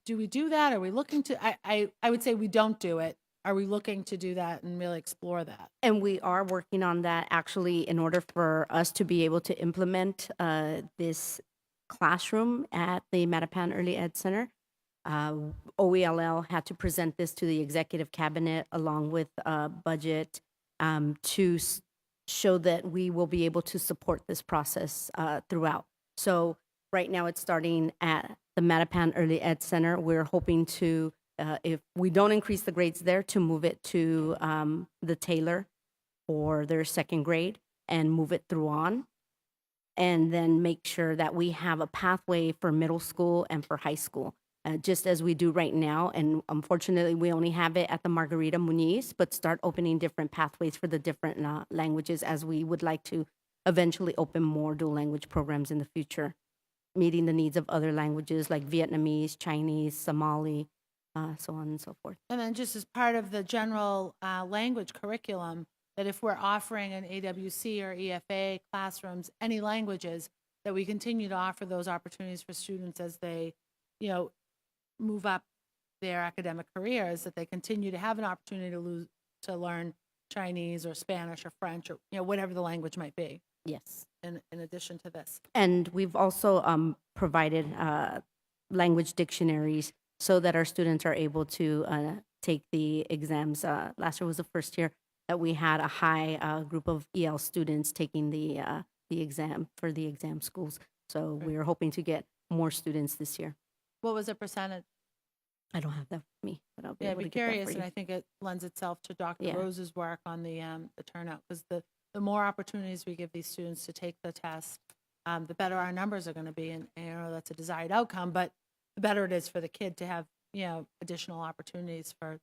Do we do that? Are we looking to, I would say we don't do it. Are we looking to do that and really explore that? And we are working on that actually in order for us to be able to implement this classroom at the Mattapan Early Ed Center. OELL had to present this to the executive cabinet along with a budget to show that we will be able to support this process throughout. So right now it's starting at the Mattapan Early Ed Center. We're hoping to, if we don't increase the grades there, to move it to the Taylor for their second grade and move it through on. And then make sure that we have a pathway for middle school and for high school, just as we do right now. And unfortunately, we only have it at the Margarita Muniz, but start opening different pathways for the different languages as we would like to eventually open more dual language programs in the future, meeting the needs of other languages like Vietnamese, Chinese, Somali, so on and so forth. And then just as part of the general language curriculum, that if we're offering an AWC or EFA classrooms, any languages, that we continue to offer those opportunities for students as they, move up their academic careers, that they continue to have an opportunity to learn Chinese or Spanish or French or, whatever the language might be. Yes. In addition to this. And we've also provided language dictionaries so that our students are able to take the exams. Last year was the first year that we had a high group of EL students taking the exam for the exam schools. So we're hoping to get more students this year. What was the percentage? I don't have that with me, but I'll be Yeah, able I'd to be get that curious, for you. and I think it lends itself to Dr. Yeah. Rose's work on the turnout, because the more opportunities we give these students to take the test, the better our numbers are going to be, and I know that's a desired outcome, but the better it is for the kid to have, additional opportunities for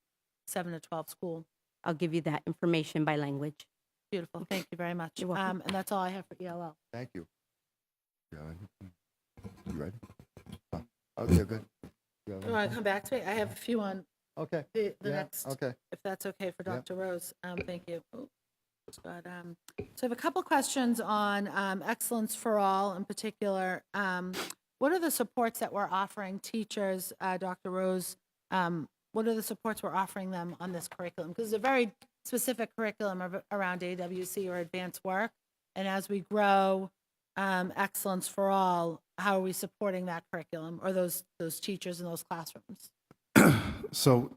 7 to 12 school. I'll give you that information by language. Beautiful, thank you very much. You're welcome. And that's all I have for ELL. Thank you. You ready? Okay, good. You want to come back to me? I have a few on Okay. the Yeah, next, okay. if that's okay for Yep. Dr. Rose. Thank you. Oh, but, so I have a couple questions on Excellence for All in particular. What are the supports that we're offering teachers, Dr. Rose? What are the supports we're offering them on this curriculum? Because it's a very specific curriculum around AWC or advanced work. And as we grow Excellence for All, how are we supporting that curriculum or those teachers in those classrooms? So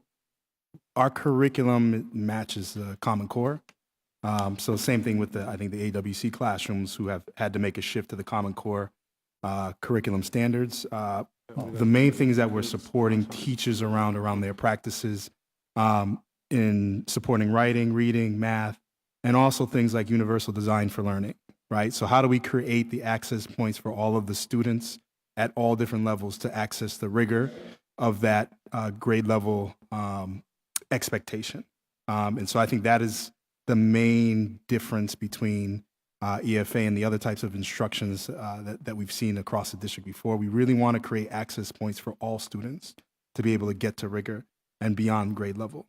our curriculum matches the Common Core. So same thing with I think the AWC classrooms who have had to make a shift to the Common Core curriculum standards. The main things that we're supporting teachers around their practices in supporting writing, reading, math, and also things like universal design for learning, right? So how do we create the access points for all of the students at all different levels to access the rigor of that grade level expectation? And so I think that is the main difference between EFA and the other types of instructions that we've seen across the district before. We really want to create access points for all students to be able to get to rigor and beyond grade level.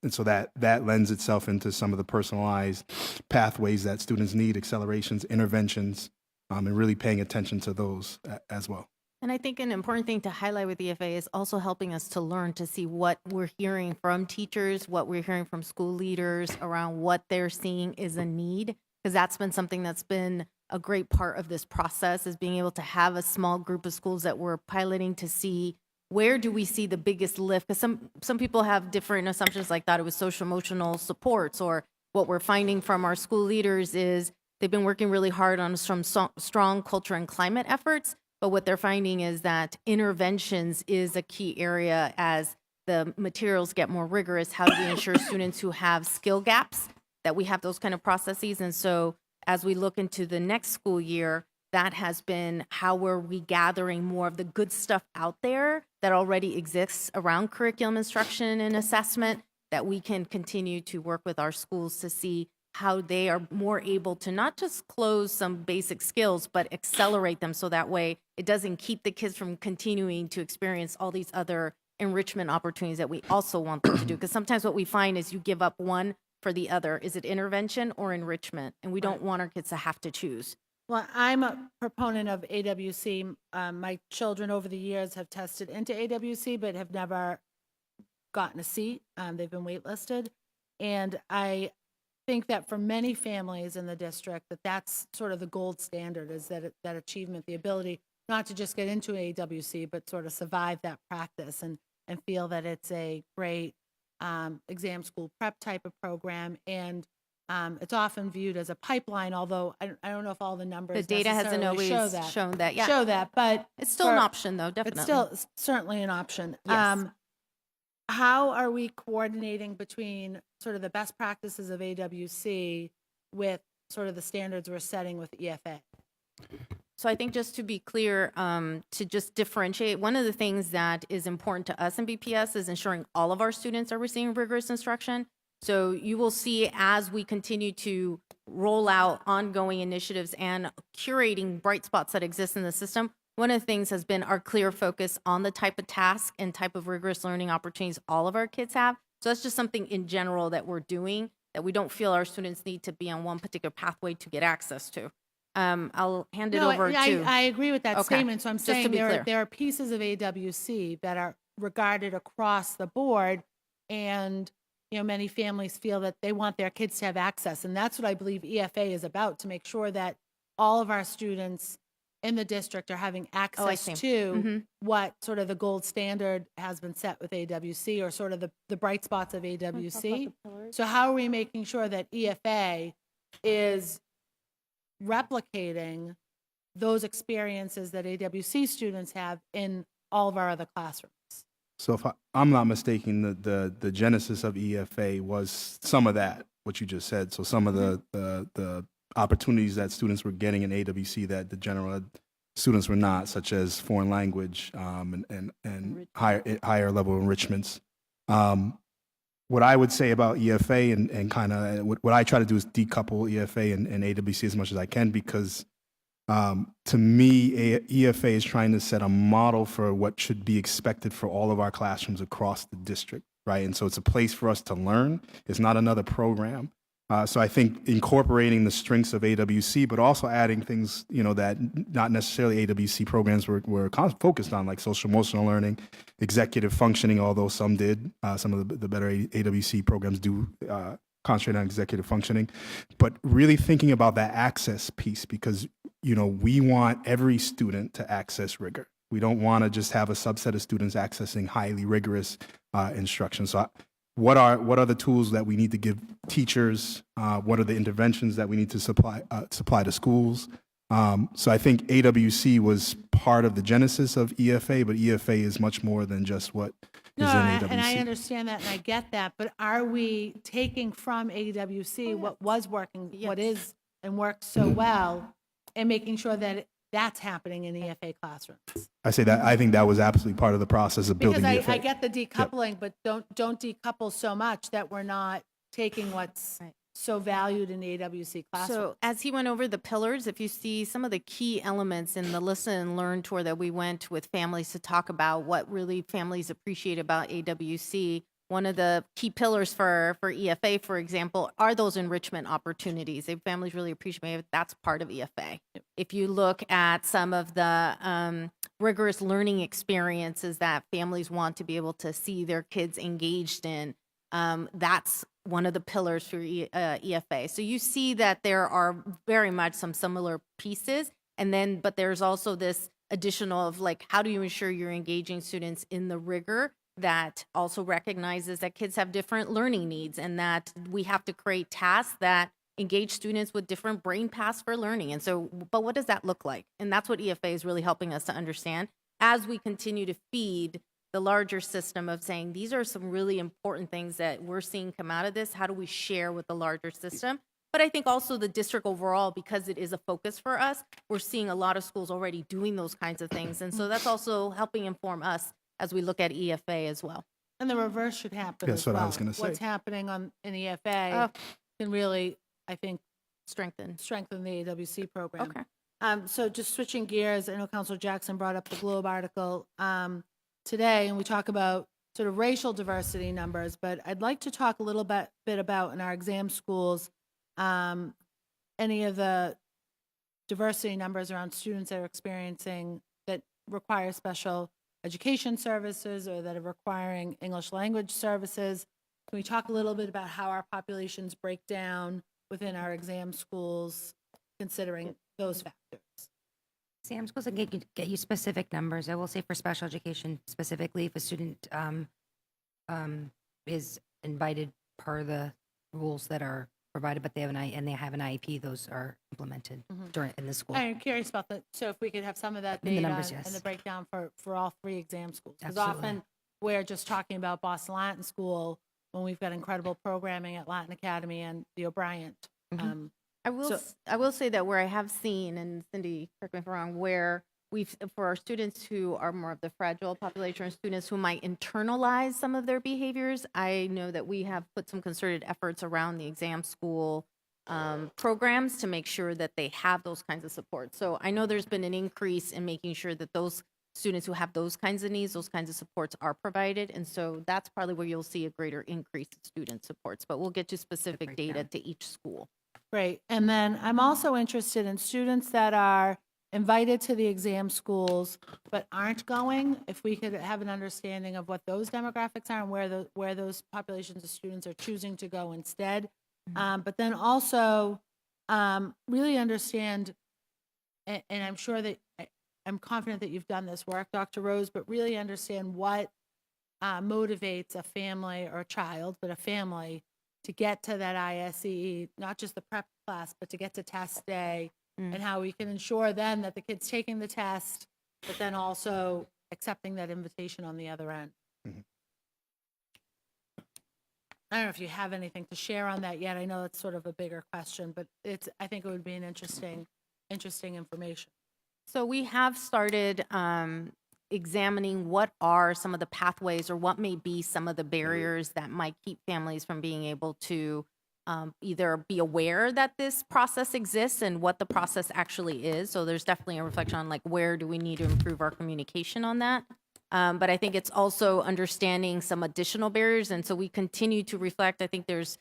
And so that lends itself into some of the personalized pathways that students need, accelerations, interventions, and really paying attention to those as well. And I think an important thing to highlight with EFA is also helping us to learn to see what we're hearing from teachers, what we're hearing from school leaders around what they're seeing is a need, because that's been something that's been a great part of this process, is being able to have a small group of schools that we're piloting to see where do we see the biggest lift? Because some people have different assumptions, like thought it was social emotional supports, or what we're finding from our school leaders is they've been working really hard on some strong culture and climate efforts, but what they're finding is that interventions is a key area as the materials get more rigorous. How do we ensure students who have skill gaps, that we have those kind of processes? And so as we look into the next school year, that has been how were we gathering more of the good stuff out there that already exists around curriculum instruction and assessment, that we can continue to work with our schools to see how they are more able to not just close some basic skills, but accelerate them so that way it doesn't keep the kids from continuing to experience all these other enrichment opportunities that we also want them to do. Because sometimes what we find is you give up one for the other. Is it intervention or enrichment? And we don't want our kids to have to choose. Well, I'm a proponent of AWC. My children over the years have tested into AWC, but have never gotten a seat. They've been waitlisted. And I think that for many families in the district, that's sort of the gold standard, is that achievement, the ability not to just get into AWC, but sort of survive that practice and feel that it's a great exam school prep type of program. And it's often viewed as a pipeline, although I don't know if all the numbers The data hasn't necessarily always shown that. Yeah, show that, but it's still an option, though. Definitely, it's still certainly an option. Yes. How are we coordinating between sort of the best practices of AWC with sort of the standards we're setting with EFA? So I think just to be clear, to just differentiate, one of the things that is important to us in BPS is ensuring all of our students are receiving rigorous instruction. So you will see as we continue to roll out ongoing initiatives and curating bright spots that exist in the system, one of the things has been our clear focus on the type of task and type of rigorous learning opportunities all of our kids have. So that's just something in general that we're doing, that we don't feel our students need to be on one particular pathway to get access to. I'll hand it over to. I agree with that Okay. statement. So I'm Just to saying be clear. there are pieces of AWC that are regarded across the board, and many families feel that they want their kids to have access, and that's what I believe EFA is about, to make sure that all of our students in the district are having access see. to what sort of the gold standard has been set with AWC, or sort of the bright spots of AWC. So how are we making sure that EFA is replicating those experiences that AWC students have in all of our other classrooms? So if I'm not mistaken, the genesis of EFA was some of that, what you just said. So some of the opportunities that students were getting in AWC that the general ed students were not, such as foreign language and higher level enrichments. What I would say about EFA and kind of what I try to do is decouple EFA and AWC as much as I can, because to me, EFA is trying to set a model for what should be expected for all of our classrooms across the district, right? And so it's a place for us to learn. It's not another program. So I think incorporating the strengths of AWC, but also adding things, that not necessarily AWC programs were focused on, like social emotional learning, executive functioning, although some did. Some of the better AWC programs do concentrate on executive functioning. But really thinking about that access piece, because, we want every student to access rigor. We don't want to just have a subset of students accessing highly rigorous instruction. So what are the tools that we need to give teachers? What are the interventions that we need to supply to schools? So I think AWC was part of the genesis of EFA, but EFA is much more than just what is in AWC. And I understand that, and I get that, but are we taking from AWC what was working, what is and works so well, and making sure that that's happening in EFA classrooms? I say that I think that was absolutely part of the process of building Because EFA. I get the decoupling, but don't decouple so much that we're not taking what's so valued in the AWC classroom. So as he went over the pillars, if you see some of the key elements in the listen and learn tour that we went with families to talk about what really families appreciate about AWC, one of the key pillars for EFA, for example, are those enrichment opportunities. Families really appreciate it. That's part of EFA. If you look at some of the rigorous learning experiences that families want to be able to see their kids engaged in, that's one of the pillars for EFA. So you see that there are very much some similar pieces, but there's also this additional of like, how do you ensure you're engaging students in the rigor that also recognizes that kids have different learning needs and that we have to create tasks that engage students with different brain paths for learning. And so, but what does that look like? And that's what EFA is really helping us to understand as we continue to feed the larger system of saying, these are some really important things that we're seeing come out of this. How do we share with the larger system? But I think also the district overall, because it is a focus for us, we're seeing a lot of schools already doing those kinds of things. And so that's also helping inform us as we look at EFA as well. And the reverse should happen That's as what I well. was gonna say. What's happening in EFA can really, I think, Strengthen. the AWC program. Okay. So just switching gears, I know Councilor Jackson brought up the Globe article today, and we talk about sort of racial diversity numbers, but I'd like to talk a little bit about in our exam schools, any of the diversity numbers around students that are experiencing, that require special education services or that are requiring English language services. Can we talk a little bit about how our populations break down within our exam schools, considering those factors? Exam schools can get you specific numbers. I will say for special education specifically, if a student is invited per the rules that are provided, but they have an IEP, those are implemented in the school. I'm curious about that. So if we could have some of that And the data numbers, and the yes. breakdown for all 3 exam schools. Because Absolutely. often we're just talking about Boston Latin School when we've got incredible programming at Latin Academy and the O'Brien. I will say that where I have seen, and Cindy, correct me if I'm wrong, where we've, for our students who are more of the fragile population, or students who might internalize some of their behaviors, I know that we have put some concerted efforts around the exam school programs to make sure that they have those kinds of support. So I know there's been an increase in making sure that those students who have those kinds of needs, those kinds of supports are provided. And so that's probably where you'll see a greater increase in student supports, but we'll get to specific data to each school. Great. And then I'm also interested in students that are invited to the exam schools but aren't going, if we could have an understanding of what those demographics are and where those populations of students are choosing to go instead. But then also really understand, and I'm sure that, I'm confident that you've done this work, Dr. Rose, but really understand what motivates a family or a child, but a family to get to that ISE, not just the prep class, but to get to test day, and how we can ensure then that the kid's taking the test, but then also accepting that invitation on the other end. I don't know if you have anything to share on that yet. I know it's sort of a bigger question, but I think it would be an interesting information. So we have started examining what are some of the pathways or what may be some of the barriers that might keep families from being able to either be aware that this process exists and what the process actually is. So there's definitely a reflection on like, where do we need to improve our communication on that? But I think it's also understanding some additional barriers. And so we continue to reflect. I think there's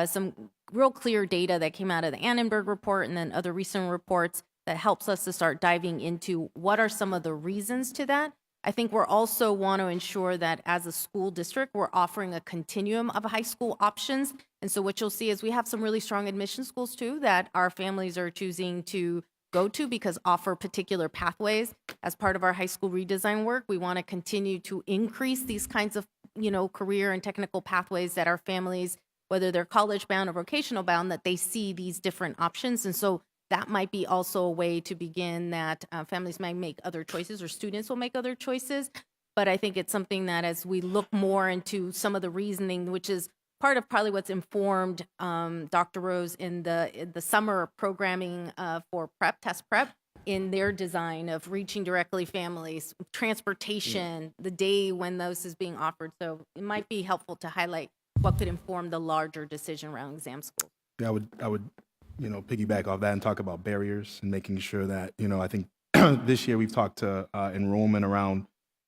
some real clear data that came out of the Annenberg report and then other recent reports that helps us to start diving into what are some of the reasons to that. I think we're also want to ensure that as a school district, we're offering a continuum of high school options. And so what you'll see is we have some really strong admission schools too that our families are choosing to go to because offer particular pathways. As part of our high school redesign work, we want to continue to increase these kinds of, career and technical pathways that our families, whether they're college bound or vocational bound, that they see these different options. And so that might be also a way to begin that families might make other choices or students will make other choices. But I think it's something that as we look more into some of the reasoning, which is part of probably what's informed Dr. Rose in the summer programming for test prep, in their design of reaching directly families, transportation, the day when those is being offered. So it might be helpful to highlight what could inform the larger decision around exam school. Yeah, I would piggyback off that and talk about barriers and making sure that, I think this year we've talked to enrollment around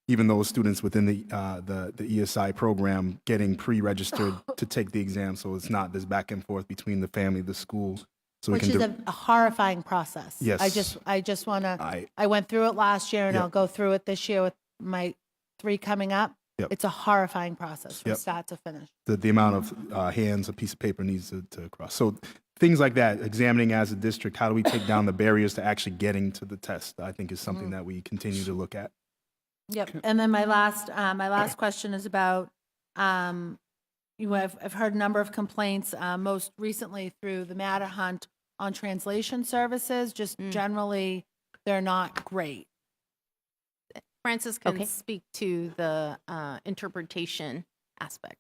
even those students within the ESI program getting pre-registered to take the exam, so it's not this back and forth between the family, the school. So Which is a horrifying process. Yes. I just want to, I went through it last year and I'll go through it this year with my 3 coming up. Yep. It's a horrifying process from Yep. start to finish. the amount of hands a piece of paper needs to cross. So things like that, examining as a district, how do we take down the barriers to actually getting to the test, I think is something that we continue to look at. Yep. And then my last question is about, I've heard a number of complaints, most recently through the Matter Hunt on translation services. Just generally, they're not great. Francis can Okay. speak to the interpretation aspect.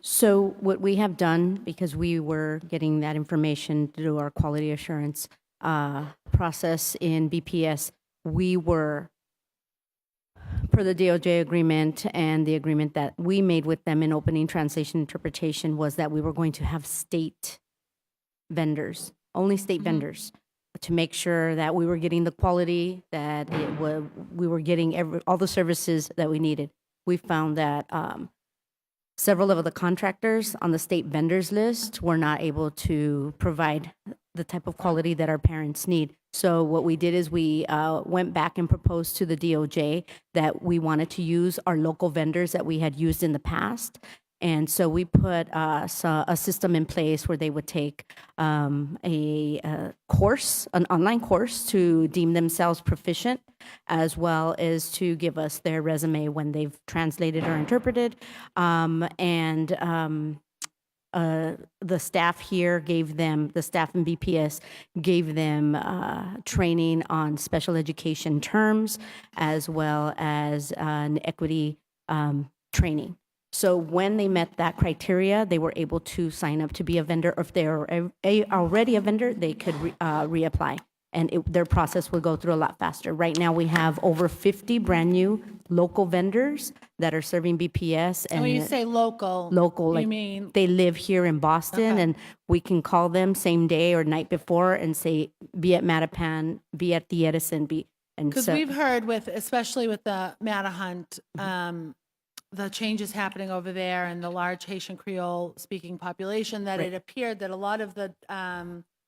So what we have done, because we were getting that information through our quality assurance process in BPS, we were, per the DOJ agreement and the agreement that we made with them in opening translation interpretation, was that we were going to have state vendors, only state vendors, to make sure that we were getting the quality, that we were getting all the services that we needed. We found that several of the contractors on the state vendors list were not able to provide the type of quality that our parents need. So what we did is we went back and proposed to the DOJ that we wanted to use our local vendors that we had used in the past. And so we put a system in place where they would take a course, an online course, to deem themselves proficient, as well as to give us their resume when they've translated or interpreted. The staff here gave them, the staff in BPS gave them training on special education terms, as well as an equity training. So when they met that criteria, they were able to sign up to be a vendor. Or if they're already a vendor, they could reapply. And their process will go through a lot faster. Right now, we have over 50 brand-new local vendors that are serving BPS. And when you say local, local, you like mean, they live here in Boston, Okay. and we can call them same day or night before and say, be at Mattapan, be at the Edison, and because so. we've heard with, especially with the Matter Hunt, the changes happening over there and the large Haitian Creole speaking population, that Right. it appeared that a lot of the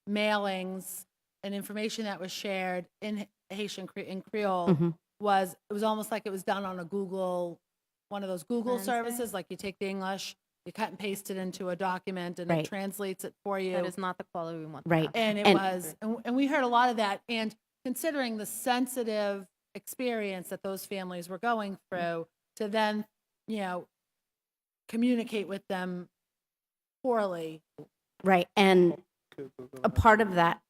mailings and information that was shared in in Creole Mhm. was, it was almost like it was done on a Google, one of those Google Translate. services, like you take the English, you cut and paste it into a document, and Right. it translates it for you. That is not the quality we want. to Right. have. And it And- was, and we heard a lot of that. And considering the sensitive experience that those families were going through, to then, communicate with them poorly. Right, and a part of that,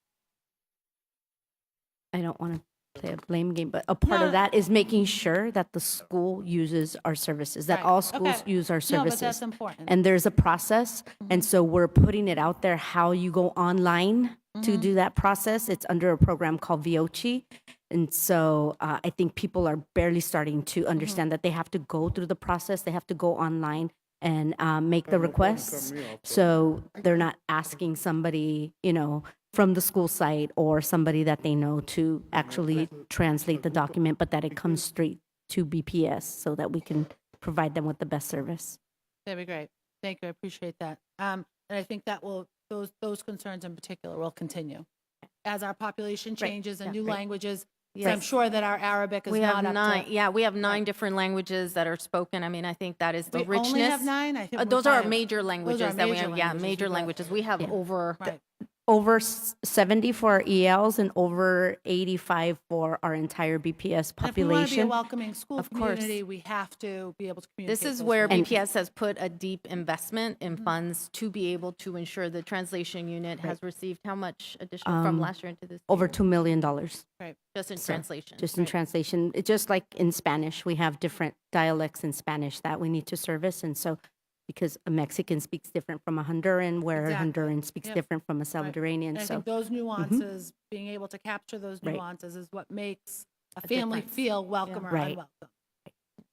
I don't want to play a blame game, but a part No. of that is making sure that the school uses our services, that Right, all schools okay. use our No, services. but that's important. And there's a process, and so we're putting it out there how you go online to do that process. It's under a program called VOCI. And so I think people are barely starting to understand that they have to go through the process, they have to go online and make the requests. So they're not asking somebody, from the school site or somebody that they know to actually translate the document, but that it comes straight to BPS so that we can provide them with the best service. That'd be great. Thank you. I appreciate that. And I think that those concerns in particular will continue as our population changes and Yeah. new Right. languages. So Yes. I'm sure that our Arabic is We not have up nine. to. Yeah, we have nine Right. different languages that are spoken. I mean, I think that is the We richness. only have 9? I think we're Those are our 5. major languages that we major have. Yeah, languages. major We've got- languages. We have over. Right. Over 70 for our ELs and over 85 for our entire BPS And if we want to be a population. welcoming school Of course. community, we have to be able to communicate. This is those where languages. BPS has put a deep investment in funds to be able to ensure the translation unit has received how much additional from last year into this Over year? $2 million. Right. Just in So, translation. Just in translation. It's just like in Spanish, we have different dialects in Spanish that we need to service. And so, because a Mexican speaks different from a Honduran, where Exactly. a Honduran speaks Yep. different from a Right. Salvadoranian. And I So, think those nuances, being able to capture those Right. nuances is what makes a A family difference. feel welcome or Right. unwelcome.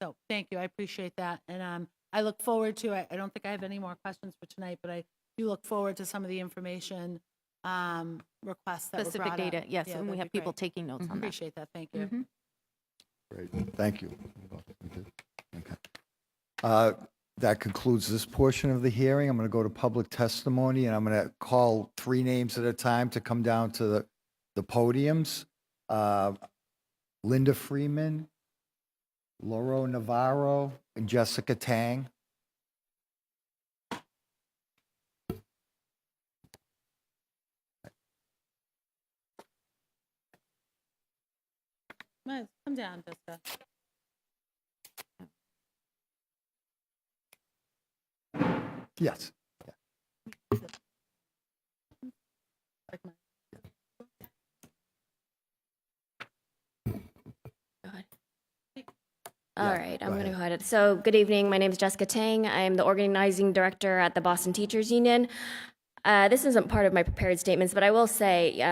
So thank you. I appreciate that. And I look forward to it. I don't think I have any more questions for tonight, but I do look forward to some of the information requests that were Specific brought up. data, yes, Yeah, and we that'd have be people great. taking notes on that. Appreciate that. Thank you. Mhm. Great, thank you. Okay. That concludes this portion of the hearing. I'm going to go to public testimony, and I'm going to call 3 names at a time to come down to the podiums. Linda Freeman, Lauro Navarro, and Jessica Tang. Come down, Jessica. Yes. All Yeah, right, go I'm going to ahead. go ahead. So, good evening. My name is Jessica Tang. I'm the organizing director at the Boston Teachers Union. This isn't part of my prepared statements, but I will say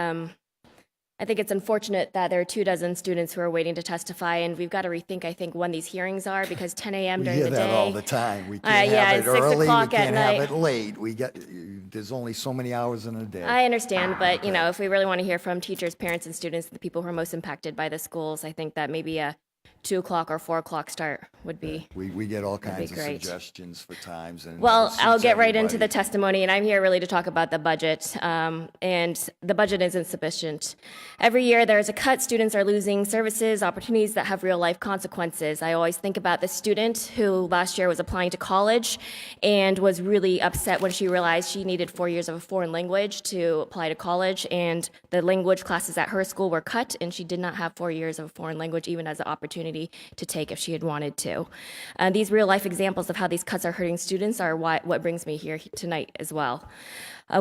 I think it's unfortunate that there are 24 students who are waiting to testify, and we've got to rethink, I think, when these hearings are, because 10 a.m. We during hear the that day. all the time. We can't yeah, have it it's 6 early, we o'clock at can't have night. it late. There's only so many hours in a day. I understand, but if we really want to hear from teachers, parents, and students, the people who are most impacted by the schools, I think that maybe a 2 o'clock or 4 o'clock start would be. We get all be kinds of great. suggestions for times, and Well, it suits I'll get right into the everybody. testimony, and I'm here really to talk about the budget. And the budget isn't sufficient. Every year there is a cut. Students are losing services, opportunities that have real life consequences. I always think about the student who last year was applying to college and was really upset when she realized she needed 4 years of a foreign language to apply to college, and the language classes at her school were cut, and she did not have 4 years of a foreign language even as an opportunity to take if she had wanted to. These real life examples of how these cuts are hurting students are what brings me here tonight as well.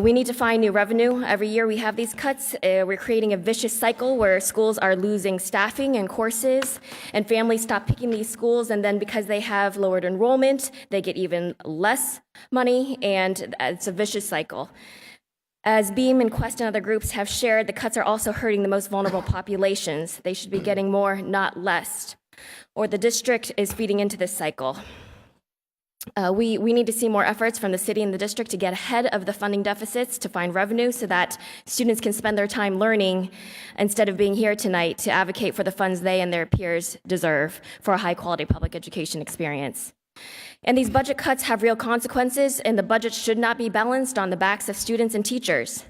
We need to find new revenue. Every year we have these cuts. We're creating a vicious cycle where schools are losing staffing and courses, and families stop picking these schools, and then because they have lowered enrollment, they get even less money, and it's a vicious cycle. As Beam and Quest and other groups have shared, the cuts are also hurting the most vulnerable populations. They should be getting more, not less, or the district is feeding into this cycle. We need to see more efforts from the city and the district to get ahead of the funding deficits, to find revenue so that students can spend their time learning instead of being here tonight to advocate for the funds they and their peers deserve for a high-quality public education experience. And these budget cuts have real consequences, and the budget should not be balanced on the backs of students and teachers.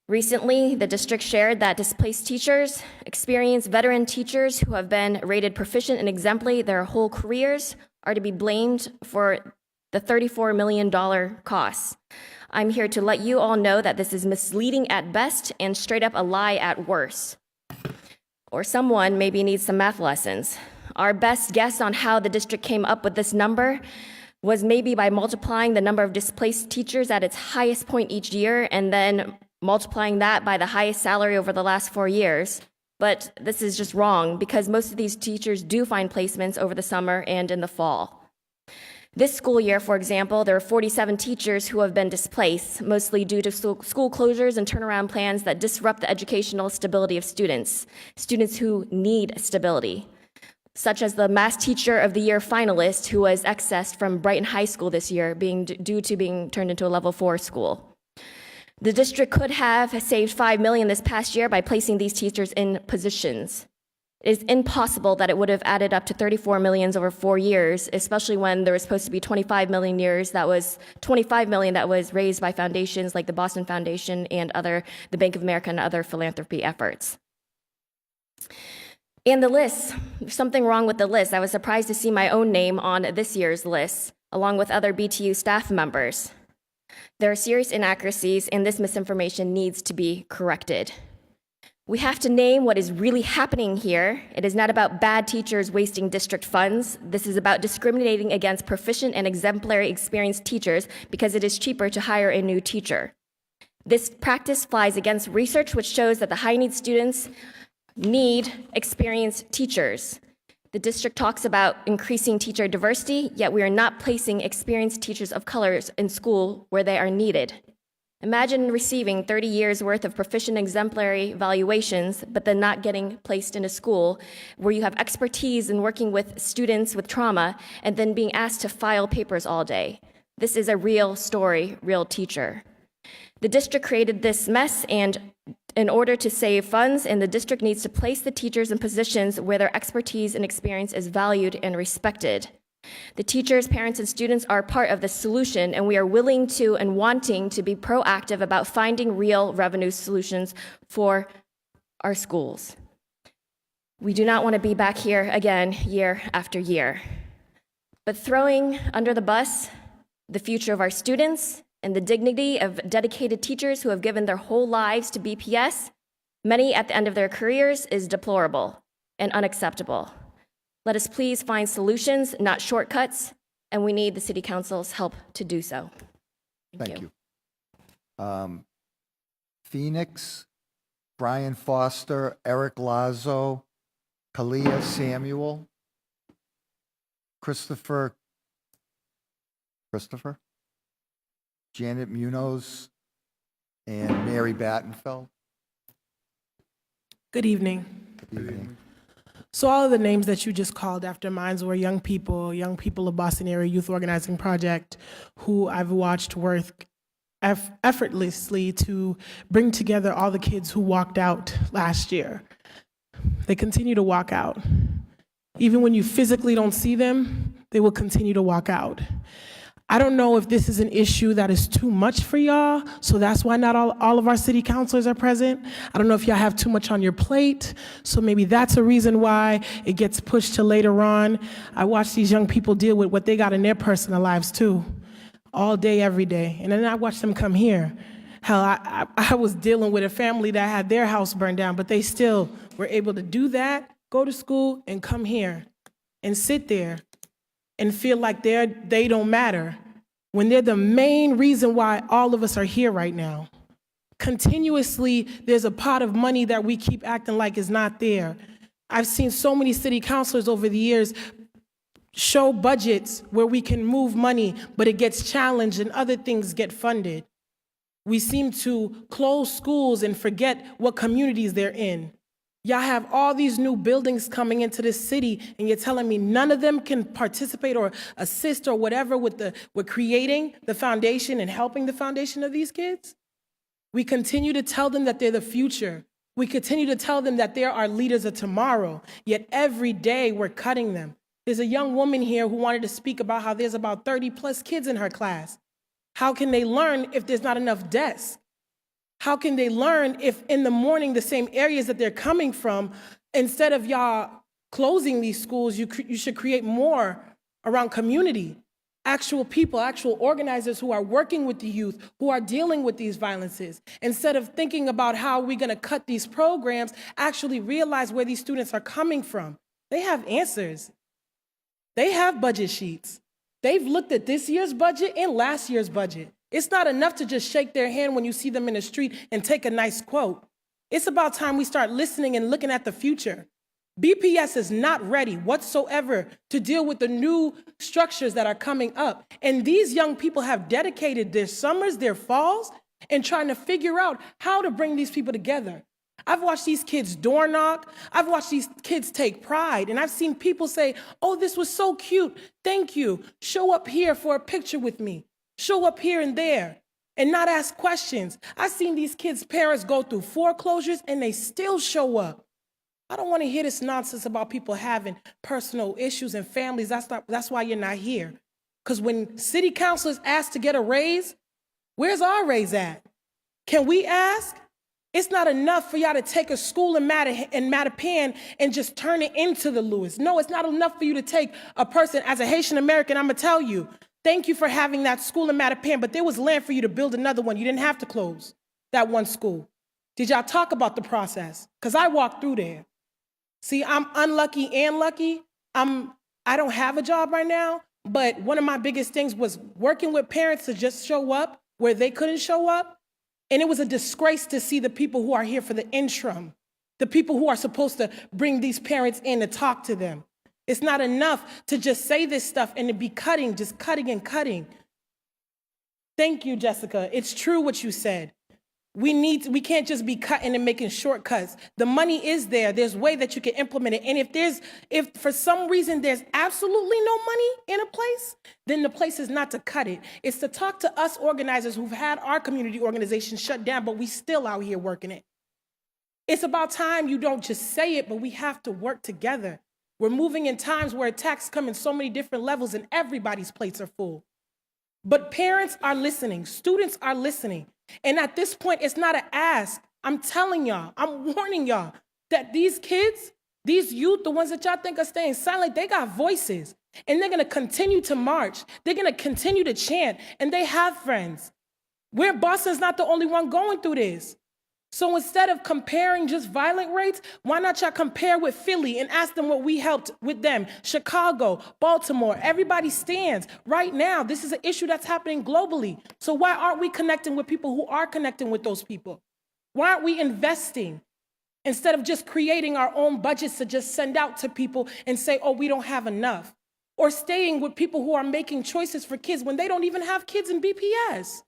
Recently, the district shared that displaced teachers, experienced veteran teachers who have been rated proficient and exemplary their whole careers are to be blamed for the $34 million costs. I'm here to let you all know that this is misleading at best and straight up a lie at worst. Or someone maybe needs some math lessons. Our best guess on how the district came up with this number was maybe by multiplying the number of displaced teachers at its highest point each year and then multiplying that by the highest salary over the last 4 years. But this is just wrong because most of these teachers do find placements over the summer and in the fall. This school year, for example, there are 47 teachers who have been displaced, mostly due to school closures and turnaround plans that disrupt the educational stability of students who need stability, such as the Math Teacher of the Year finalist who was accessed from Brighton High School this year due to being turned into a level 4 school. The district could have saved $5 million this past year by placing these teachers in positions. It is impossible that it would have added up to $34 million over 4 years, especially when there was supposed to be $25 million that was raised by foundations like the Boston Foundation and the Bank of America and other philanthropy efforts. And the list, there's something wrong with the list. I was surprised to see my own name on this year's list, along with other BTU staff members. There are serious inaccuracies, and this misinformation needs to be corrected. We have to name what is really happening here. It is not about bad teachers wasting district funds. This is about discriminating against proficient and exemplary experienced teachers because it is cheaper to hire a new teacher. This practice flies against research which shows that the high-need students need experienced teachers. The district talks about increasing teacher diversity, yet we are not placing experienced teachers of color in school where they are needed. Imagine receiving 30 years worth of proficient exemplary evaluations, but then not getting placed in a school where you have expertise in working with students with trauma and then being asked to file papers all day. This is a real story, real teacher. The district created this mess, and in order to save funds, and the district needs to place the teachers in positions where their expertise and experience is valued and respected. The teachers, parents, and students are part of the solution, and we are willing to and wanting to be proactive about finding real revenue solutions for our schools. We do not want to be back here again year after year. But throwing under the bus the future of our students and the dignity of dedicated teachers who have given their whole lives to BPS, many at the end of their careers, is deplorable. and unacceptable. Let us please find solutions, not shortcuts, and we need the City Council's help to do so. Thank you. Phoenix, Brian Foster, Eric Lazo, Kalia Samuel, Christopher, Janet Munoz, and Mary Battenfeld. Good evening. Good evening. So all of the names that you just called after mine were young people of Boston Area Youth Organizing Project, who I've watched work effortlessly to bring together all the kids who walked out last year. They continue to walk out. Even when you physically don't see them, they will continue to walk out. I don't know if this is an issue that is too much for y'all, so that's why not all of our city councilors are present. I don't know if y'all have too much on your plate, so maybe that's a reason why it gets pushed to later on. I watch these young people deal with what they got in their personal lives too, all day, every day, and then I watch them come here. Hell, I was dealing with a family that had their house burned down, but they still were able to do that, go to school, and come here and sit there and feel like they don't matter when they're the main reason why all of us are here right now. Continuously, there's a pot of money that we keep acting like is not there. I've seen so many city councilors over the years show budgets where we can move money, but it gets challenged and other things get funded. We seem to close schools and forget what communities they're in. Y'all have all these new buildings coming into this city, and you're telling me none of them can participate or assist or whatever with creating the foundation and helping the foundation of these kids? We continue to tell them that they're the future. We continue to tell them that they're our leaders of tomorrow, yet every day we're cutting them. There's a young woman here who wanted to speak about how there's about 30 plus kids in her class. How can they learn if there's not enough desks? How can they learn if in the morning, the same areas that they're coming from, instead of y'all closing these schools, you should create more around community, actual people, actual organizers who are working with the youth, who are dealing with these violences. Instead of thinking about how we're gonna cut these programs, actually realize where these students are coming from. They have answers. They have budget sheets. They've looked at this year's budget and last year's budget. It's not enough to just shake their hand when you see them in the street and take a nice quote. It's about time we start listening and looking at the future. BPS is not ready whatsoever to deal with the new structures that are coming up. And these young people have dedicated their summers, their falls, and trying to figure out how to bring these people together. I've watched these kids door knock. I've watched these kids take pride. And I've seen people say, oh, this was so cute. Thank you. Show up here for a picture with me. Show up here and there and not ask questions. I've seen these kids' parents go through foreclosures and they still show up. I don't want to hear this nonsense about people having personal issues and families. That's why you're not here. Because when city councilors ask to get a raise, where's our raise at? Can we ask? It's not enough for y'all to take a school in Mattapan and just turn it into the Lewis. No, it's not enough for you to take a person. As a Haitian American, I'm going to tell you, thank you for having that school in Mattapan, but there was land for you to build another one. You didn't have to close that one school. Did y'all talk about the process? Because I walked through there. See, I'm unlucky and lucky. I don't have a job right now, but one of my biggest things was working with parents to just show up where they couldn't show up. And it was a disgrace to see the people who are here for the interim, the people who are supposed to bring these parents in to talk to them. It's not enough to just say this stuff and to be cutting, just cutting and cutting. Thank you, Jessica. It's true what you said. We can't just be cutting and making shortcuts. The money is there. There's a way that you can implement it. And if for some reason there's absolutely no money in a place, then the place is not to cut it. It's to talk to us organizers who've had our community organization shut down, but we still out here working it. It's about time you don't just say it, but we have to work together. We're moving in times where attacks come in so many different levels and everybody's plates are full. But parents are listening. Students are listening. And at this point, it's not an ask. I'm telling y'all, I'm warning y'all that these kids, these youth, the ones that y'all think are staying silent, they got voices. And they're going to continue to march. They're going to continue to chant. And they have friends. Boston's not the only one going through this. So instead of comparing just violent rates, why not y'all compare with Philly and ask them what we helped with them? Chicago, Baltimore, everybody stands. Right now, this is an issue that's happening globally. So why aren't we connecting with people who are connecting with those people? Why aren't we investing instead of just creating our own budgets to just send out to people and say, oh, we don't have enough? Or staying with people who are making choices for kids when they don't even have kids in BPS.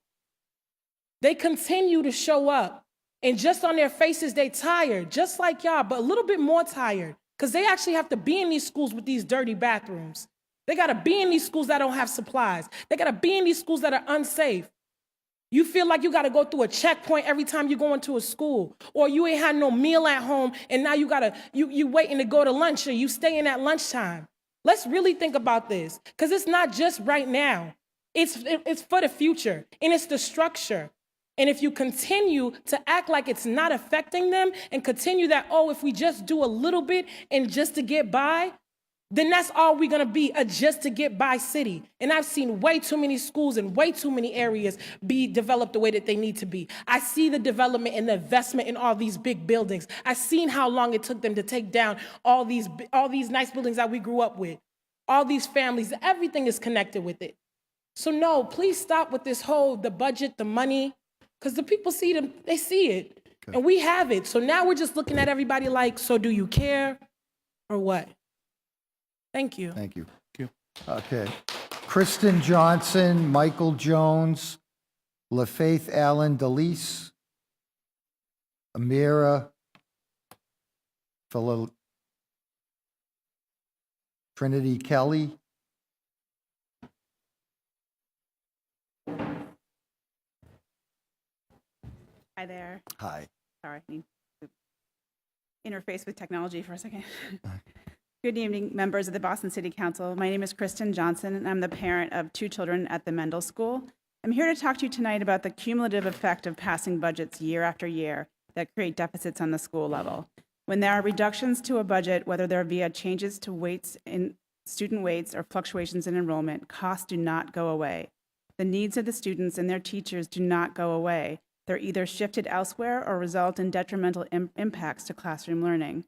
They continue to show up. And just on their faces, they tired, just like y'all, but a little bit more tired, because they actually have to be in these schools with these dirty bathrooms. They got to be in these schools that don't have supplies. They got to be in these schools that are unsafe. You feel like you got to go through a checkpoint every time you go into a school, or you ain't had no meal at home, and now you waiting to go to lunch, or you staying at lunchtime. Let's really think about this, because it's not just right now. It's for the future, and it's the structure. And if you continue to act like it's not affecting them and continue that, oh, if we just do a little bit and just to get by, then that's all we're gonna be, a just to get by city. And I've seen way too many schools and way too many areas be developed the way that they need to be. I see the development and the investment in all these big buildings. I've seen how long it took them to take down all these nice buildings that we grew up with. All these families, everything is connected with it. So no, please stop with this whole, the budget, the money, because the people see them, they see it, and we have it. So now we're just looking at everybody like, so do you care or what? Thank you. Thank you. Okay. Kristen Johnson, Michael Jones, LaFaith Allen DeLise, Amira Trinity Kelly, Hi there. hi. Sorry, I need to interface with technology for a second. Good evening, members of the Boston City Council. My name is Kristen Johnson, and I'm the parent of 2 children at the Mendel School. I'm here to talk to you tonight about the cumulative effect of passing budgets year after year that create deficits on the school level. When there are reductions to a budget, whether they're via changes to weights in student weights or fluctuations in enrollment, costs do not go away. The needs of the students and their teachers do not go away. They're either shifted elsewhere or result in detrimental impacts to classroom learning.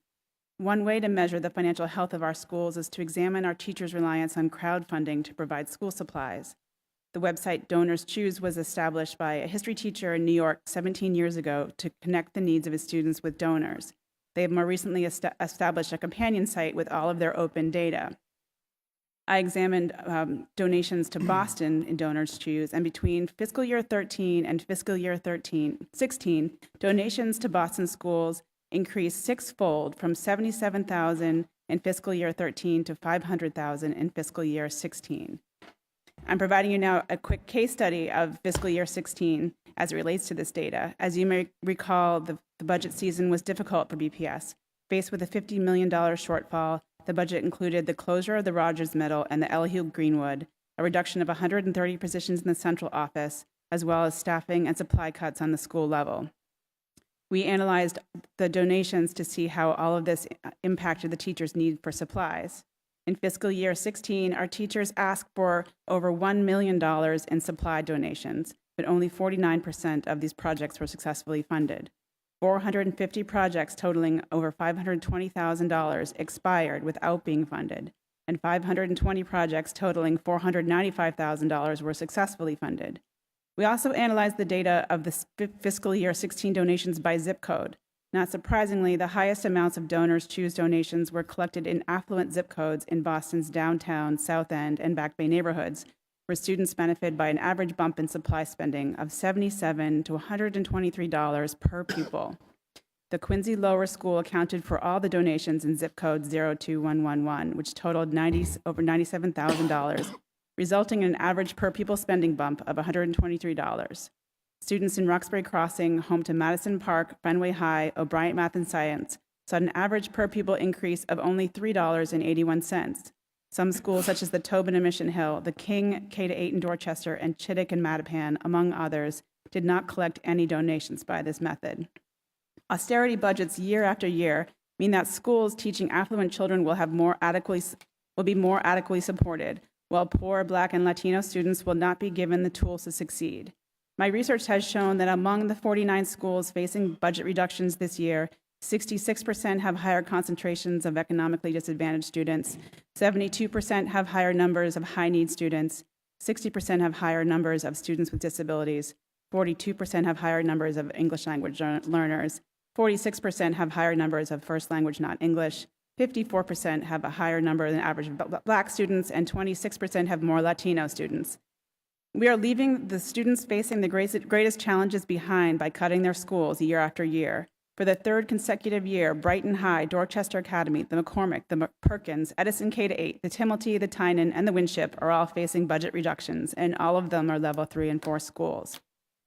One way to measure the financial health of our schools is to examine our teachers' reliance on crowdfunding to provide school supplies. The website Donors Choose was established by a history teacher in New York 17 years ago to connect the needs of his students with donors. They have more recently established a companion site with all of their open data. I examined donations to Boston in Donors Choose, and between fiscal year 13 and fiscal year 16, donations to Boston schools increased sixfold from $77,000 in fiscal year 13 to $500,000 in fiscal year 16. I'm providing you now a quick case study of fiscal year 16 as it relates to this data. As you may recall, the budget season was difficult for BPS. Faced with a $50 million shortfall, the budget included the closure of the Rogers Middle and the Elihu Greenwood, a reduction of 130 positions in the central office, as well as staffing and supply cuts on the school level. We analyzed the donations to see how all of this impacted the teachers' need for supplies. In fiscal year 16, our teachers asked for over $1 million in supply donations, but only 49% of these projects were successfully funded. 450 projects totaling over $520,000 expired without being funded, and 520 projects totaling $495,000 were successfully funded. We also analyzed the data of the fiscal year 16 donations by zip code. Not surprisingly, the highest amounts of Donors Choose donations were collected in affluent zip codes in Boston's downtown, South End, and Back Bay neighborhoods, where students benefited by an average bump in supply spending of $77 to $123 per pupil. The Quincy Lower School accounted for all the donations in zip code 02111, which totaled over $97,000, resulting in an average per pupil spending bump of $123. Students in Roxbury Crossing, home to Madison Park, Fenway High, O'Brien Math and Science, saw an average per pupil increase of only $3.81. Some schools, such as the Tobin and Mission Hill, the King K-8 in Dorchester, and Chittick and Mattapan, among others, did not collect any donations by this method. Austerity budgets year after year mean that schools teaching affluent children will be more adequately supported, while poor Black and Latino students will not be given the tools to succeed. My research has shown that among the 49 schools facing budget reductions this year, 66% have higher concentrations of economically disadvantaged students, 72% have higher numbers of high-need students, 60% have higher numbers of students with disabilities, 42% have higher numbers of English language learners, 46% have higher numbers of first language not English, 54% have a higher number than average of Black students, and 26% have more Latino students. We are leaving the students facing the greatest challenges behind by cutting their schools year after year. For the third consecutive year, Brighton High, Dorchester Academy, the McCormick, the Perkins, Edison K-8, the Timilty, the Tynan, and the Winship are all facing budget reductions, and all of them are level 3 and 4 schools.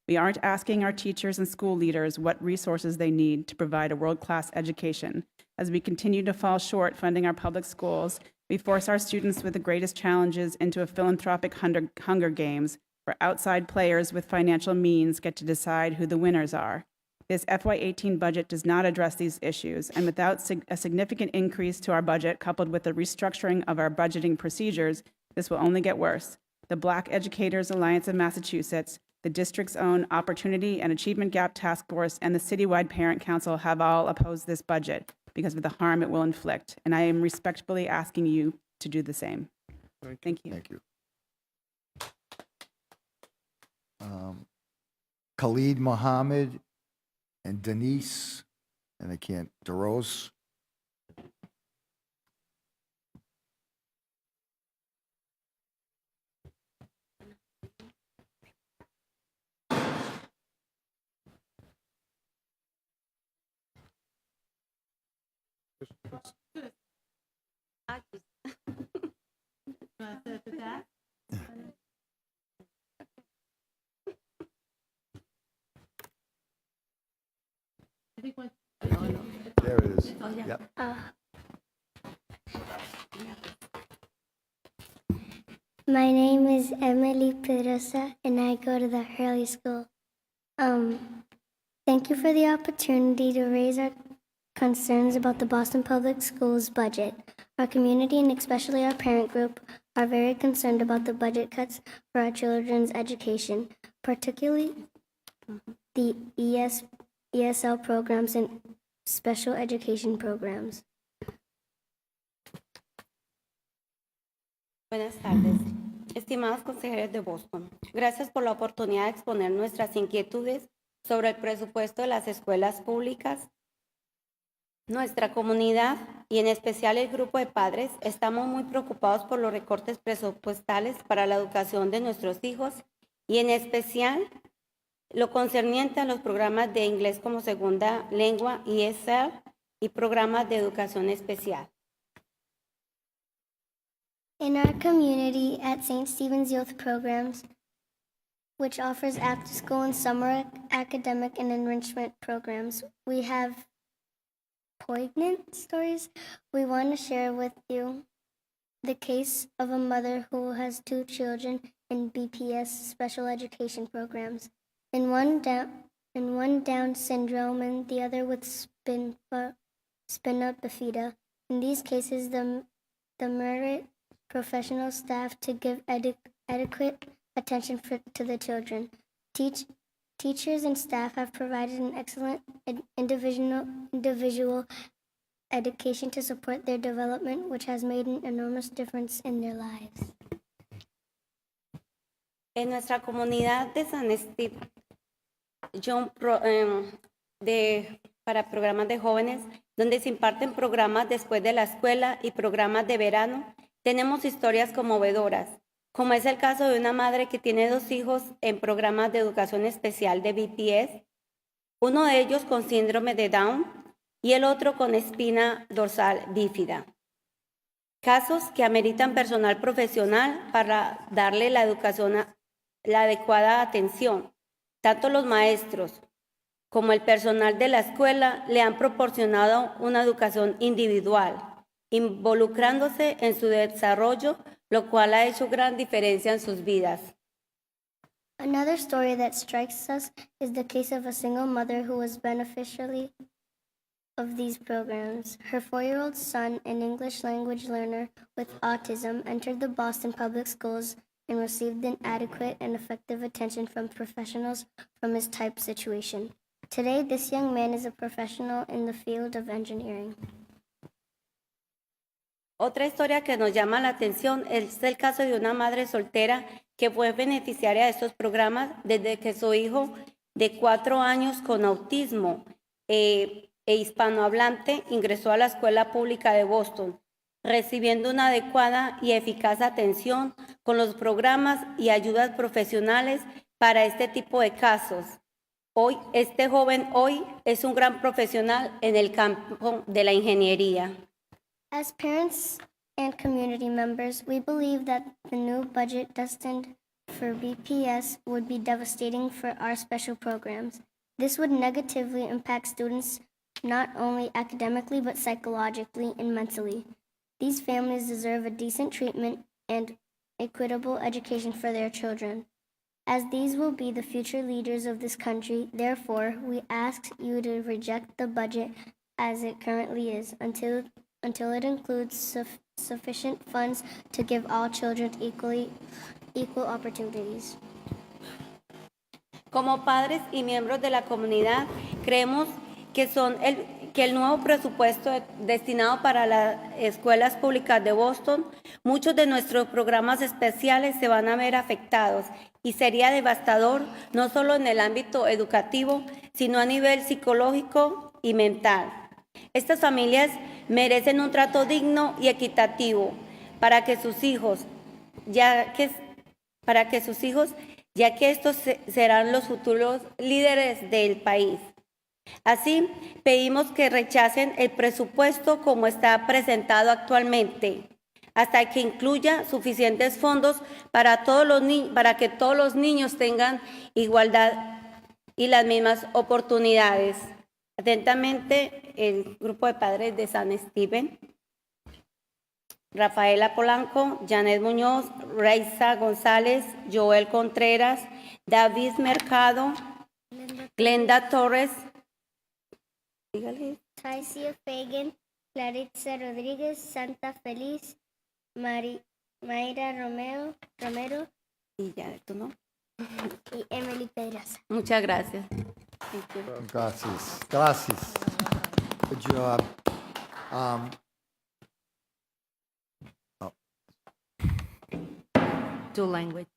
We aren't asking our teachers and school leaders what resources they need to provide a world-class education. As we continue to fall short funding our public schools, we force our students with the greatest challenges into a philanthropic hunger games where outside players with financial means get to decide who the winners are. This FY18 budget does not address these issues, and without a significant increase to our budget coupled with the restructuring of our budgeting procedures, this will only get worse. The Black Educators Alliance of Massachusetts, the district's own Opportunity and Achievement Gap Task Force, and the citywide Parent Council have all opposed this budget because of the harm it will inflict, and I am respectfully asking you to do the same. Thank you. Thank you. Khalid Mohammed and Denise, and I can't, DeRose. There it is. Yep. My name is Emily Pedrosa, and I go to the Hurley School. Thank you for the opportunity to raise our concerns about the Boston Public Schools budget. Our community, and especially our parent group, are very concerned about the budget cuts for our children's education, particularly the ESL programs and special education programs. Buenas tardes, estimados consejeros de Boston. Gracias por la oportunidad de exponer nuestras inquietudes sobre el presupuesto de las escuelas públicas. Nuestra comunidad, y en especial el grupo de padres, estamos muy preocupados por los recortes presupuestales para la educación de nuestros hijos y en especial lo concerniente a los programas de inglés como segunda lengua, ESL, y programas de educación especial. In our community at St. Stephen's Youth Programs, which offers after-school and summer academic and enrichment programs, we have poignant stories we want to share with you. The case of a mother who has 2 children in BPS special education programs, and one Down syndrome and the other with spina bifida. In these cases, the merit professional staff to give adequate attention to the children. Teachers and staff have provided an excellent individual education to support their development, which has made an enormous difference in their lives. En nuestra comunidad de San Steve, para programas de jóvenes, donde se imparten programas después de la escuela y programas de verano, tenemos historias conmovedoras, como es el caso de una madre que tiene 2 hijos en programas de educación especial de BPS, uno de ellos con síndrome de Down y el otro con espina dorsal bífida. Casos que ameritan personal profesional para darle la adecuada atención. Tanto los maestros como el personal de la escuela le han proporcionado una educación individual, involucrándose en su desarrollo, lo cual ha hecho gran diferencia en sus vidas. Another story that strikes us is the case of a single mother who was beneficiary of these programs. Her 4-year-old son, an English language learner with autism, entered the Boston Public Schools and received adequate and effective attention from professionals from his type situation. Today, this young man is a professional in the field of engineering. Otra historia que nos llama la atención es el caso de una madre soltera que fue beneficiaria de estos programas desde que su hijo de 4 años con autismo e hispanohablante ingresó a la escuela pública de Boston, recibiendo una adecuada y eficaz atención con los programas y ayudas profesionales para este tipo de casos. Hoy, este joven hoy es un gran profesional en el campo de la ingeniería. As parents and community members, we believe that the new budget destined for BPS would be devastating for our special programs. This would negatively impact students not only academically but psychologically and mentally. These families deserve a decent treatment and equitable education for their children. As these will be the future leaders of this country, therefore, we ask you to reject the budget as it currently is until it includes sufficient funds to give all children equal opportunities. Como padres y miembros de la comunidad, creemos que el nuevo presupuesto destinado para las escuelas públicas de Boston, muchos de nuestros programas especiales se van a ver afectados y sería devastador no solo en el ámbito educativo, sino a nivel psicológico y mental. Estas familias merecen un trato digno y equitativo para que sus hijos, ya que estos serán los futuros líderes del país. Así, pedimos que rechacen el presupuesto como está presentado actualmente, hasta que incluya suficientes fondos para que todos los niños tengan igualdad y las mismas oportunidades. Atentamente, el grupo de padres de San Steven. Rafaela Polanco, Janet Muñoz, Reisa González, Joel Contreras, David Mercado, Glenda Torres, Taisia Fagan, Claritza Rodríguez, Santa Feliz, Mayra Romero, y ya, ¿tú no? y Emily Pedraza. Muchas gracias. Thank you. Gracias. Gracias. Good job. Dual language.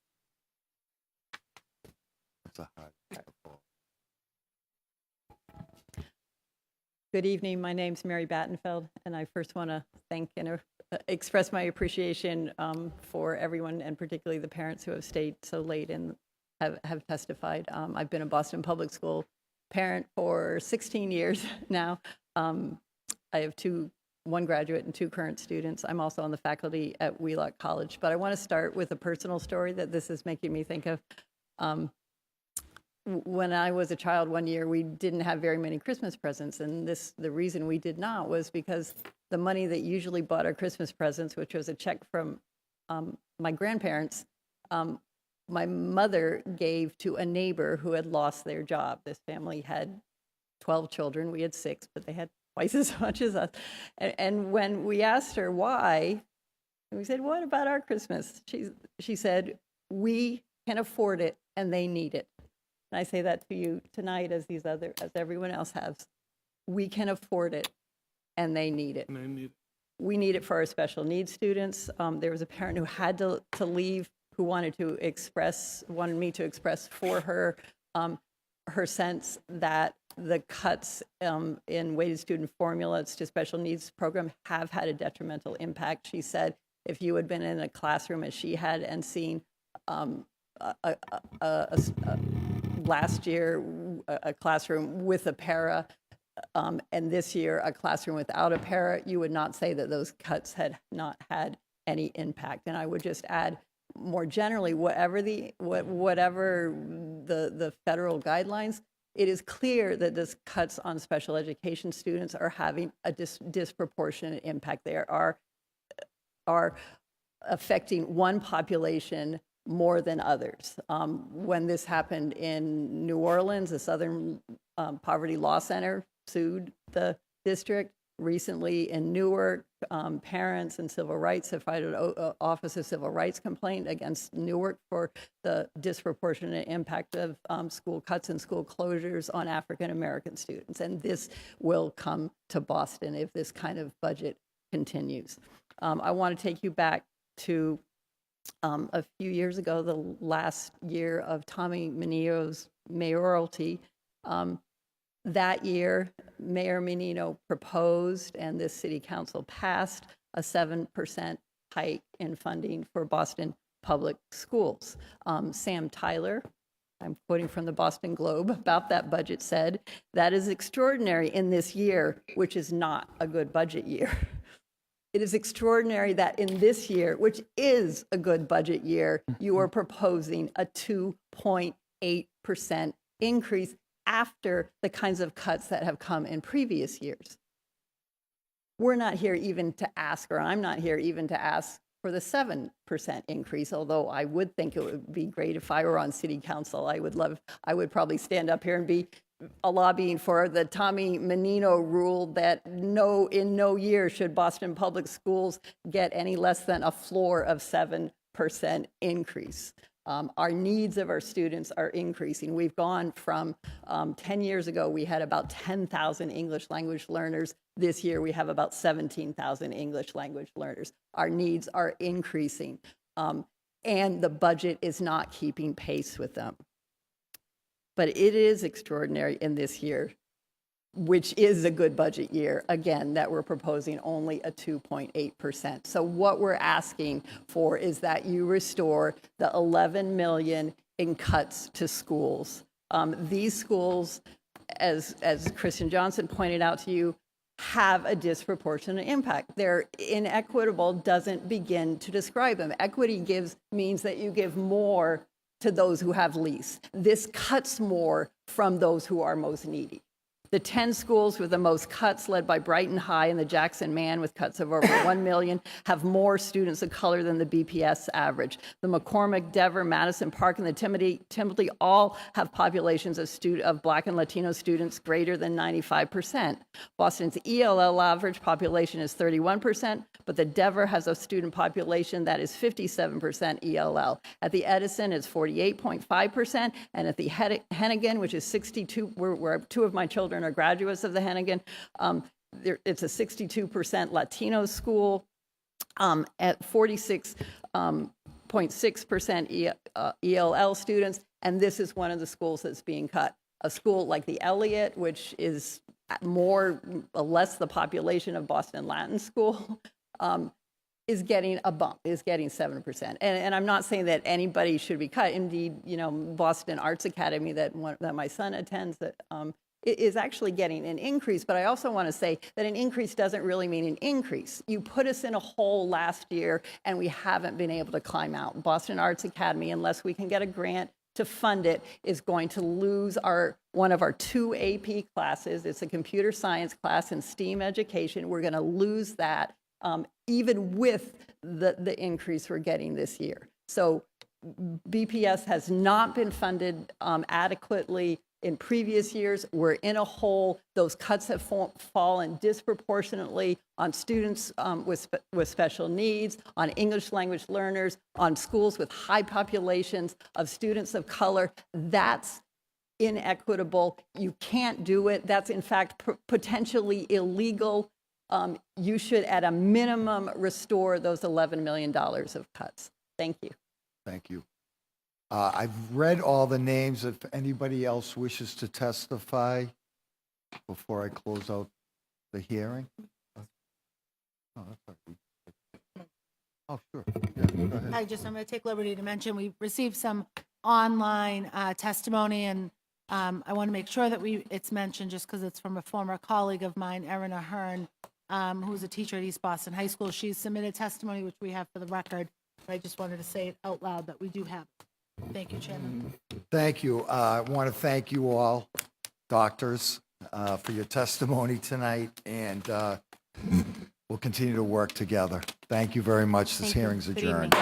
That's a hard microphone. Good evening. My name's Mary Battenfeld, and I first want to thank and express my appreciation for everyone, and particularly the parents who have stayed so late and have testified. I've been a Boston Public School parent for 16 years now. I have one graduate and 2 current students. I'm also on the faculty at Wheelock College, but I want to start with a personal story that this is making me think of. When I was a child one year, we didn't have very many Christmas presents, and the reason we did not was because the money that usually bought our Christmas presents, which was a check from my grandparents, my mother gave to a neighbor who had lost their job. This family had 12 children. We had 6, but they had twice as much as us. And when we asked her why, and we said, "What about our Christmas?" She said, "We can afford it, and they need it." And I say that to you tonight, as everyone else has. We can afford it, and they need it. We need it for our special needs students. There was a parent who had to leave, who wanted me to express for her her sense that the cuts in weighted student formulas to special needs program have had a detrimental impact. She said, if you had been in a classroom as she had and seen last year a classroom with a para, and this year a classroom without a para, you would not say that those cuts had not had any impact. And I would just add, more generally, whatever the federal guidelines, it is clear that these cuts on special education students are having a disproportionate impact. They are affecting one population more than others. When this happened in New Orleans, the Southern Poverty Law Center sued the district. Recently in Newark, parents and civil rights have filed an Office of Civil Rights complaint against Newark for the disproportionate impact of school cuts and school closures on African American students. And this will come to Boston if this kind of budget continues. I want to take you back to a few years ago, the last year of Tommy Menino's mayoralty. That year, Mayor Menino proposed, and this city council passed, a 7% hike in funding for Boston public schools. Sam Tyler, I'm quoting from the Boston Globe about that budget, said, "That is extraordinary in this year, which is not a good budget year." It is extraordinary that in this year, which is a good budget year, you are proposing a 2.8% increase after the kinds of cuts that have come in previous years. We're not here even to ask, or I'm not here even to ask for the 7% increase, although I would think it would be great if I were on city council. I would probably stand up here and be lobbying for the Tommy Menino rule that in no year should Boston Public Schools get any less than a floor of 7% increase. Our needs of our students are increasing. We've gone from 10 years ago, we had about 10,000 English language learners. This year, we have about 17,000 English language learners. Our needs are increasing, and the budget is not keeping pace with them. But it is extraordinary in this year, which is a good budget year, again, that we're proposing only a 2.8%. So what we're asking for is that you restore the $11 million in cuts to schools. These schools, as Kristen Johnson pointed out to you, have a disproportionate impact. They're inequitable doesn't begin to describe them. Equity means that you give more to those who have least. This cuts more from those who are most needy. The 10 schools with the most cuts, led by Brighton High and the Jackson Man with cuts of over 1 million, have more students of color than the BPS average. The McCormick, Dever, Madison Park, and the Timothy all have populations of Black and Latino students greater than 95%. Boston's ELL average population is 31%, but the Dever has a student population that is 57% ELL. At the Edison, it's 48.5%, and at the Hennigan, which is 62, where two of my children are graduates of the Hennigan, it's a 62% Latino school at 46.6% ELL students, and this is one of the schools that's being cut. A school like the Elliott, which is less the population of Boston Latin School, is getting a bump, is getting 7%. And I'm not saying that anybody should be cut. Indeed, Boston Arts Academy that my son attends is actually getting an increase. But I also want to say that an increase doesn't really mean an increase. You put us in a hole last year, and we haven't been able to climb out. Boston Arts Academy, unless we can get a grant to fund it, is going to lose one of our 2 AP classes. It's a computer science class in STEAM education. We're going to lose that even with the increase we're getting this year. So BPS has not been funded adequately in previous years. We're in a hole. Those cuts have fallen disproportionately on students with special needs, on English language learners, on schools with high populations of students of color. That's inequitable. You can't do it. That's, in fact, potentially illegal. You should, at a minimum, restore those $11 million of cuts. Thank you. Thank you. I've read all the names. If anybody else wishes to testify before I close out the hearing. Oh, sure. Yeah, go ahead. I'm going to take liberty to mention we received some online testimony, and I want to make sure that it's mentioned just because it's from a former colleague of mine, Erin Ahern, who's a teacher at East Boston High School. She's submitted testimony, which we have for the record. But I just wanted to say it out loud that we do have it. Thank you, Chairman. Thank you. I want to thank you all, doctors, for your testimony tonight, and we'll continue to work together. Thank you very much. This hearing's adjourned.